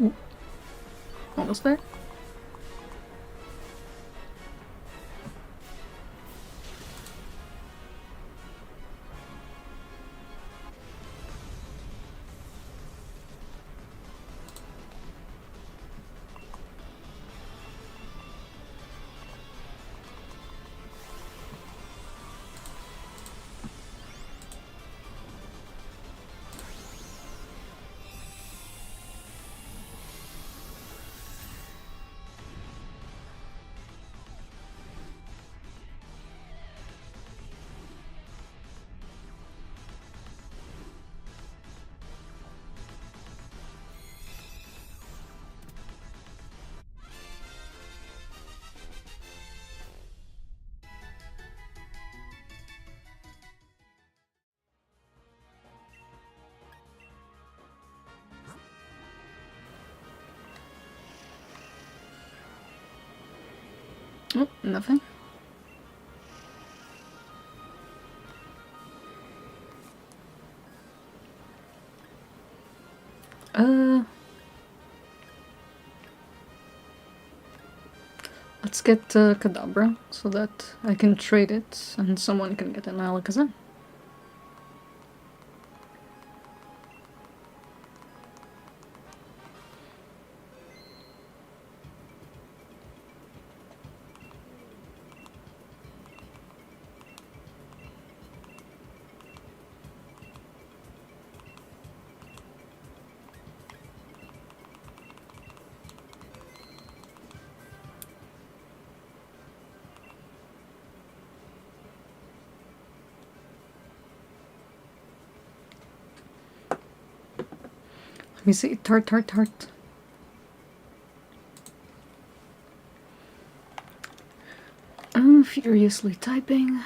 S1: Ooh. Almost there. Oh, nothing. Let's get Kadabra so that I can trade it and someone can get an Alakazam. Let me see. Tart. I'm furiously typing.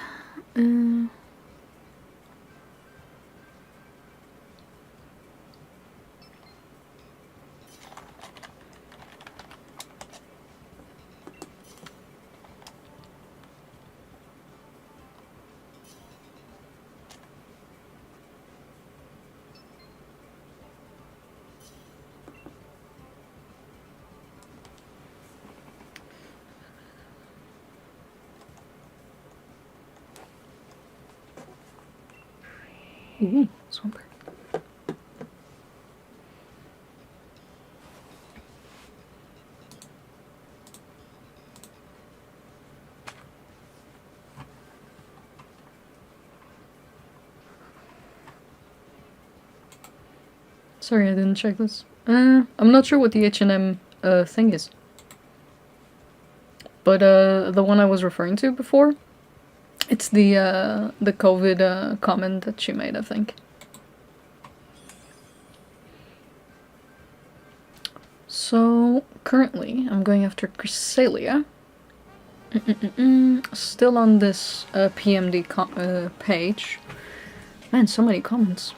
S1: Ooh, Swampert. Sorry, I didn't check this. I'm not sure what the H&M thing is. But the one I was referring to before, it's the COVID comment that she made, I think. So currently, I'm going after Cresselia. Still on this PMD page. Man, so many comments.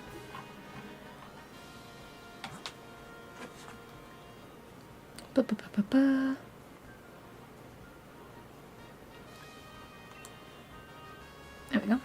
S1: There we go.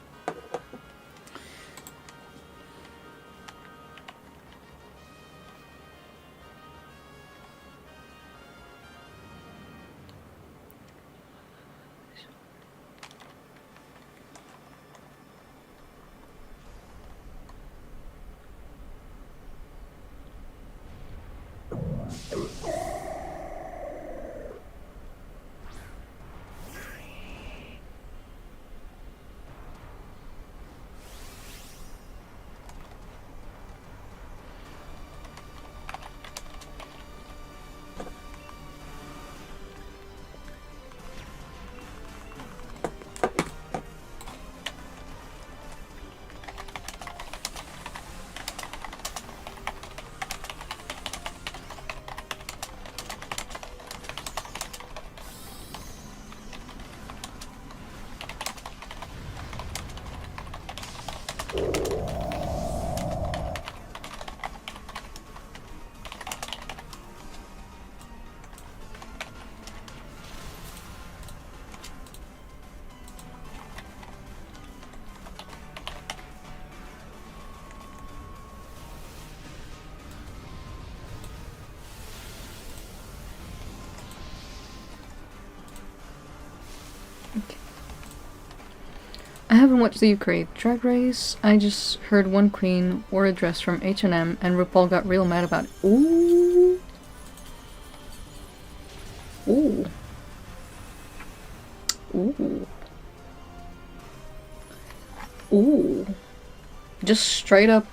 S1: haven't watched the Ukraine Drag Race. I just heard one queen wore a dress from H&M and RuPaul got real mad about it. Ooh. Ooh. Ooh. Ooh. Just straight up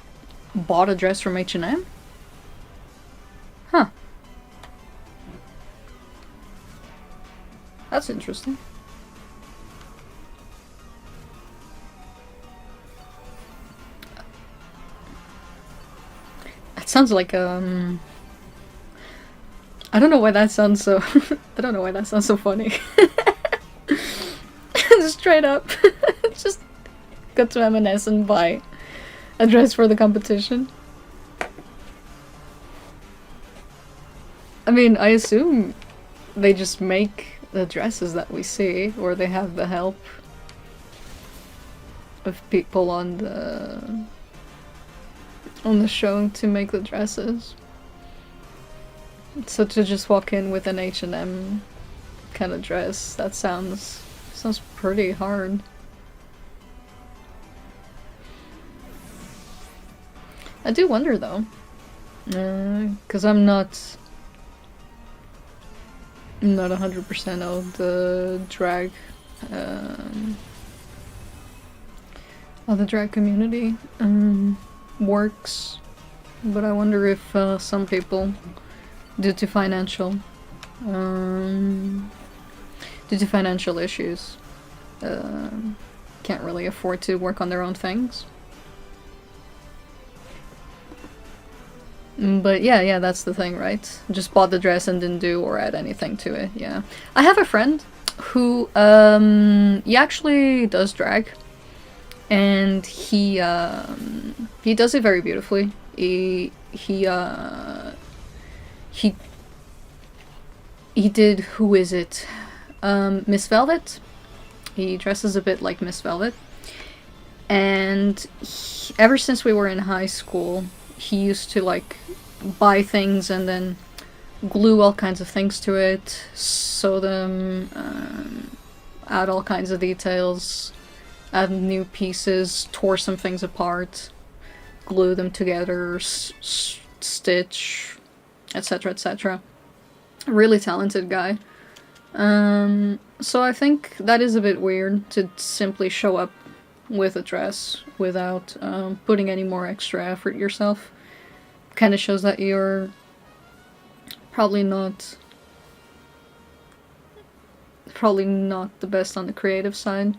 S1: bought a dress from H&M? Huh. That's interesting. It sounds like, I don't know why that sounds so... I don't know why that sounds so funny. Straight up. Just go to M&S and buy a dress for the competition. I mean, I assume they just make the dresses that we see, or they have the help of people on the show to make the dresses. So to just walk in with an H&M kind of dress, that sounds pretty hard. I do wonder though, because I'm not 100% of the drag community works, but I wonder if some people, due to financial issues, can't really afford to work on their own things. But yeah, that's the thing, right? Just bought the dress and didn't do or add anything to it, yeah. I have a friend who, he actually does drag. And he does it very beautifully. He did, who is it? Miss Velvet? He dresses a bit like Miss Velvet. And ever since we were in high school, he used to like buy things and then glue all kinds of things to it, sew them, add all kinds of details, add new pieces, tore some things apart, glue them together, stitch, etc, etc. Really talented guy. So I think that is a bit weird to simply show up with a dress without putting any more extra effort yourself. Kind of shows that you're probably not the best on the creative side.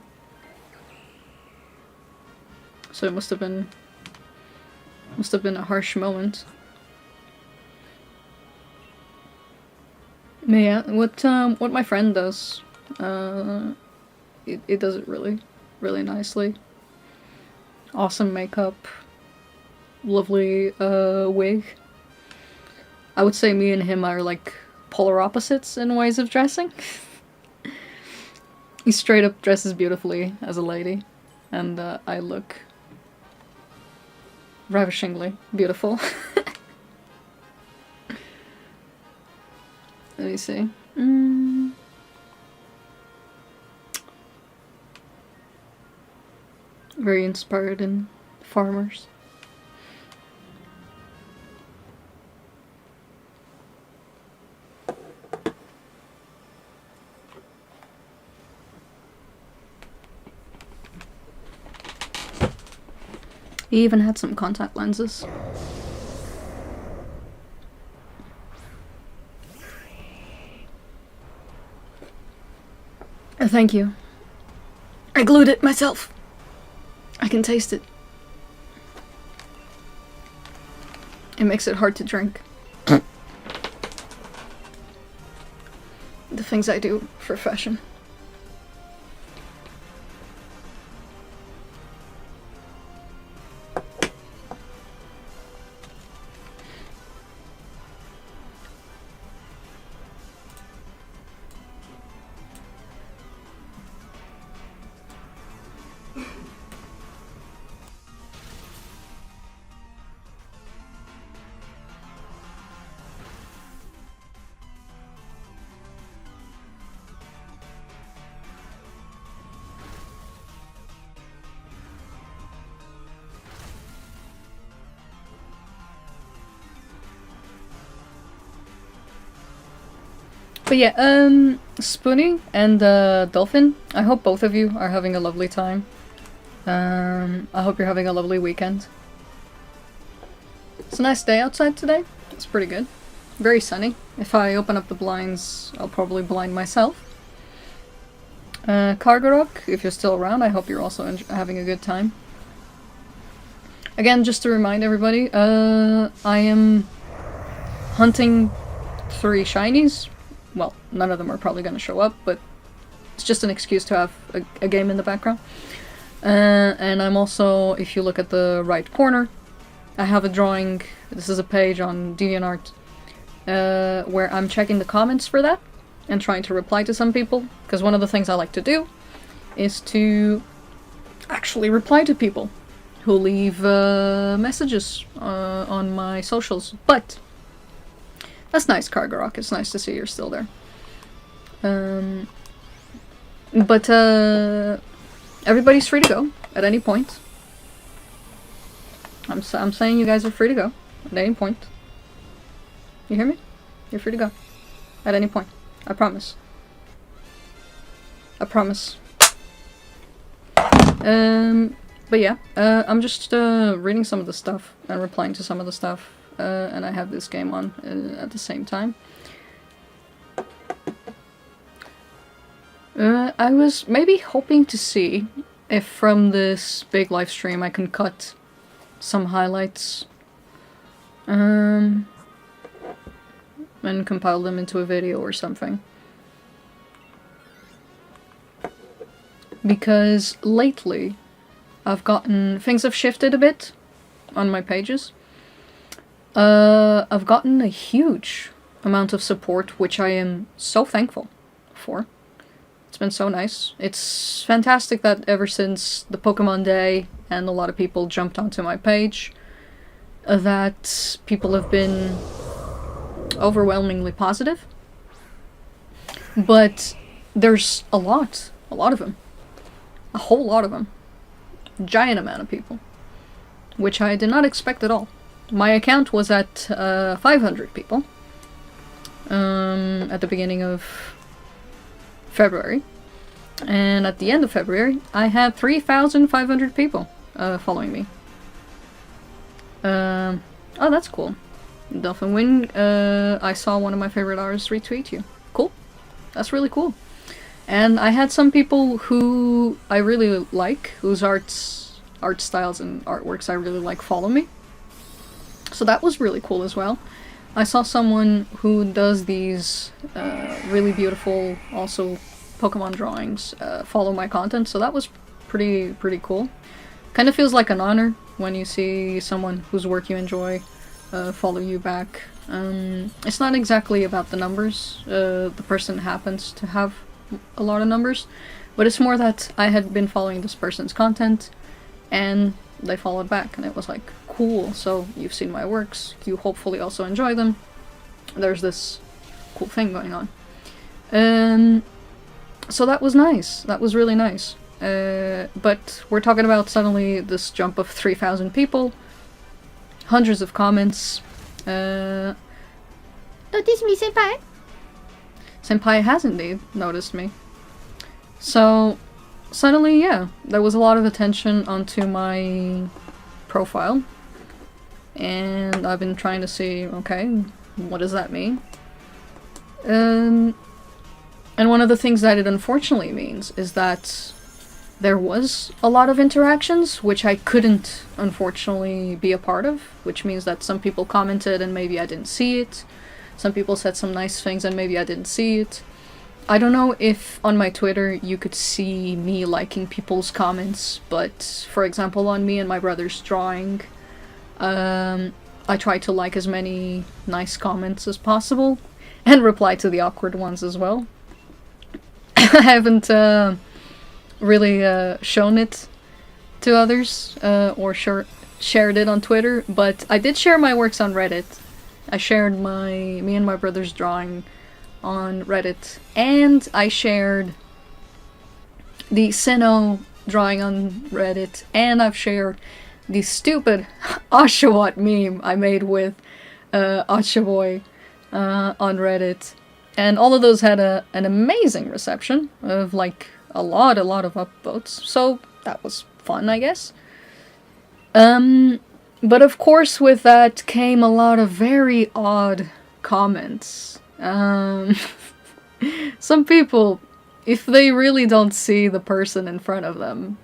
S1: So it must have been a harsh moment. Yeah, what my friend does, it does it really, really nicely. Awesome makeup, lovely wig. I would say me and him are like polar opposites in ways of dressing. He straight up dresses beautifully as a lady, and I look ravishingly beautiful. Let me see. Very inspired in farmers. He even had some contact lenses. Thank you. I glued it myself. I can taste it. It makes it hard to drink. The things I do for fashion. But yeah, Spoonie and Dolphin, I hope both of you are having a lovely time. I hope you're having a lovely weekend. It's a nice day outside today. It's pretty good. Very sunny. If I open up the blinds, I'll probably blind myself. Cargorok, if you're still around, I hope you're also having a good time. Again, just to remind everybody, I am hunting 3 shinies. Well, none of them are probably going to show up, but it's just an excuse to have a game in the background. And I'm also, if you look at the right corner, I have a drawing. This is a page on DeviantArt where I'm checking the comments for that and trying to reply to some people, because one of the things I like to do is to actually reply to people who leave messages on my socials. But that's nice, Cargorok. It's nice to see you're still there. But everybody's free to go at any point. I'm saying you guys are free to go at any point. You hear me? You're free to go at any point. I promise. I promise. But yeah, I'm just reading some of the stuff and replying to some of the stuff, and I have this game on at the same time. I was maybe hoping to see if from this big live stream I can cut some highlights and compile them into a video or something. Because lately things have shifted a bit on my pages. I've gotten a huge amount of support, which I am so thankful for. It's been so nice. It's fantastic that ever since the Pokemon Day and a lot of people jumped onto my page, that people have been overwhelmingly positive. But there's a lot of them. A whole lot of them. Giant amount of people. Which I did not expect at all. My account was at 500 people at the beginning of February. And at the end of February, I had 3,500 people following me. Oh, that's cool. Dolphin Wing, I saw one of my favorite artists retweet you. Cool. That's really cool. And I had some people who I really like, whose art styles and artworks I really like, follow me. So that was really cool as well. I saw someone who does these really beautiful, also Pokemon drawings, follow my content, so that was pretty cool. Kind of feels like an honor when you see someone whose work you enjoy follow you back. It's not exactly about the numbers. The person happens to have a lot of numbers, but it's more that I had been following this person's content and they followed back, and it was like, cool, so you've seen my works, you hopefully also enjoy them. There's this cool thing going on. So that was nice. That was really nice. But we're talking about suddenly this jump of 3,000 people, hundreds of comments.
S2: Notice me, senpai?
S1: Senpai has indeed noticed me. So suddenly, yeah, there was a lot of attention onto my profile. And I've been trying to see, okay, what does that mean? And one of the things that it unfortunately means is that there was a lot of interactions, which I couldn't, unfortunately, be a part of, which means that some people commented and maybe I didn't see it. Some people said some nice things and maybe I didn't see it. I don't know if on my Twitter you could see me liking people's comments, but for example on me and my brother's drawing, I try to like as many nice comments as possible and reply to the awkward ones as well. I haven't really shown it to others or shared it on Twitter, but I did share my works on Reddit. I shared me and my brother's drawing on Reddit, and I shared the Sinnoh drawing on Reddit, and I've shared the stupid Oshawott meme I made with Oshawoy on Reddit. And all of those had an amazing reception of like a lot of upvotes. So that was fun, I guess. But of course with that came a lot of very odd comments. Some people, if they really don't see the person in front of them,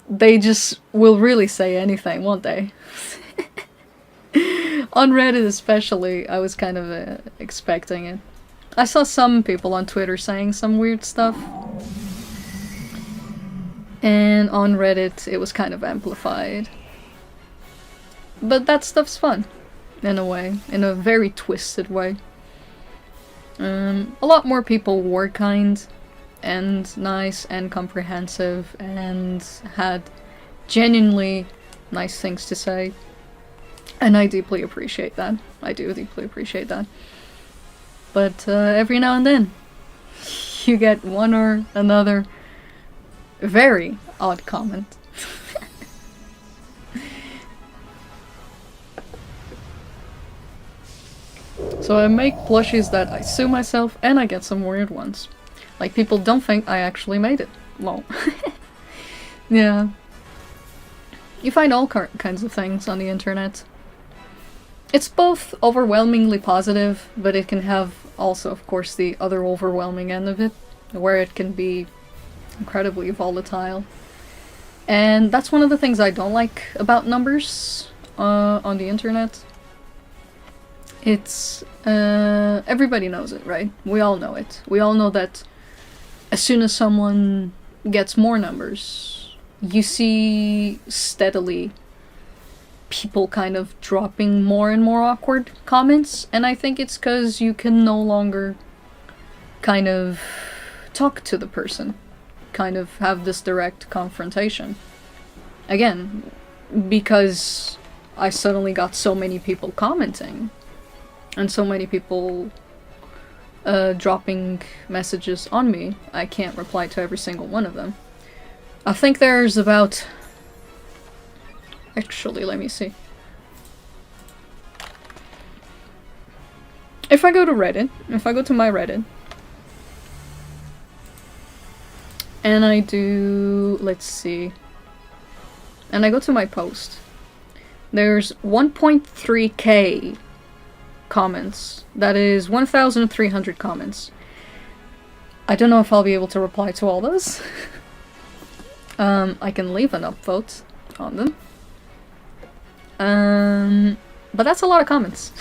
S1: they just will really say anything, won't they? On Reddit especially, I was kind of expecting it. I saw some people on Twitter saying some weird stuff. And on Reddit, it was kind of amplified. But that stuff's fun, in a way. In a very twisted way. A lot more people were kind and nice and comprehensive and had genuinely nice things to say. And I deeply appreciate that. I do deeply appreciate that. But every now and then, you get one or another very odd comment. So I make plushies that I sue myself, and I get some weird ones. Like, people don't think I actually made it. Lol. Yeah. You find all kinds of things on the internet. It's both overwhelmingly positive, but it can have also, of course, the other overwhelming end of it, where it can be incredibly volatile. And that's one of the things I don't like about numbers on the internet. It's everybody knows it, right? We all know it. We all know that as soon as someone gets more numbers, you see steadily people kind of dropping more and more awkward comments, and I think it's because you can no longer kind of talk to the person, kind of have this direct confrontation. Again, because I suddenly got so many people commenting, and so many people dropping messages on me, I can't reply to every single one of them. I think there's about... Actually, let me see. If I go to Reddit, if I go to my Reddit, and I do... let's see. And I go to my post, there's 1.3k comments. That is 1,300 comments. I don't know if I'll be able to reply to all those. I can leave an upvote on them. But that's a lot of comments.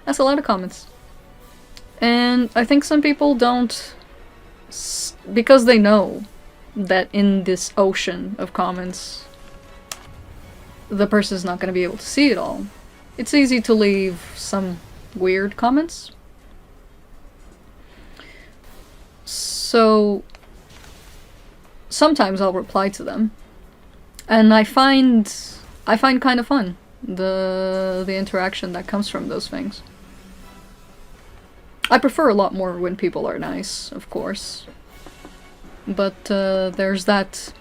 S1: That's a lot of comments. And I think some people don't... because they know that in this ocean of comments, the person's not going to be able to see it all. It's easy to leave some weird comments. So sometimes I'll reply to them, and I find kind of fun the interaction that comes from those things. I prefer a lot more when people are nice, of course. But there's that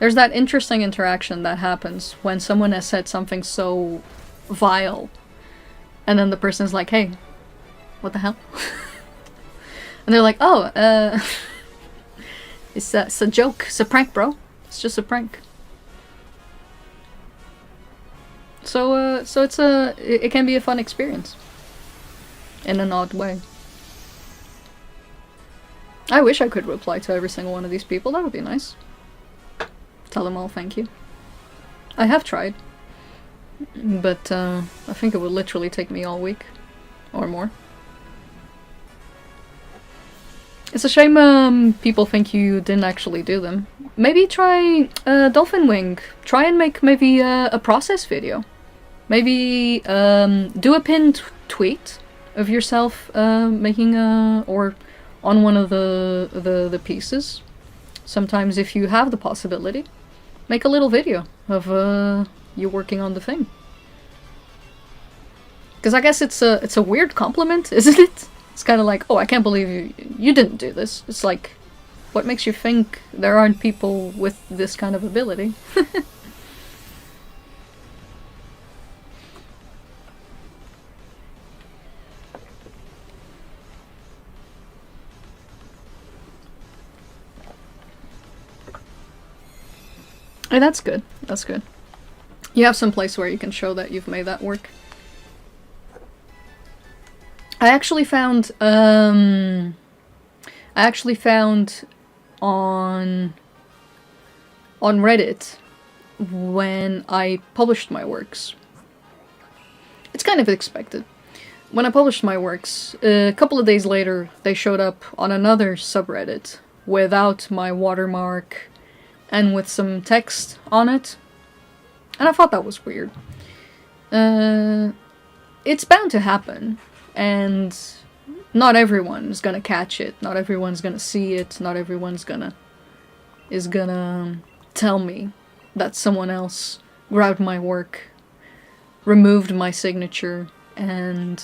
S1: interesting interaction that happens when someone has said something so vile, and then the person's like, "Hey, what the hell?" And they're like, "Oh, it's a joke. It's a prank, bro. It's just a prank." So it can be a fun experience in an odd way. I wish I could reply to every single one of these people. That would be nice. Tell them all thank you. I have tried, but I think it would literally take me all week or more. It's a shame people think you didn't actually do them. Maybe try Dolphin Wing. Try and make maybe a process video. Maybe do a pinned tweet of yourself making or on one of the pieces. Sometimes if you have the possibility, make a little video of you working on the thing. Because I guess it's a weird compliment, isn't it? It's kind of like, oh, I can't believe you didn't do this. It's like, what makes you think there aren't people with this kind of ability? Hey, that's good. That's good. You have some place where you can show that you've made that work. I actually found on Reddit when I published my works. It's kind of expected. When I published my works, a couple of days later, they showed up on another subreddit without my watermark and with some text on it. And I thought that was weird. It's bound to happen, and not everyone's gonna catch it. Not everyone's gonna see it. Not everyone's gonna tell me that someone else grabbed my work, removed my signature, and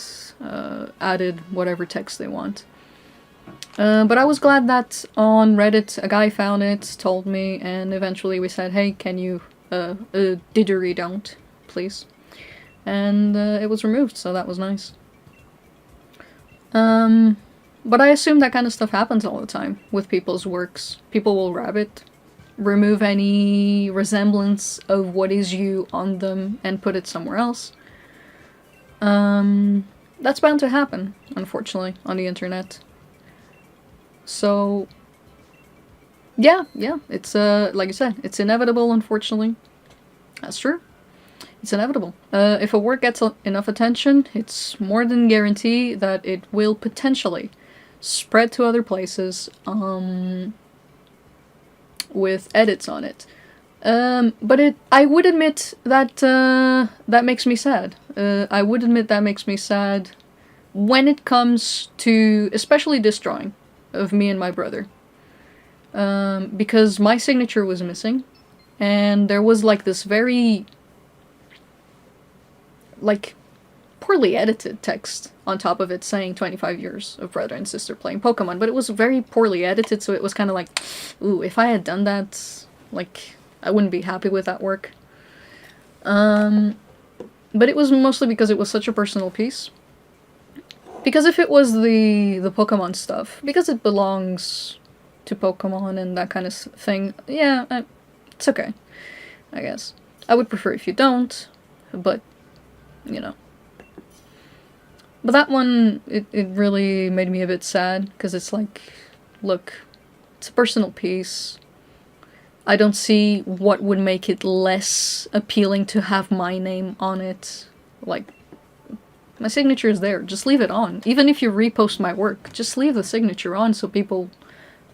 S1: added whatever text they want. But I was glad that on Reddit a guy found it, told me, and eventually we said, hey, can you didgeridoo, please? And it was removed, so that was nice. But I assume that kind of stuff happens all the time with people's works. People will grab it, remove any resemblance of what is you on them, and put it somewhere else. That's bound to happen, unfortunately, on the internet. So, yeah, it's, like you said, it's inevitable, unfortunately. That's true. It's inevitable. If a work gets enough attention, it's more than guarantee that it will potentially spread to other places, with edits on it. But I would admit that, that makes me sad. I would admit that makes me sad when it comes to, especially this drawing of me and my brother. Because my signature was missing, and there was like this very, like, poorly edited text on top of it saying 25 years of brother and sister playing Pokemon, but it was very poorly edited, so it was kind of like, ooh, if I had done that, like, I wouldn't be happy with that work. But it was mostly because it was such a personal piece. Because if it was the Pokemon stuff, because it belongs to Pokemon and that kind of thing, yeah, it's okay, I guess. I would prefer if you don't, but, you know. But that one, it really made me a bit sad, because it's like, look, it's a personal piece. I don't see what would make it less appealing to have my name on it. Like, my signature is there, just leave it on. Even if you repost my work, just leave the signature on so people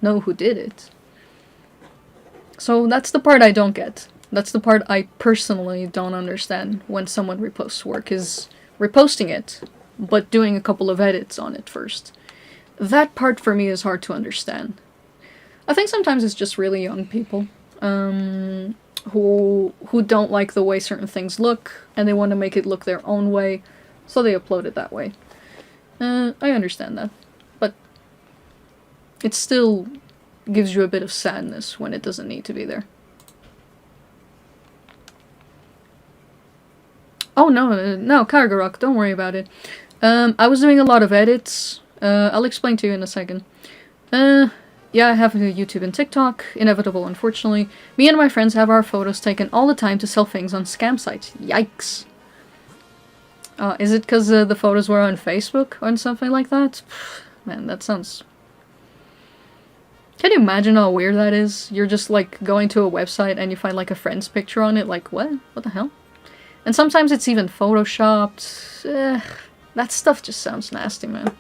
S1: know who did it. So that's the part I don't get. That's the part I personally don't understand when someone reposts work, is reposting it, but doing a couple of edits on it first. That part for me is hard to understand. I think sometimes it's just really young people who don't like the way certain things look, and they want to make it look their own way, so they upload it that way. I understand that, but it still gives you a bit of sadness when it doesn't need to be there. Oh no, Kargarok, don't worry about it. I was doing a lot of edits. I'll explain to you in a second. Yeah, I have a YouTube and TikTok. Inevitable, unfortunately. Me and my friends have our photos taken all the time to sell things on scam sites. Yikes. Is it because the photos were on Facebook or something like that? Man, that sounds... Can you imagine how weird that is? You're just, like, going to a website and you find, like, a friend's picture on it. Like, what? What the hell? And sometimes it's even photoshopped. That stuff just sounds nasty, man.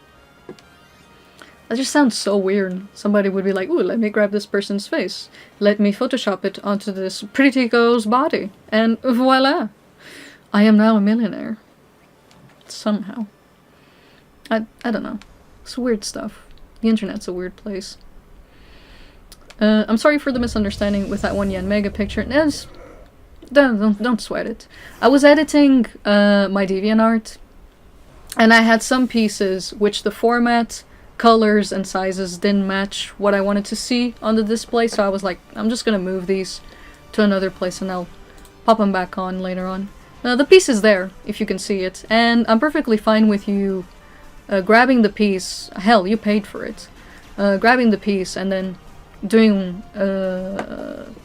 S1: That just sounds so weird. Somebody would be like, ooh, let me grab this person's face. Let me Photoshop it onto this pretty girl's body. And voila! I am now a millionaire. Somehow. I don't know. It's weird stuff. The internet's a weird place. I'm sorry for the misunderstanding with that 1 yen mega picture. Don't sweat it. I was editing my DeviantArt, and I had some pieces which the format, colors, and sizes didn't match what I wanted to see on the display, so I was like, I'm just gonna move these to another place and I'll pop them back on later on. The piece is there, if you can see it, and I'm perfectly fine with you grabbing the piece. Hell, you paid for it. Grabbing the piece and then doing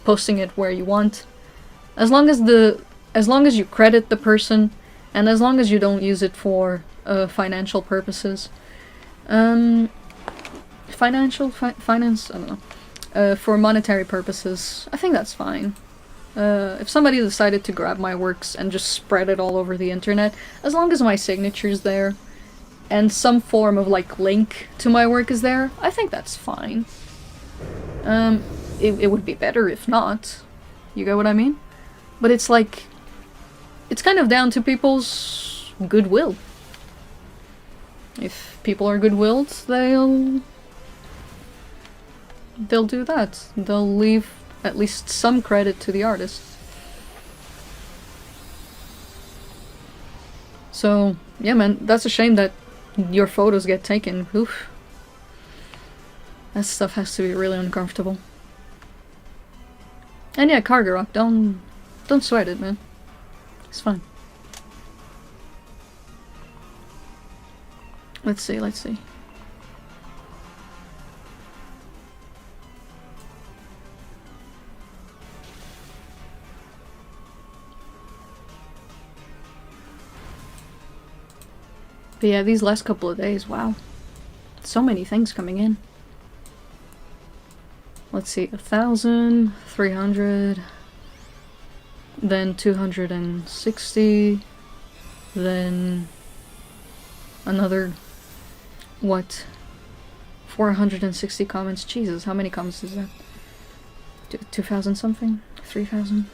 S1: posting it where you want, As long as you credit the person, and as long as you don't use it for financial purposes, finance, I don't know, for monetary purposes, I think that's fine. If somebody decided to grab my works and just spread it all over the internet, as long as my signature's there, and some form of, like, link to my work is there, I think that's fine. It would be better if not. You get what I mean? But it's like, it's kind of down to people's goodwill. If people are good-willed, they'll do that. They'll leave at least some credit to the artist. So, yeah man, that's a shame that your photos get taken. Oof. That stuff has to be really uncomfortable. And yeah, Kargarok, don't sweat it, man. It's fine. Let's see. But yeah, these last couple of days, wow. So many things coming in. Let's see, 1,000, 300, then 260, then another, what, 460 comments. Jesus, how many comments is that? 2,000 something? 3,000?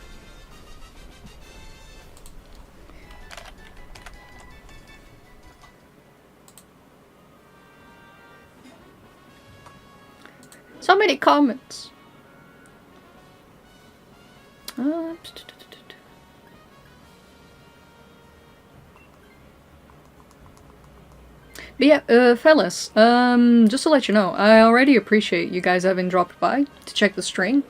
S1: So many comments! But yeah, fellas, just to let you know, I already appreciate you guys having dropped by to check the stream.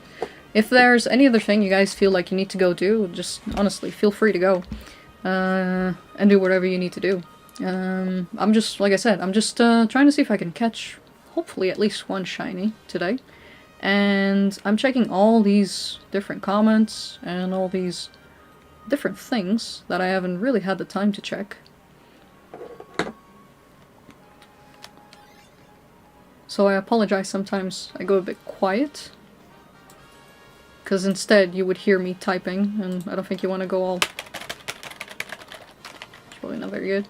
S1: If there's any other thing you guys feel like you need to go do, just honestly, feel free to go. And do whatever you need to do. I'm just, like I said, I'm just trying to see if I can catch, hopefully, at least one shiny today. And I'm checking all these different comments and all these different things that I haven't really had the time to check. So I apologize sometimes I go a bit quiet. Because instead you would hear me typing, and I don't think you want to go all... It's probably not very good.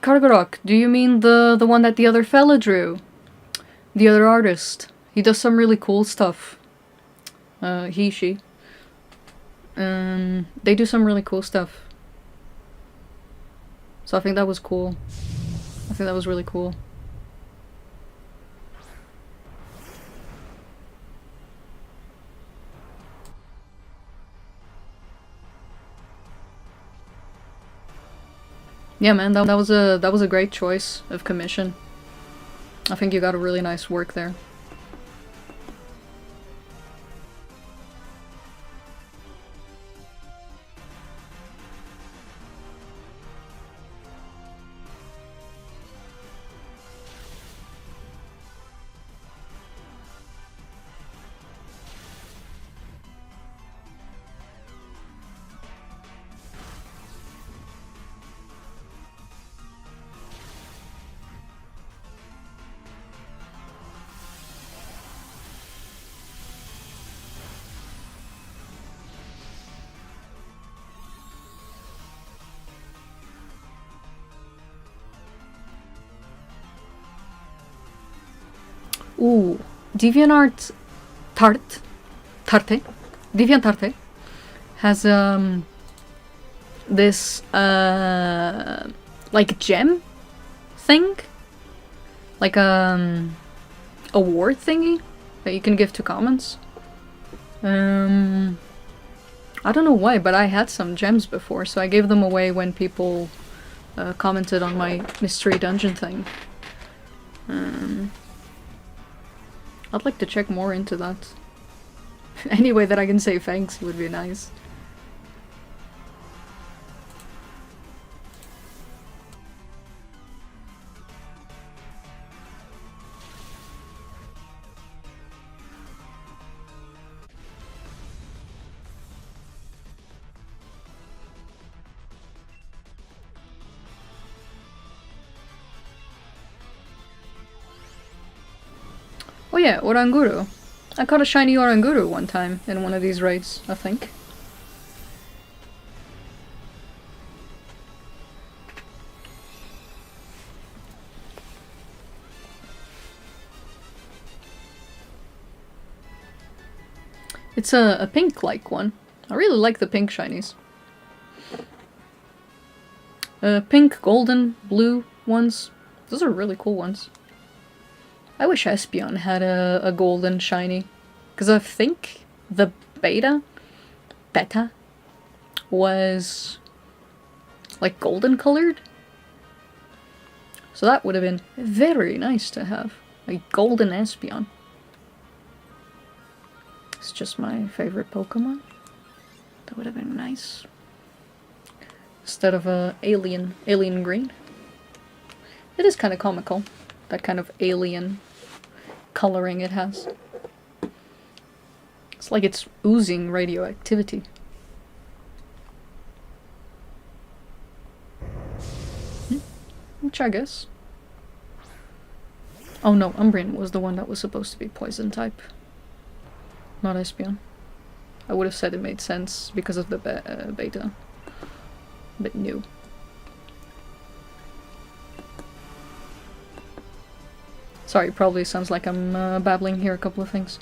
S1: Kargarok, do you mean the one that the other fella drew? The other artist. He does some really cool stuff. She. They do some really cool stuff. So I think that was cool. I think that was really cool. Yeah, man, that was a great choice of commission. I think you got a really nice work there. Ooh, DeviantArt Tarte DeviantArt has this like gem thing, like award thingy that you can give to comments. I don't know why, but I had some gems before, so I gave them away when people commented on my mystery dungeon thing. I'd like to check more into that. Any way that I can say thanks would be nice. Oh yeah, Oranguru. I caught a shiny Oranguru one time in one of these raids, I think. It's a pink-like one. I really like the pink shinies. Pink, golden, blue ones. Those are really cool ones. I wish Espeon had a golden shiny. Because I think the beta was like golden colored. So that would have been very nice to have. A golden Espeon. It's just my favorite Pokemon. That would have been nice. Instead of alien green. It is kind of comical. That kind of alien coloring it has. It's like it's oozing radioactivity. Which I guess. Oh no, Umbreon was the one that was supposed to be poison type. Not Espeon. I would have said it made sense because of the beta. But no. Sorry, probably sounds like I'm babbling here a couple of things.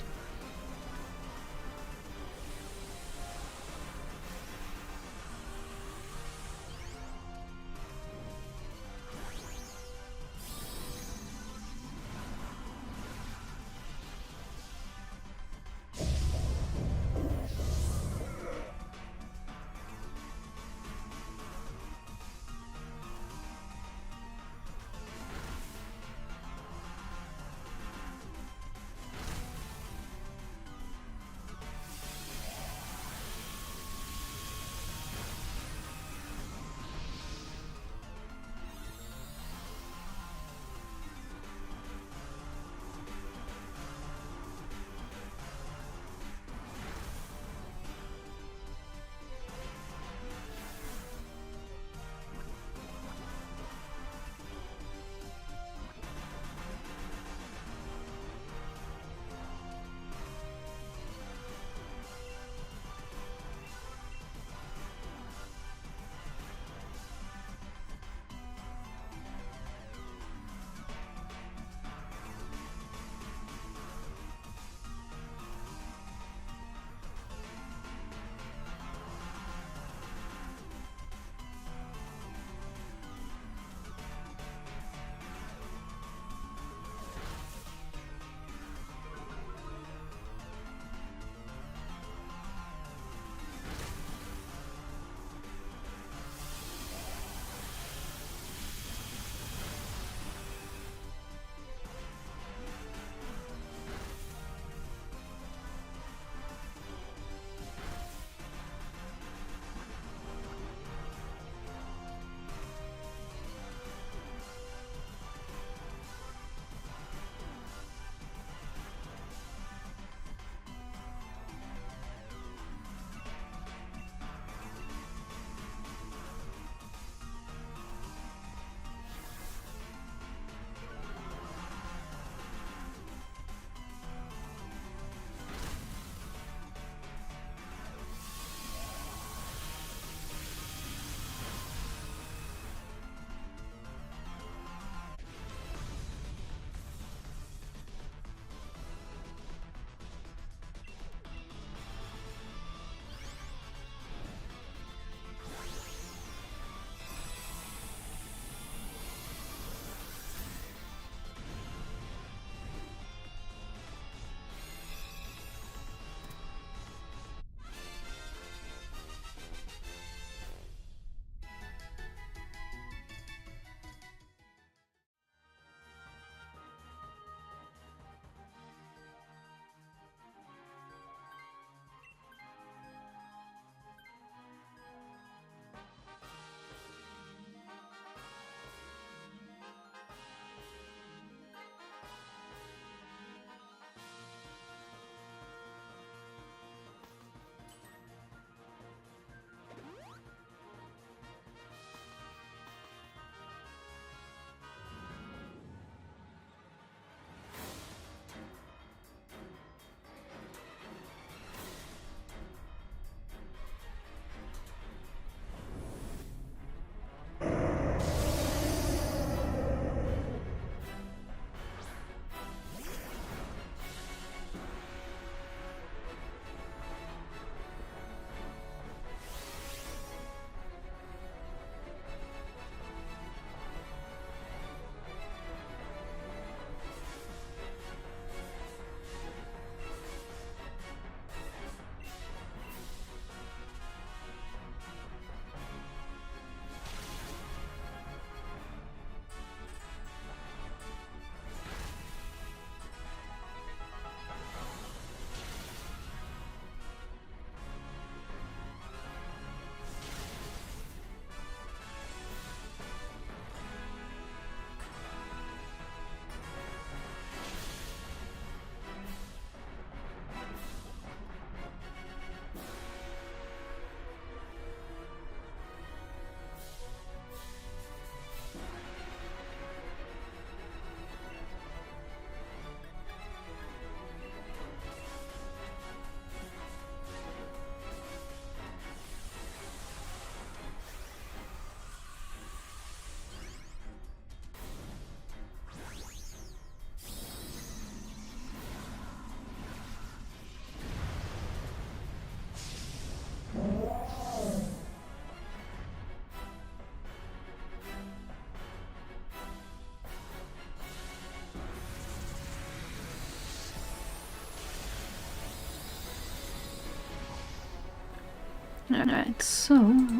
S1: Alright, so,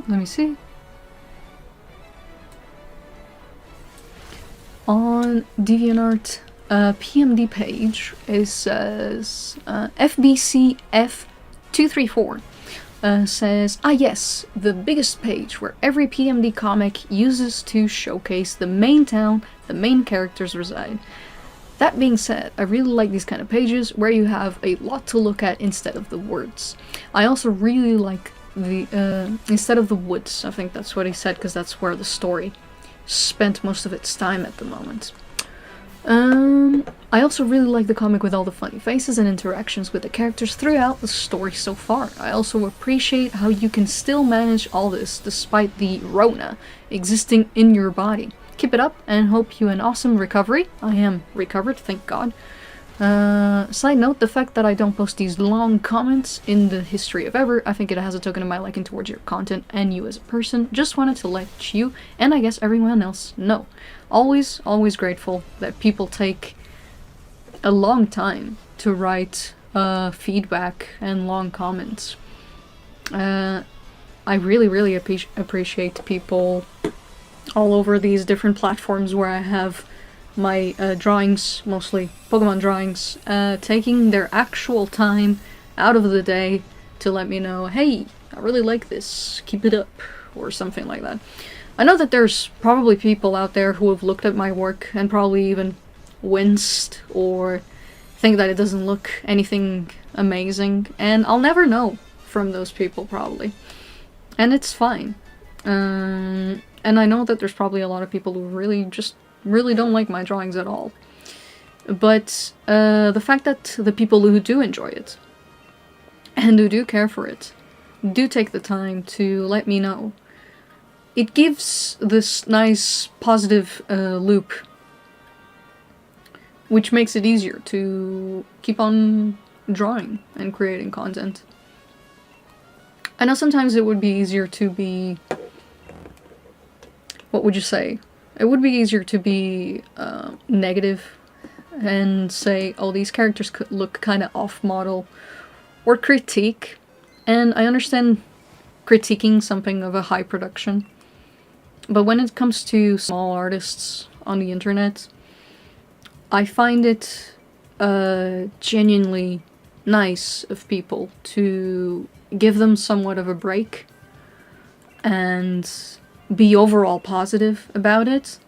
S1: let me see. On DeviantArt PMD page, it says FBCF234 says, ah yes, the biggest page where every PMD comic uses to showcase the main town the main characters reside. That being said, I really like these kind of pages where you have a lot to look at instead of the words. I also really like the, instead of the woods, I think that's what he said, because that's where the story spent most of its time at the moment. I also really like the comic with all the funny faces and interactions with the characters throughout the story so far. I also appreciate how you can still manage all this despite the Rona existing in your body. Keep it up and hope you an awesome recovery. I am recovered, thank God. Side note, the fact that I don't post these long comments in the history of ever, I think it has a token of my liking towards your content and you as a person. Just wanted to let you, and I guess everyone else, know. Always grateful that people take a long time to write feedback and long comments. I really appreciate people all over these different platforms where I have my drawings, mostly Pokemon drawings, taking their actual time out of the day to let me know, hey, I really like this, keep it up, or something like that. I know that there's probably people out there who have looked at my work and probably even winced or think that it doesn't look anything amazing, and I'll never know from those people probably. And it's fine. And I know that there's probably a lot of people who really don't like my drawings at all. But the fact that the people who do enjoy it and who do care for it do take the time to let me know, it gives this nice positive loop, which makes it easier to keep on drawing and creating content. I know sometimes it would be easier to be... what would you say? It would be easier to be negative and say, oh, these characters could look kind of off-model, or critique. And I understand critiquing something of a high production, but when it comes to small artists on the internet, I find it genuinely nice of people to give them somewhat of a break and be overall positive about it.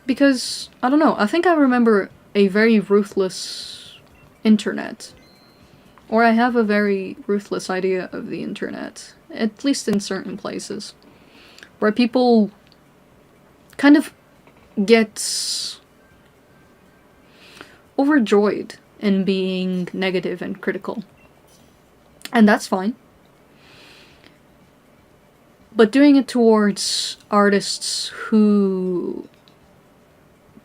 S1: Because, I don't know, I think I remember a very ruthless internet. Or I have a very ruthless idea of the internet, at least in certain places, where people kind of get overjoyed in being negative and critical. And that's fine. But doing it towards artists who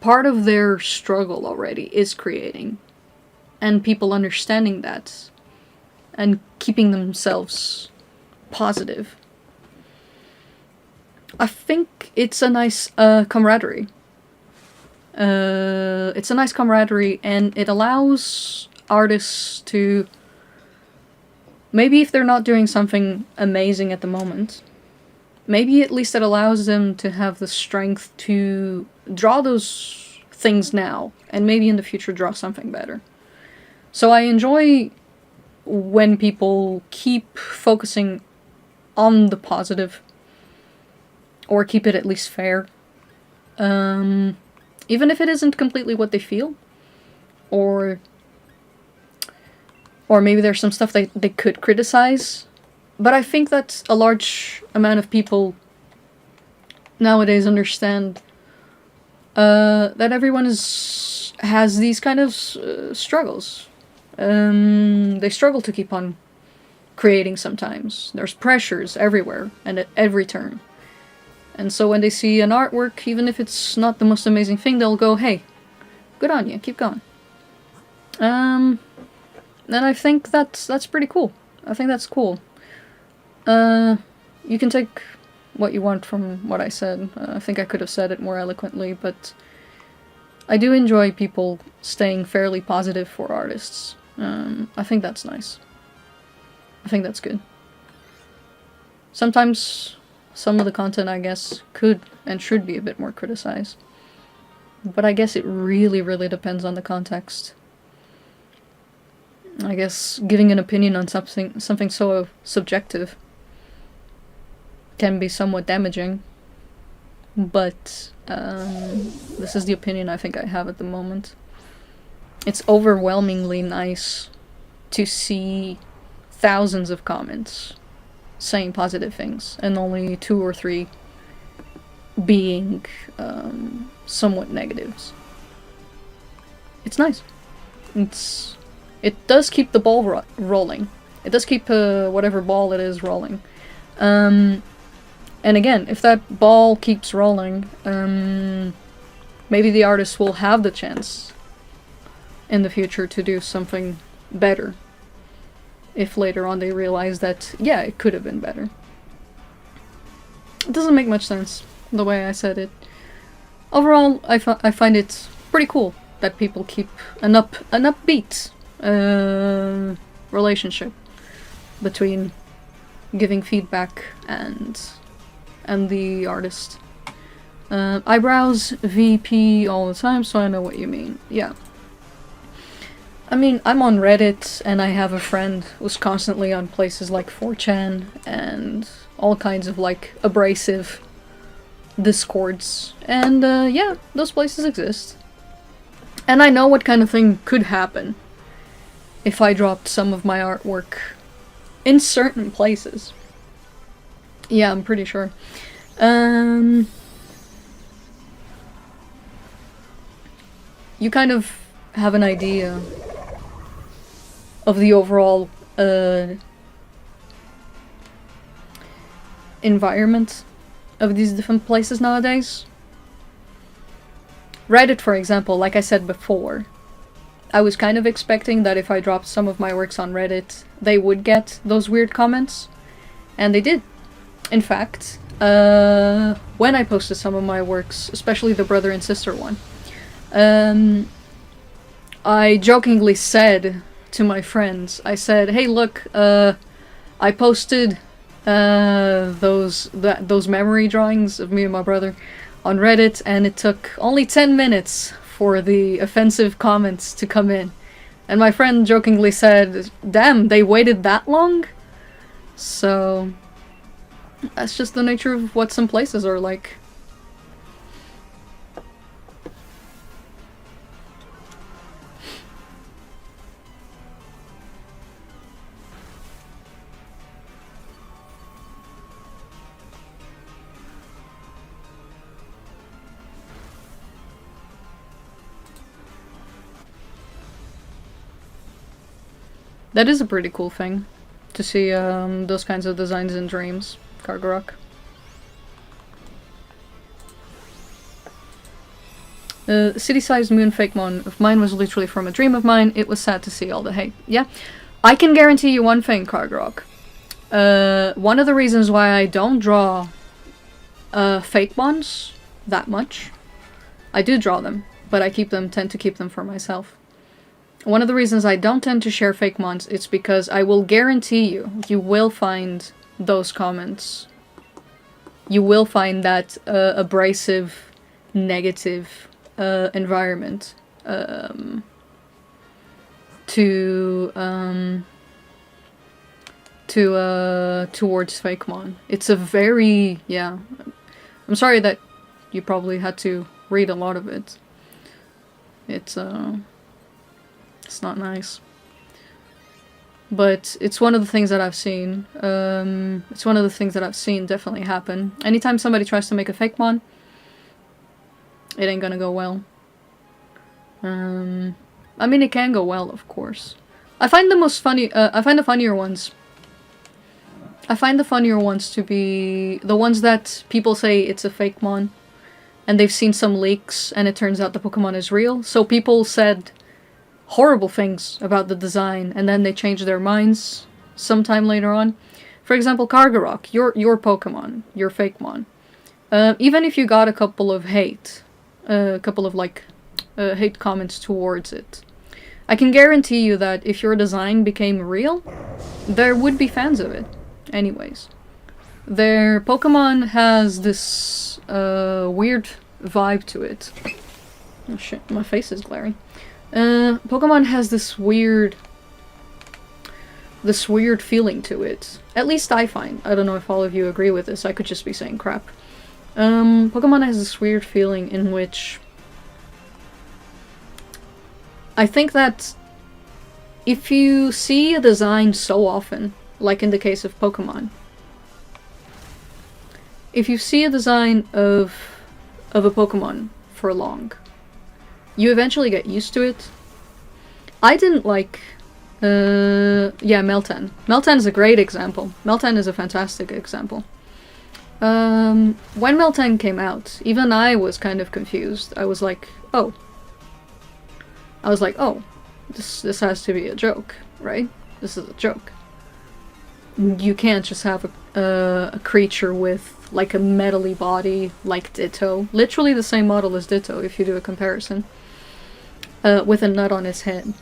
S1: part of their struggle already is creating, and people understanding that and keeping themselves positive, I think it's a nice camaraderie. It's a nice camaraderie, and it allows artists to, maybe if they're not doing something amazing at the moment, maybe at least it allows them to have the strength to draw those things now, and maybe in the future draw something better. So I enjoy when people keep focusing on the positive, or keep it at least fair. Even if it isn't completely what they feel, or maybe there's some stuff they could criticize. But I think that a large amount of people nowadays understand that everyone has these kind of struggles. They struggle to keep on creating sometimes. There's pressures everywhere and at every turn. And so when they see an artwork, even if it's not the most amazing thing, they'll go, hey, good on you, keep going. And I think that's pretty cool. I think that's cool. You can take what you want from what I said. I think I could have said it more eloquently, but I do enjoy people staying fairly positive for artists. I think that's nice. I think that's good. Sometimes some of the content, I guess, could and should be a bit more criticized. But I guess it really, really depends on the context. I guess giving an opinion on something so subjective can be somewhat damaging. But this is the opinion I think I have at the moment. It's overwhelmingly nice to see thousands of comments saying positive things, and only 2 or 3 being somewhat negatives. It's nice. It does keep the ball rolling. It does keep whatever ball it is rolling. And again, if that ball keeps rolling, maybe the artist will have the chance in the future to do something better. If later on they realize that, yeah, it could have been better. It doesn't make much sense, the way I said it. Overall, I find it pretty cool that people keep an upbeat relationship between giving feedback and the artist. I browse VP all the time, so I know what you mean. Yeah. I mean, I'm on Reddit, and I have a friend who's constantly on places like 4chan and all kinds of, like, abrasive discords. And, yeah, those places exist. And I know what kind of thing could happen if I dropped some of my artwork in certain places. Yeah, I'm pretty sure. You kind of have an idea of the overall environment of these different places nowadays. Reddit, for example, like I said before, I was kind of expecting that if I dropped some of my works on Reddit, they would get those weird comments, and they did. In fact, when I posted some of my works, especially the brother and sister one, I jokingly said to my friends, I said, hey look, I posted those memory drawings of me and my brother on Reddit, and it took only 10 minutes for the offensive comments to come in. And my friend jokingly said, damn, they waited that long? So that's just the nature of what some places are like. That is a pretty cool thing, to see those kinds of designs in dreams, Kargarok. City-sized moon fake mon of mine was literally from a dream of mine. It was sad to see all the hate. Yeah, I can guarantee you one thing, Kargarok. One of the reasons why I don't draw fake mons that much, I do draw them, but I tend to keep them for myself. One of the reasons I don't tend to share fake mons is because I will guarantee you will find those comments. You will find that abrasive, negative environment towards fake mon. It's a very, yeah. I'm sorry that you probably had to read a lot of it. It's not nice. But it's one of the things that I've seen. It's one of the things that I've seen definitely happen. Anytime somebody tries to make a fake mon, it ain't gonna go well. I mean, it can go well, of course. I find the funnier ones. I find the funnier ones to be the ones that people say it's a fake mon, and they've seen some leaks, and it turns out the Pokemon is real. So people said horrible things about the design, and then they change their minds sometime later on. For example, Kargarok, your Pokemon, your fake mon. Even if you got a couple of hate comments towards it, I can guarantee you that if your design became real, there would be fans of it anyways. Their Pokemon has this weird vibe to it. Oh shit, my face is glaring. Pokemon has this weird feeling to it. At least I find. I don't know if all of you agree with this. I could just be saying crap. Pokemon has this weird feeling in which I think that if you see a design so often, like in the case of Pokemon, if you see a design of a Pokemon for long, you eventually get used to it. I didn't like Meltan. Meltan is a great example. Meltan is a fantastic example. When Meltan came out, even I was kind of confused. I was like, oh, this has to be a joke, right? This is a joke. You can't just have a creature with like a metally body like Ditto. Literally the same model as Ditto if you do a comparison. With a nut on its head.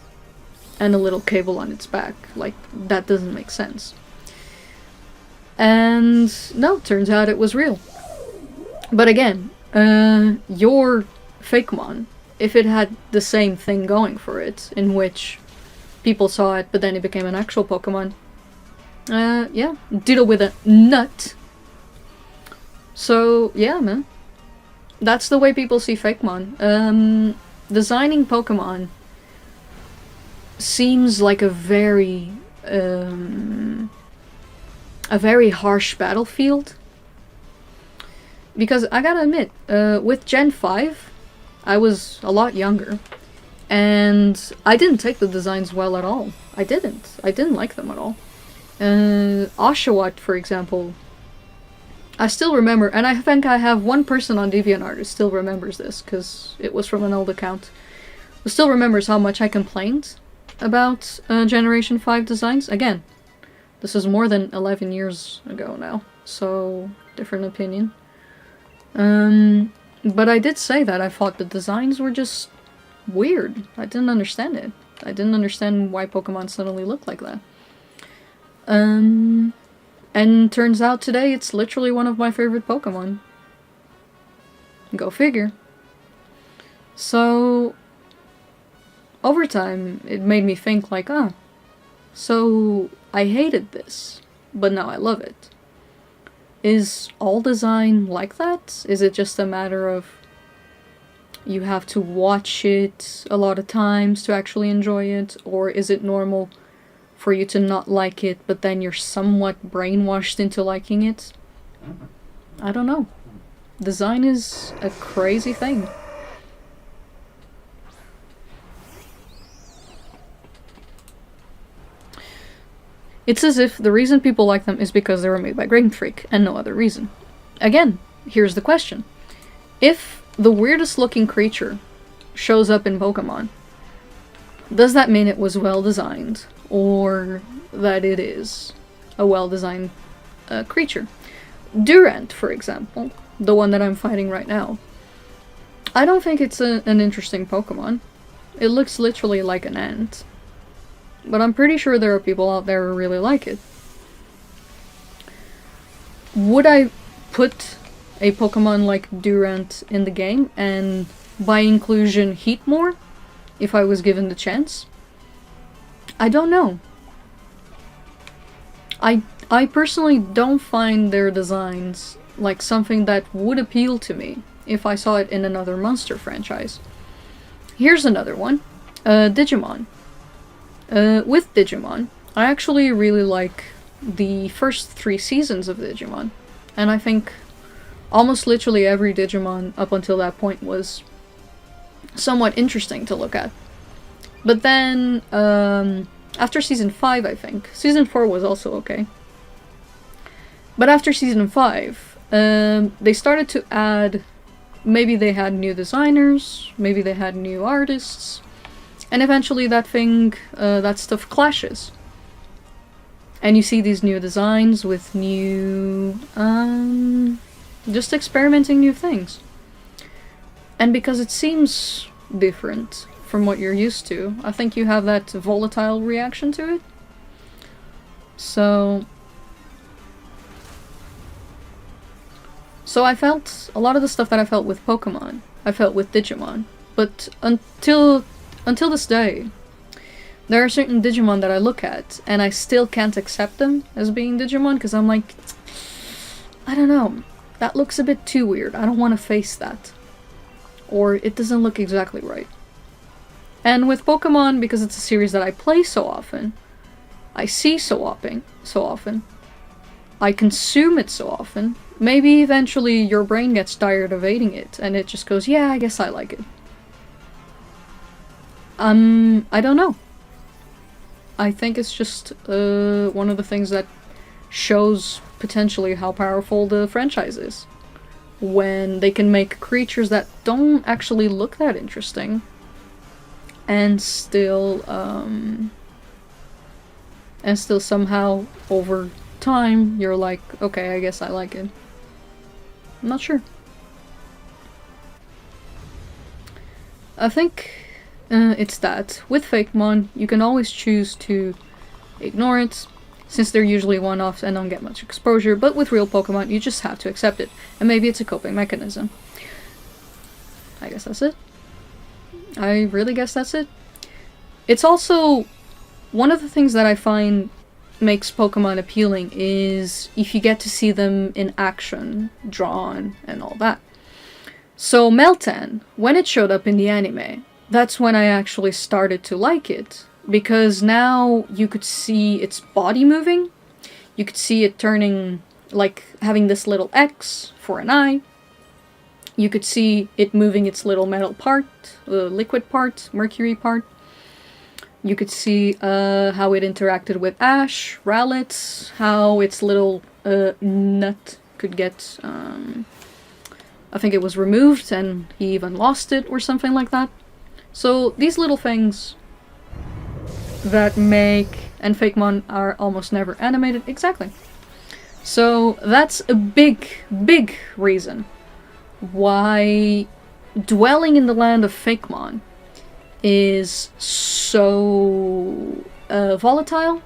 S1: And a little cable on its back. Like, that doesn't make sense. And no, turns out it was real. But again, your Fakemon, if it had the same thing going for it, in which people saw it, but then it became an actual Pokemon, yeah, Ditto with a nut. So, yeah, man. That's the way people see Fakemon. Designing Pokemon seems like a very harsh battlefield. Because I gotta admit, with Gen 5, I was a lot younger. And I didn't take the designs well at all. I didn't like them at all. Oshawott, for example, I still remember, and I think I have one person on DeviantArt who still remembers this, because it was from an old account, who still remembers how much I complained about Generation 5 designs. Again, this is more than 11 years ago now, so different opinion. But I did say that I thought the designs were just weird. I didn't understand it. I didn't understand why Pokemon suddenly looked like that. And turns out today it's literally one of my favorite Pokemon. Go figure. So, over time, it made me think like, so I hated this, but now I love it. Is all design like that? Is it just a matter of you have to watch it a lot of times to actually enjoy it? Or is it normal for you to not like it, but then you're somewhat brainwashed into liking it? I don't know. Design is a crazy thing. It's as if the reason people like them is because they were made by Game Freak, and no other reason. Again, here's the question. If the weirdest looking creature shows up in Pokemon, does that mean it was well designed? Or that it is a well-designed creature? Durant, for example, the one that I'm fighting right now, I don't think it's an interesting Pokemon. It looks literally like an ant. But I'm pretty sure there are people out there who really like it. Would I put a Pokemon like Durant in the game, and by inclusion Heatmore, if I was given the chance? I don't know. I personally don't find their designs like something that would appeal to me if I saw it in another monster franchise. Here's another one. Digimon. With Digimon, I actually really like the first 3 seasons of Digimon. And I think almost literally every Digimon up until that point was somewhat interesting to look at. But then, after Season 5, I think. Season 4 was also okay. But after Season 5, they started to add... Maybe they had new designers, maybe they had new artists, and eventually that stuff clashes. And you see these new designs with new... just experimenting new things. And because it seems different from what you're used to, I think you have that volatile reaction to it. So... So I felt a lot of the stuff that I felt with Pokemon, I felt with Digimon. But until this day, there are certain Digimon that I look at, and I still can't accept them as being Digimon, because I'm like, I don't know, that looks a bit too weird, I don't want to face that. Or it doesn't look exactly right. And with Pokemon, because it's a series that I play so often, I see so often, I consume it so often, maybe eventually your brain gets tired of eating it, and it just goes, yeah, I guess I like it. I don't know. I think it's just one of the things that shows potentially how powerful the franchise is. When they can make creatures that don't actually look that interesting, and still somehow over time you're like, okay, I guess I like it. I'm not sure. I think it's that. With Fakemon, you can always choose to ignore it, since they're usually one-offs and don't get much exposure, but with real Pokemon, you just have to accept it. And maybe it's a coping mechanism. I guess that's it. I really guess that's it. It's also one of the things that I find makes Pokemon appealing is if you get to see them in action, drawn, and all that. So Meltan, when it showed up in the anime, that's when I actually started to like it. Because now you could see its body moving, you could see it turning, like having this little X for an eye. You could see it moving its little metal part, liquid part, mercury part. You could see how it interacted with Ash, Rowlet, how its little nut could get, I think it was removed and he even lost it or something like that. So these little things that make, and Fakemon are almost never animated, exactly. So that's a big reason why dwelling in the land of Fakemon is so volatile.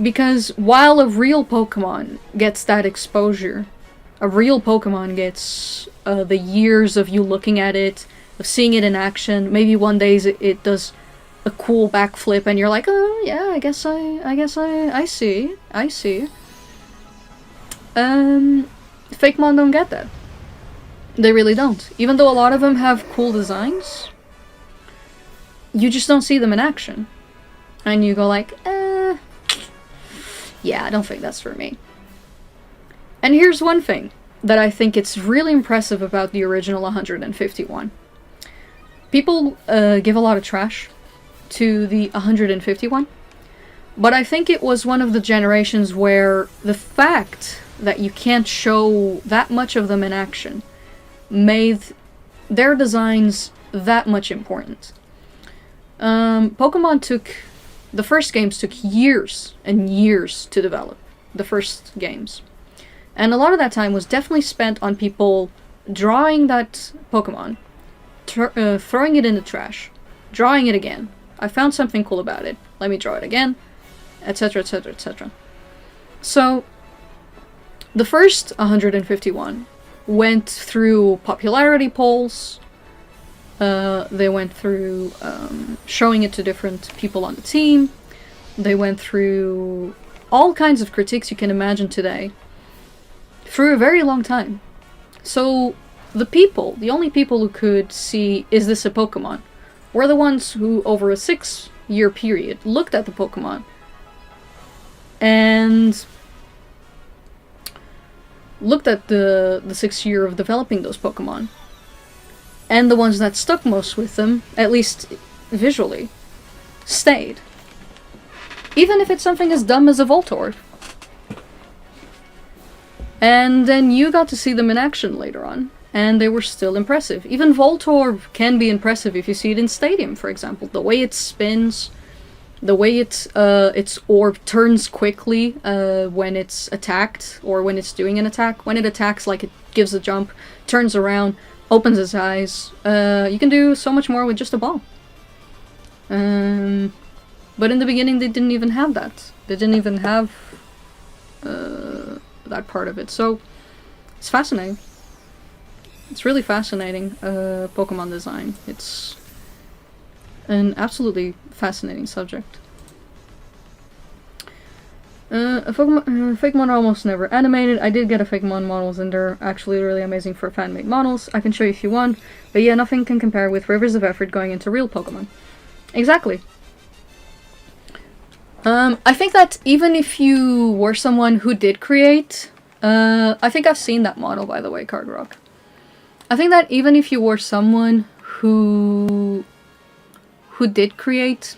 S1: Because while a real Pokemon gets that exposure, a real Pokemon gets the years of you looking at it, of seeing it in action, maybe one day it does a cool backflip and you're like, oh yeah, I guess I see. Fakemon don't get that. They really don't. Even though a lot of them have cool designs, you just don't see them in action. And you go like, yeah, I don't think that's for me. And here's one thing that I think it's really impressive about the original 151. People give a lot of trash to the 151, but I think it was one of the generations where the fact that you can't show that much of them in action made their designs that much important. The first games took years and years to develop, the first games. And a lot of that time was definitely spent on people drawing that Pokemon, throwing it in the trash, drawing it again. I found something cool about it. Let me draw it again, etc, etc, etc. So, the first 151 went through popularity polls. They went through showing it to different people on the team. They went through all kinds of critiques you can imagine today. Through a very long time. So, the only people who could see, is this a Pokemon, were the ones who, over a 6-year period, looked at the Pokemon and looked at the 6 year of developing those Pokemon. And the ones that stuck most with them, at least visually, stayed. Even if it's something as dumb as a Voltorb. And then you got to see them in action later on, and they were still impressive. Even Voltorb can be impressive if you see it in Stadium, for example. The way it spins, the way its orb turns quickly when it's attacked, or when it's doing an attack. When it attacks, like it gives a jump, turns around, opens its eyes. You can do so much more with just a ball. But in the beginning they didn't even have that. They didn't even have that part of it. So It's fascinating. It's really fascinating, Pokemon design. It's an absolutely fascinating subject. Fakemon are almost never animated. I did get a Fakemon models and they're actually really amazing for fan-made models. I can show you if you want. But yeah, nothing can compare with rivers of effort going into real Pokemon. Exactly. I think that even if you were someone who did create... I think I've seen that model, by the way, Card Rock. I think that even if you were someone who did create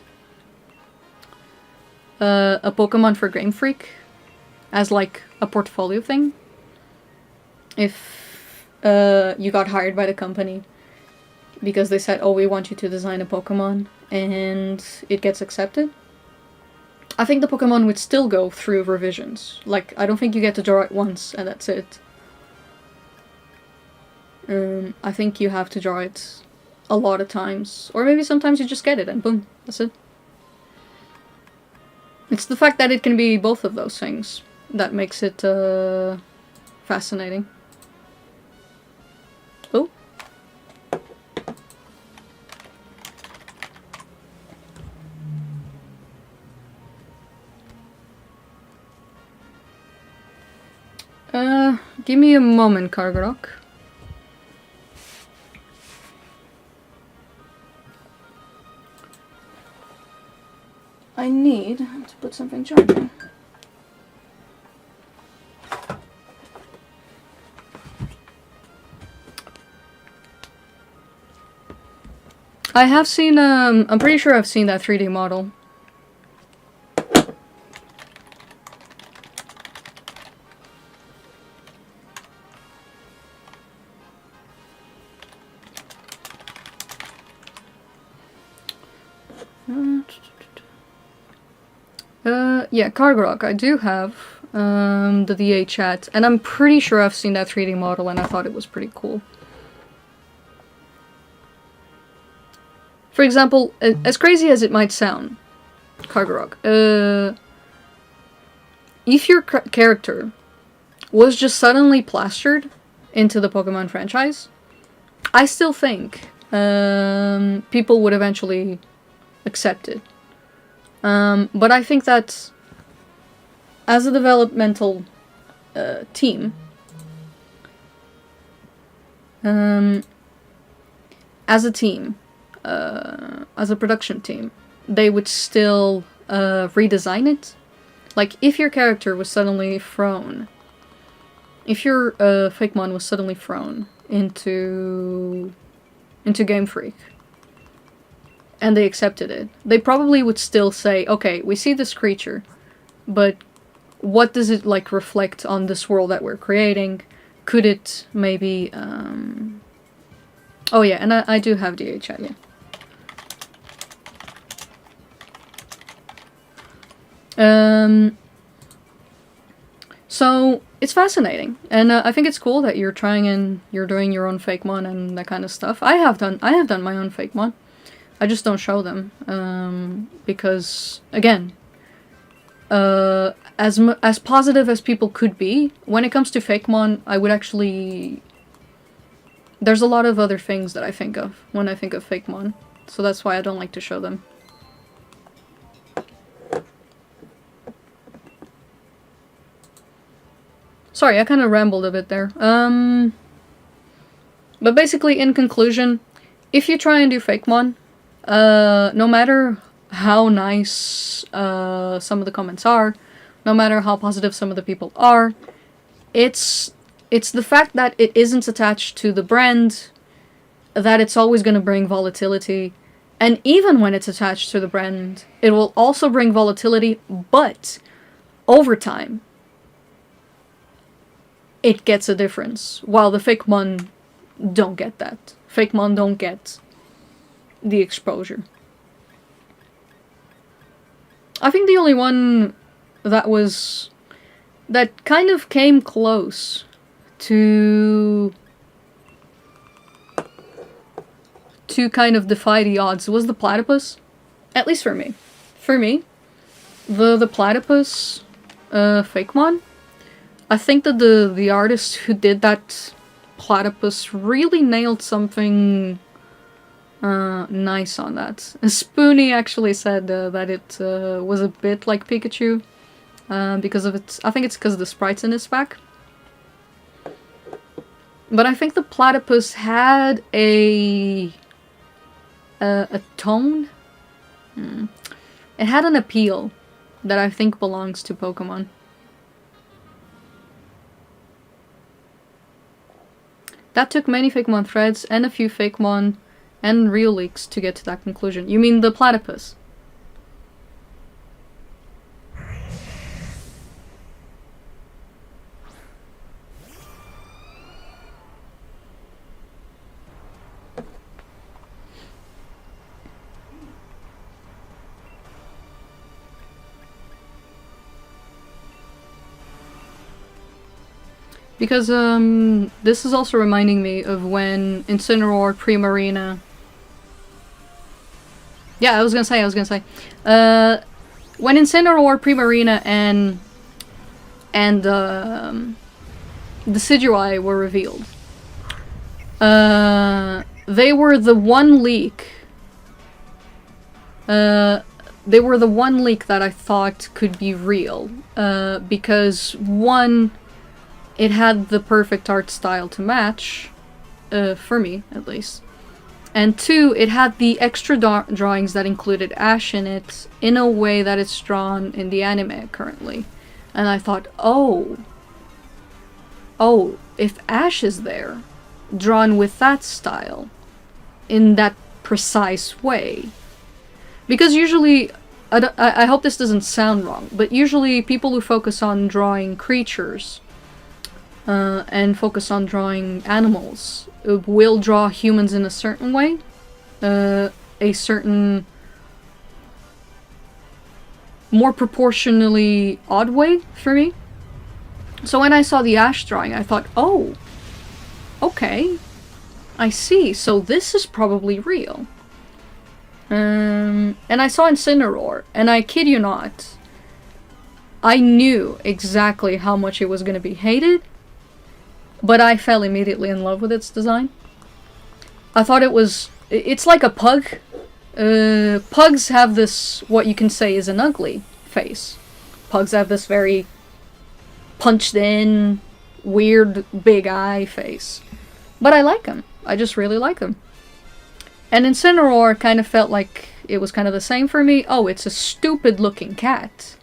S1: a Pokemon for Game Freak as like a portfolio thing, if you got hired by the company because they said, oh, we want you to design a Pokemon, and it gets accepted, I think the Pokemon would still go through revisions. Like, I don't think you get to draw it once and that's it. I think you have to draw it a lot of times. Or maybe sometimes you just get it and boom, that's it. It's the fact that it can be both of those things that makes it fascinating. Oh. Give me a moment, Kargarok. I need to put something charging. I have seen, I'm pretty sure I've seen that 3D model. Yeah, Kargarok, I do have the DA chat, and I'm pretty sure I've seen that 3D model and I thought it was pretty cool. For example, as crazy as it might sound, Kargarok, if your character was just suddenly plastered into the Pokemon franchise, I still think people would eventually accept it. But I think that as a developmental team, as a team, as a production team, they would still redesign it. Like, if your character was suddenly thrown, if your Fakemon was suddenly thrown into Game Freak, and they accepted it, they probably would still say, okay, we see this creature, but what does it, like, reflect on this world that we're creating? Could it maybe, Oh yeah, and I do have DA chat, yeah. So it's fascinating, and I think it's cool that you're trying and you're doing your own Fakemon and that kind of stuff. I have done my own Fakemon. I just don't show them because, again, as positive as people could be, when it comes to Fakemon, I would actually... There's a lot of other things that I think of when I think of Fakemon, so that's why I don't like to show them. Sorry, I kind of rambled a bit there. But basically, in conclusion, if you try and do Fakemon, no matter how nice some of the comments are, no matter how positive some of the people are, it's the fact that it isn't attached to the brand, that it's always going to bring volatility, and even when it's attached to the brand, it will also bring volatility, but over time, it gets a difference, while the Fakemon don't get that. Fakemon don't get the exposure. I think the only one that kind of came close to kind of defy the odds was the Platypus. At least for me. For me, the Platypus Fakemon I think that the artist who did that platypus really nailed something nice on that. And Spoonie actually said that it was a bit like Pikachu because of its. I think it's because of the sprites in its back. But I think the platypus had a tone. It had an appeal that I think belongs to Pokemon. That took many Fakemon threads and a few Fakemon and real leaks to get to that conclusion. You mean the platypus? Because, this is also reminding me of when Incineroar Primarina... Yeah, I was gonna say. When Incineroar Primarina and the Decidueye were revealed. They were the one leak... they were the one leak that I thought could be real. Because, one... it had the perfect art style to match, for me, at least. And two, it had the extra drawings that included Ash in it, in a way that it's drawn in the anime currently. And I thought, oh, if Ash is there, drawn with that style, in that precise way. Because usually, I hope this doesn't sound wrong, but usually people who focus on drawing creatures and focus on drawing animals will draw humans in a certain way, a certain more proportionally odd way for me. So when I saw the Ash drawing, I thought, oh, okay, I see, so this is probably real. And I saw Incineroar, and I kid you not, I knew exactly how much it was going to be hated, but I fell immediately in love with its design. I thought it's like a pug. Pugs have this, what you can say is an ugly face. Pugs have this very punched in, weird, big eye face. But I like them. I just really like them. And Incineroar kind of felt like it was kind of the same for me. Oh, it's a stupid looking cat.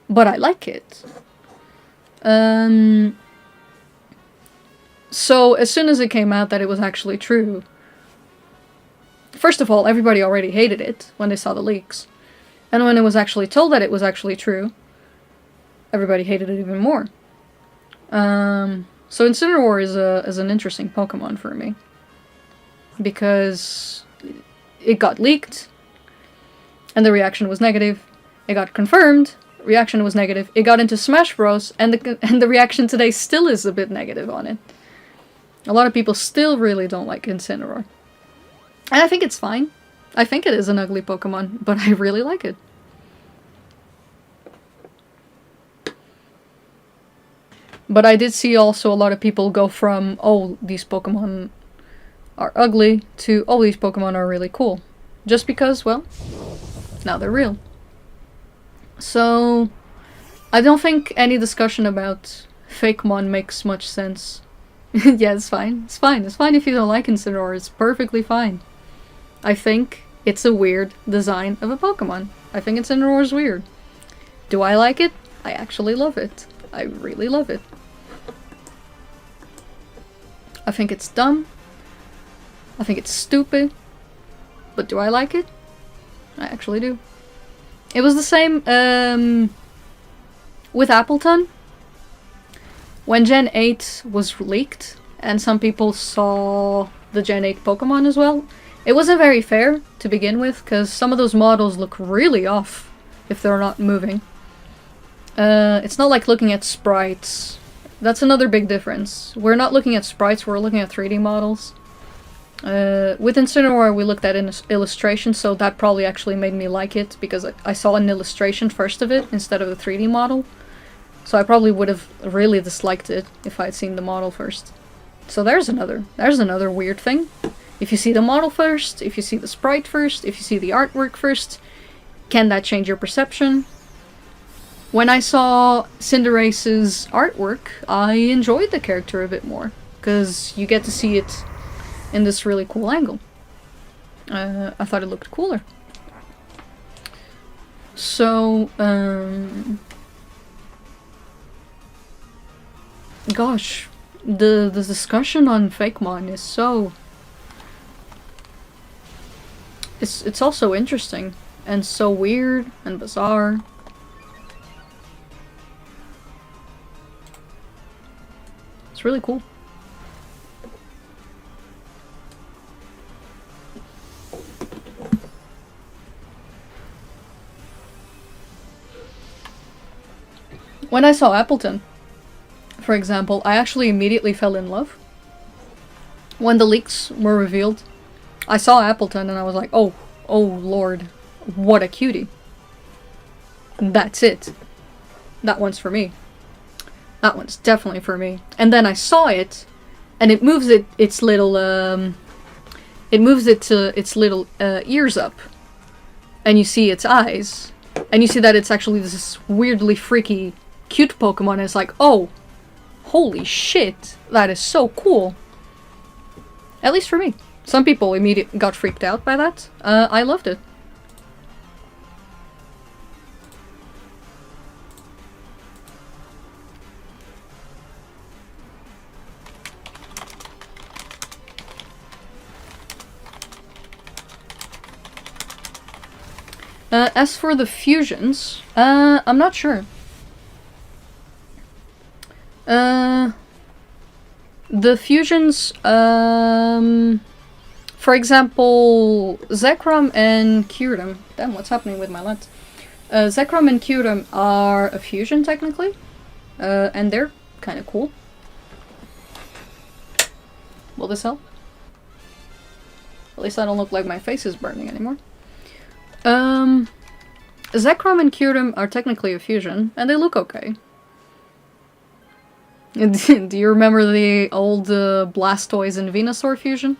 S1: But I like it. So, as soon as it came out that it was actually true, first of all, everybody already hated it when they saw the leaks. And when it was actually told that it was actually true, everybody hated it even more. So Incineroar is an interesting Pokemon for me. Because it got leaked, and the reaction was negative. It got confirmed, reaction was negative. It got into Smash Bros, and the reaction today still is a bit negative on it. A lot of people still really don't like Incineroar. And I think it's fine. I think it is an ugly Pokemon, but I really like it. But I did see also a lot of people go from, oh, these Pokemon are ugly, to, oh, these Pokemon are really cool. Just because, well, now they're real. So, I don't think any discussion about Fakemon makes much sense. Yeah, it's fine. It's fine. It's fine if you don't like Incineroar. It's perfectly fine. I think it's a weird design of a Pokemon. I think Incineroar is weird. Do I like it? I actually love it. I really love it. I think it's dumb. I think it's stupid. But do I like it? I actually do. It was the same with Appleton. When Gen 8 was leaked, and some people saw the Gen 8 Pokemon as well, it wasn't very fair to begin with, because some of those models look really off if they're not moving. It's not like looking at sprites. That's another big difference. We're not looking at sprites, we're looking at 3D models. With Incineroar we looked at an illustration, so that probably actually made me like it, because I saw an illustration first of it instead of the 3D model. So I probably would have really disliked it if I'd seen the model first. So there's another weird thing. If you see the model first, if you see the sprite first, if you see the artwork first, can that change your perception? When I saw Cinderace's artwork, I enjoyed the character a bit more, because you get to see it in this really cool angle. I thought it looked cooler. So, gosh, the discussion on Fakemon is so... It's also interesting, and so weird, and bizarre. It's really cool. When I saw Appleton, for example, I actually immediately fell in love. When the leaks were revealed, I saw Appleton and I was like, oh lord, what a cutie. That's it. That one's for me. That one's definitely for me. And then I saw it, and it moves its little, its little ears up. And you see its eyes. And you see that it's actually this weirdly freaky, cute Pokemon, and it's like, oh, holy shit, that is so cool. At least for me. Some people immediately got freaked out by that. I loved it. As for the fusions, I'm not sure. The fusions, for example, Zekrom and Kyurem. Damn, what's happening with my lens? Zekrom and Kyurem are a fusion, technically. And they're kind of cool. Will this help? At least I don't look like my face is burning anymore. Zekrom and Kyurem are technically a fusion, and they look okay. Do you remember the old Blastoise and Venusaur fusion?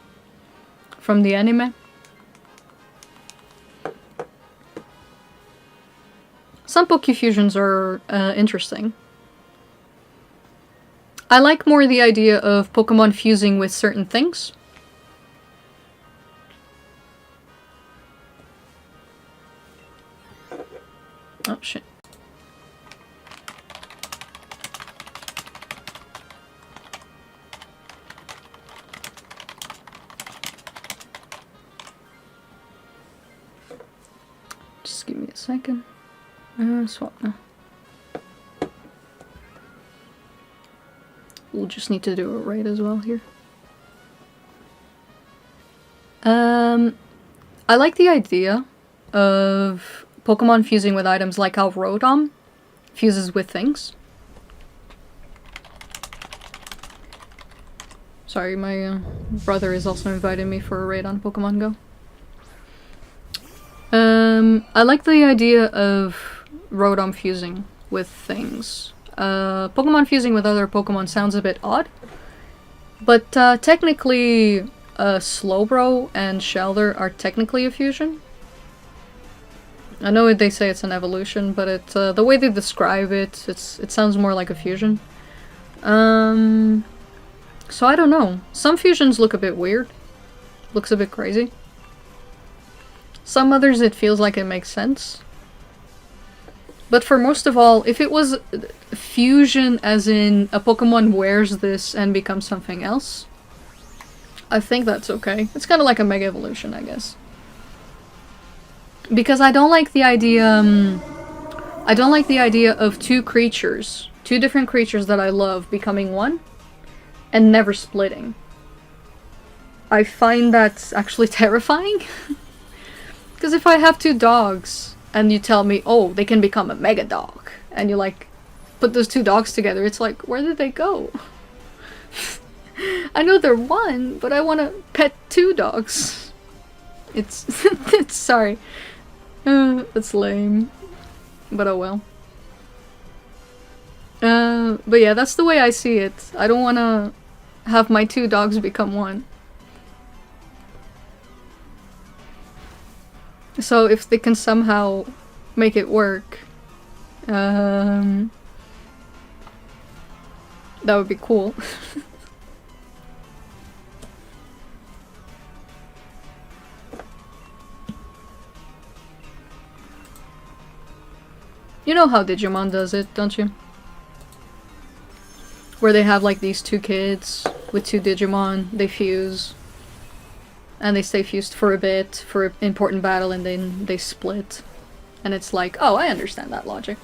S1: From the anime? Some Pokefusions are interesting. I like more the idea of Pokemon fusing with certain things. Oh shit. Just give me a second. Swap now. We'll just need to do a raid as well here. I like the idea of Pokemon fusing with items, like how Rotom fuses with things. Sorry, my brother is also inviting me for a raid on Pokemon Go. I like the idea of Rotom fusing with things. Pokemon fusing with other Pokemon sounds a bit odd, but technically Slowbro and Shelder are technically a fusion. I know they say it's an evolution, but it the way they describe it, it sounds more like a fusion. So I don't know. Some fusions look a bit weird. Looks a bit crazy. Some others it feels like it makes sense. But for most of all, if it was fusion as in a Pokemon wears this and becomes something else, I think that's okay. It's kind of like a Mega Evolution, I guess. Because I don't like the idea of two different creatures that I love becoming one and never splitting. I find that actually terrifying. Because if I have two dogs and you tell me, oh, they can become a mega dog, and you like put those two dogs together, it's like, where did they go? I know they're one, but I want to pet two dogs. It's sorry. That's lame. But oh well. But yeah, that's the way I see it. I don't want to have my two dogs become one. So if they can somehow make it work, that would be cool. You know how Digimon does it, don't you? Where they have like these two kids with two Digimon, they fuse. And they stay fused for a bit, for an important battle, and then they split. And it's like, oh, I understand that logic.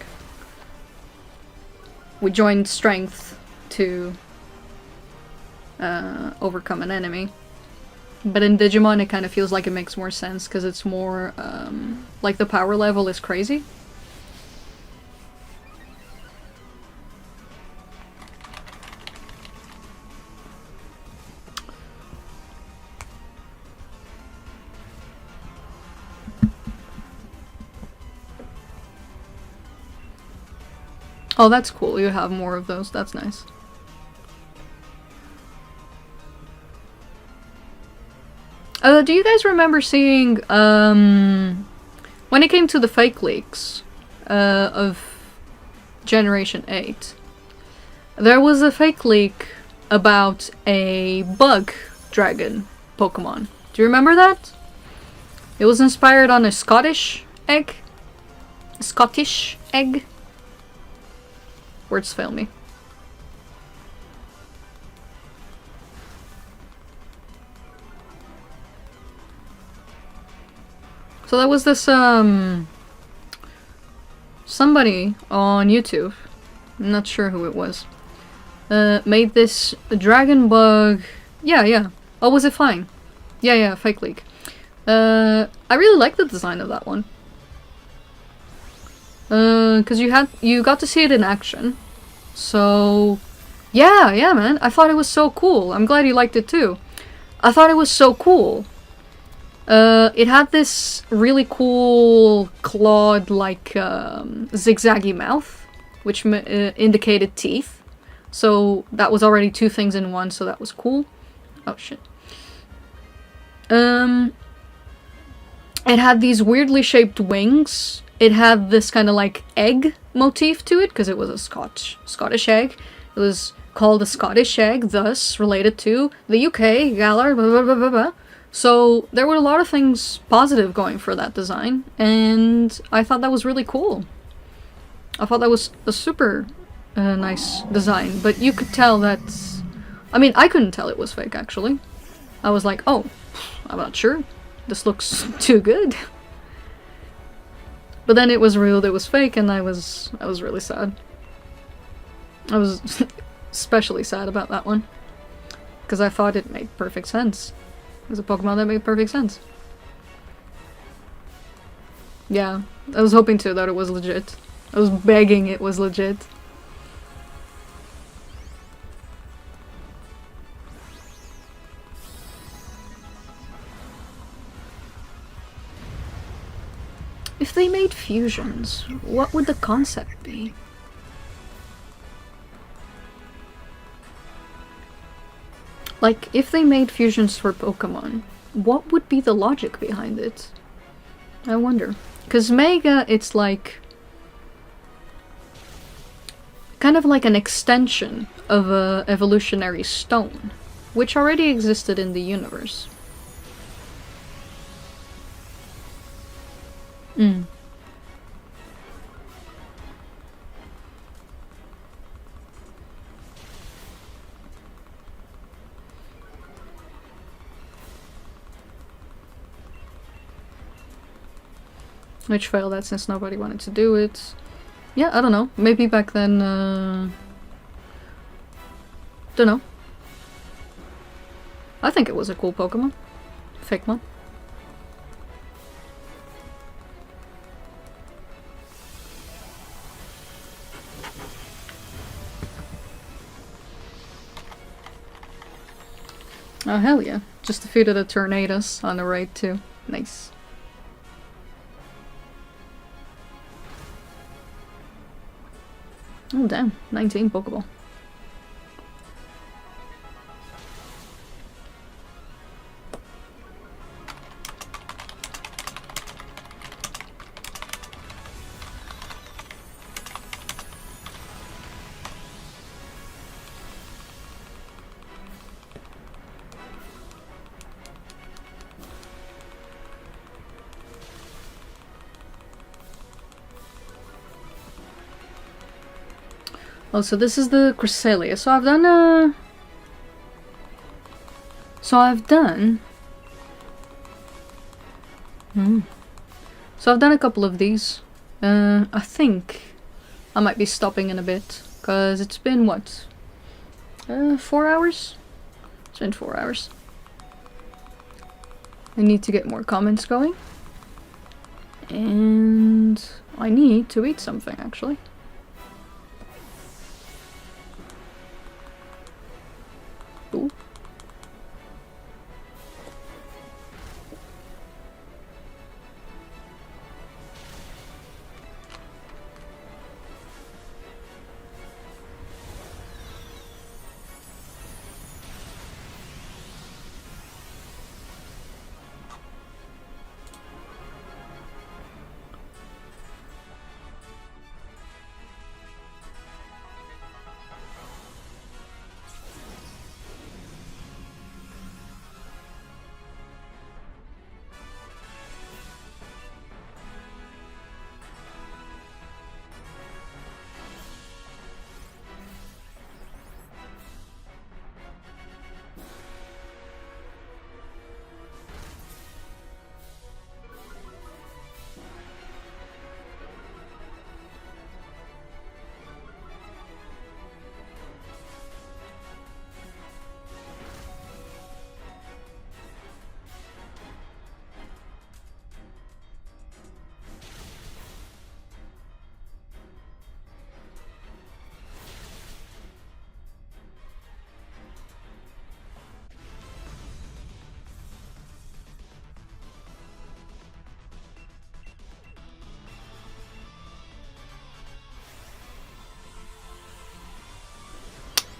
S1: We joined strength to overcome an enemy. But in Digimon it kind of feels like it makes more sense, because it's more, like the power level is crazy. Oh, that's cool. You have more of those. That's nice. Do you guys remember seeing, when it came to the fake leaks of Generation 8, there was a fake leak about a bug dragon Pokemon. Do you remember that? It was inspired on a Scottish egg. A Scottish egg. Words fail me. So that was this, somebody on YouTube, I'm not sure who it was, made this dragon bug. Yeah. Oh, was it fine? Yeah, fake leak. I really like the design of that one. Cause you got to see it in action. So, yeah, man. I thought it was so cool. I'm glad you liked it too. I thought it was so cool. It had this really cool clawed-like zigzaggy mouth, which indicated teeth. So that was already two things in one, so that was cool. Oh shit. It had these weirdly shaped wings. It had this kind of like egg motif to it, because it was a Scottish egg. It was called a Scottish egg, thus related to the UK, Galar, blah blah blah blah blah. So there were a lot of things positive going for that design, and I thought that was really cool. I thought that was a super nice design, but you could tell that... I mean, I couldn't tell it was fake, actually. I was like, oh, I'm not sure. This looks too good. But then it was real, it was fake, and I was really sad. I was especially sad about that one. Because I thought it made perfect sense. It was a Pokemon that made perfect sense. Yeah, I was hoping too that it was legit. I was begging it was legit. If they made fusions, what would the concept be? Like, if they made fusions for Pokemon, what would be the logic behind it? I wonder. Because Mega, it's like... kind of like an extension of a evolutionary stone, which already existed in the universe. Which failed that since nobody wanted to do it. Yeah, I don't know. Maybe back then, don't know. I think it was a cool Pokemon. Fake one. Oh hell yeah. Just defeated a Tornadus on the raid too. Nice. Oh damn, 19 Pokeball. Oh, so this is the Cresselia. So I've done, So I've done a couple of these. I think I might be stopping in a bit, because it's been, what? 4 hours? It's been 4 hours. I need to get more comments going. And I need to eat something, actually. Ooh.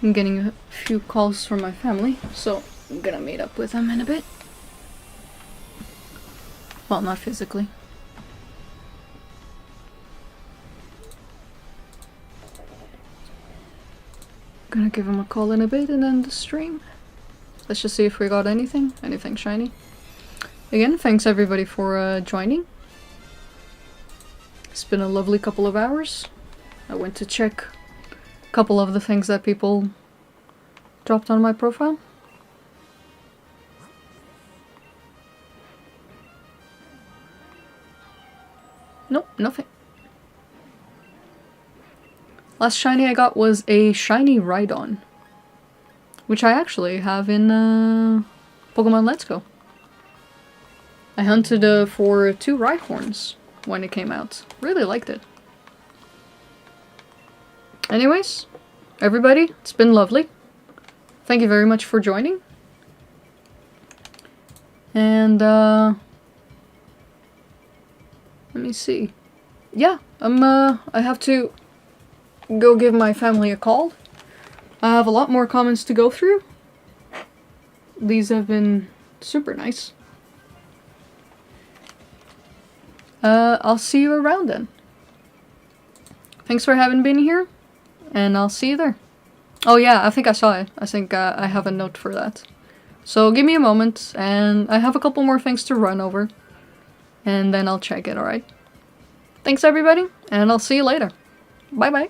S1: I'm getting a few calls from my family, so I'm gonna meet up with them in a bit. Well, not physically. Gonna give them a call in a bit and end the stream. Let's just see if we got anything shiny. Again, thanks everybody for joining. It's been a lovely couple of hours. I went to check a couple of the things that people dropped on my profile. Nope, nothing. Last shiny I got was a shiny Rhydon, which I actually have in Pokemon Let's Go. I hunted for 2 Rhyhorns when it came out. Really liked it. Anyways, everybody, it's been lovely. Thank you very much for joining. And let me see. Yeah, I have to go give my family a call. I have a lot more comments to go through. These have been super nice. I'll see you around then. Thanks for having been here, and I'll see you there. Oh yeah, I think I saw it. I think I have a note for that. So give me a moment, and I have a couple more things to run over, and then I'll check it, alright? Thanks everybody, and I'll see you later. Bye bye.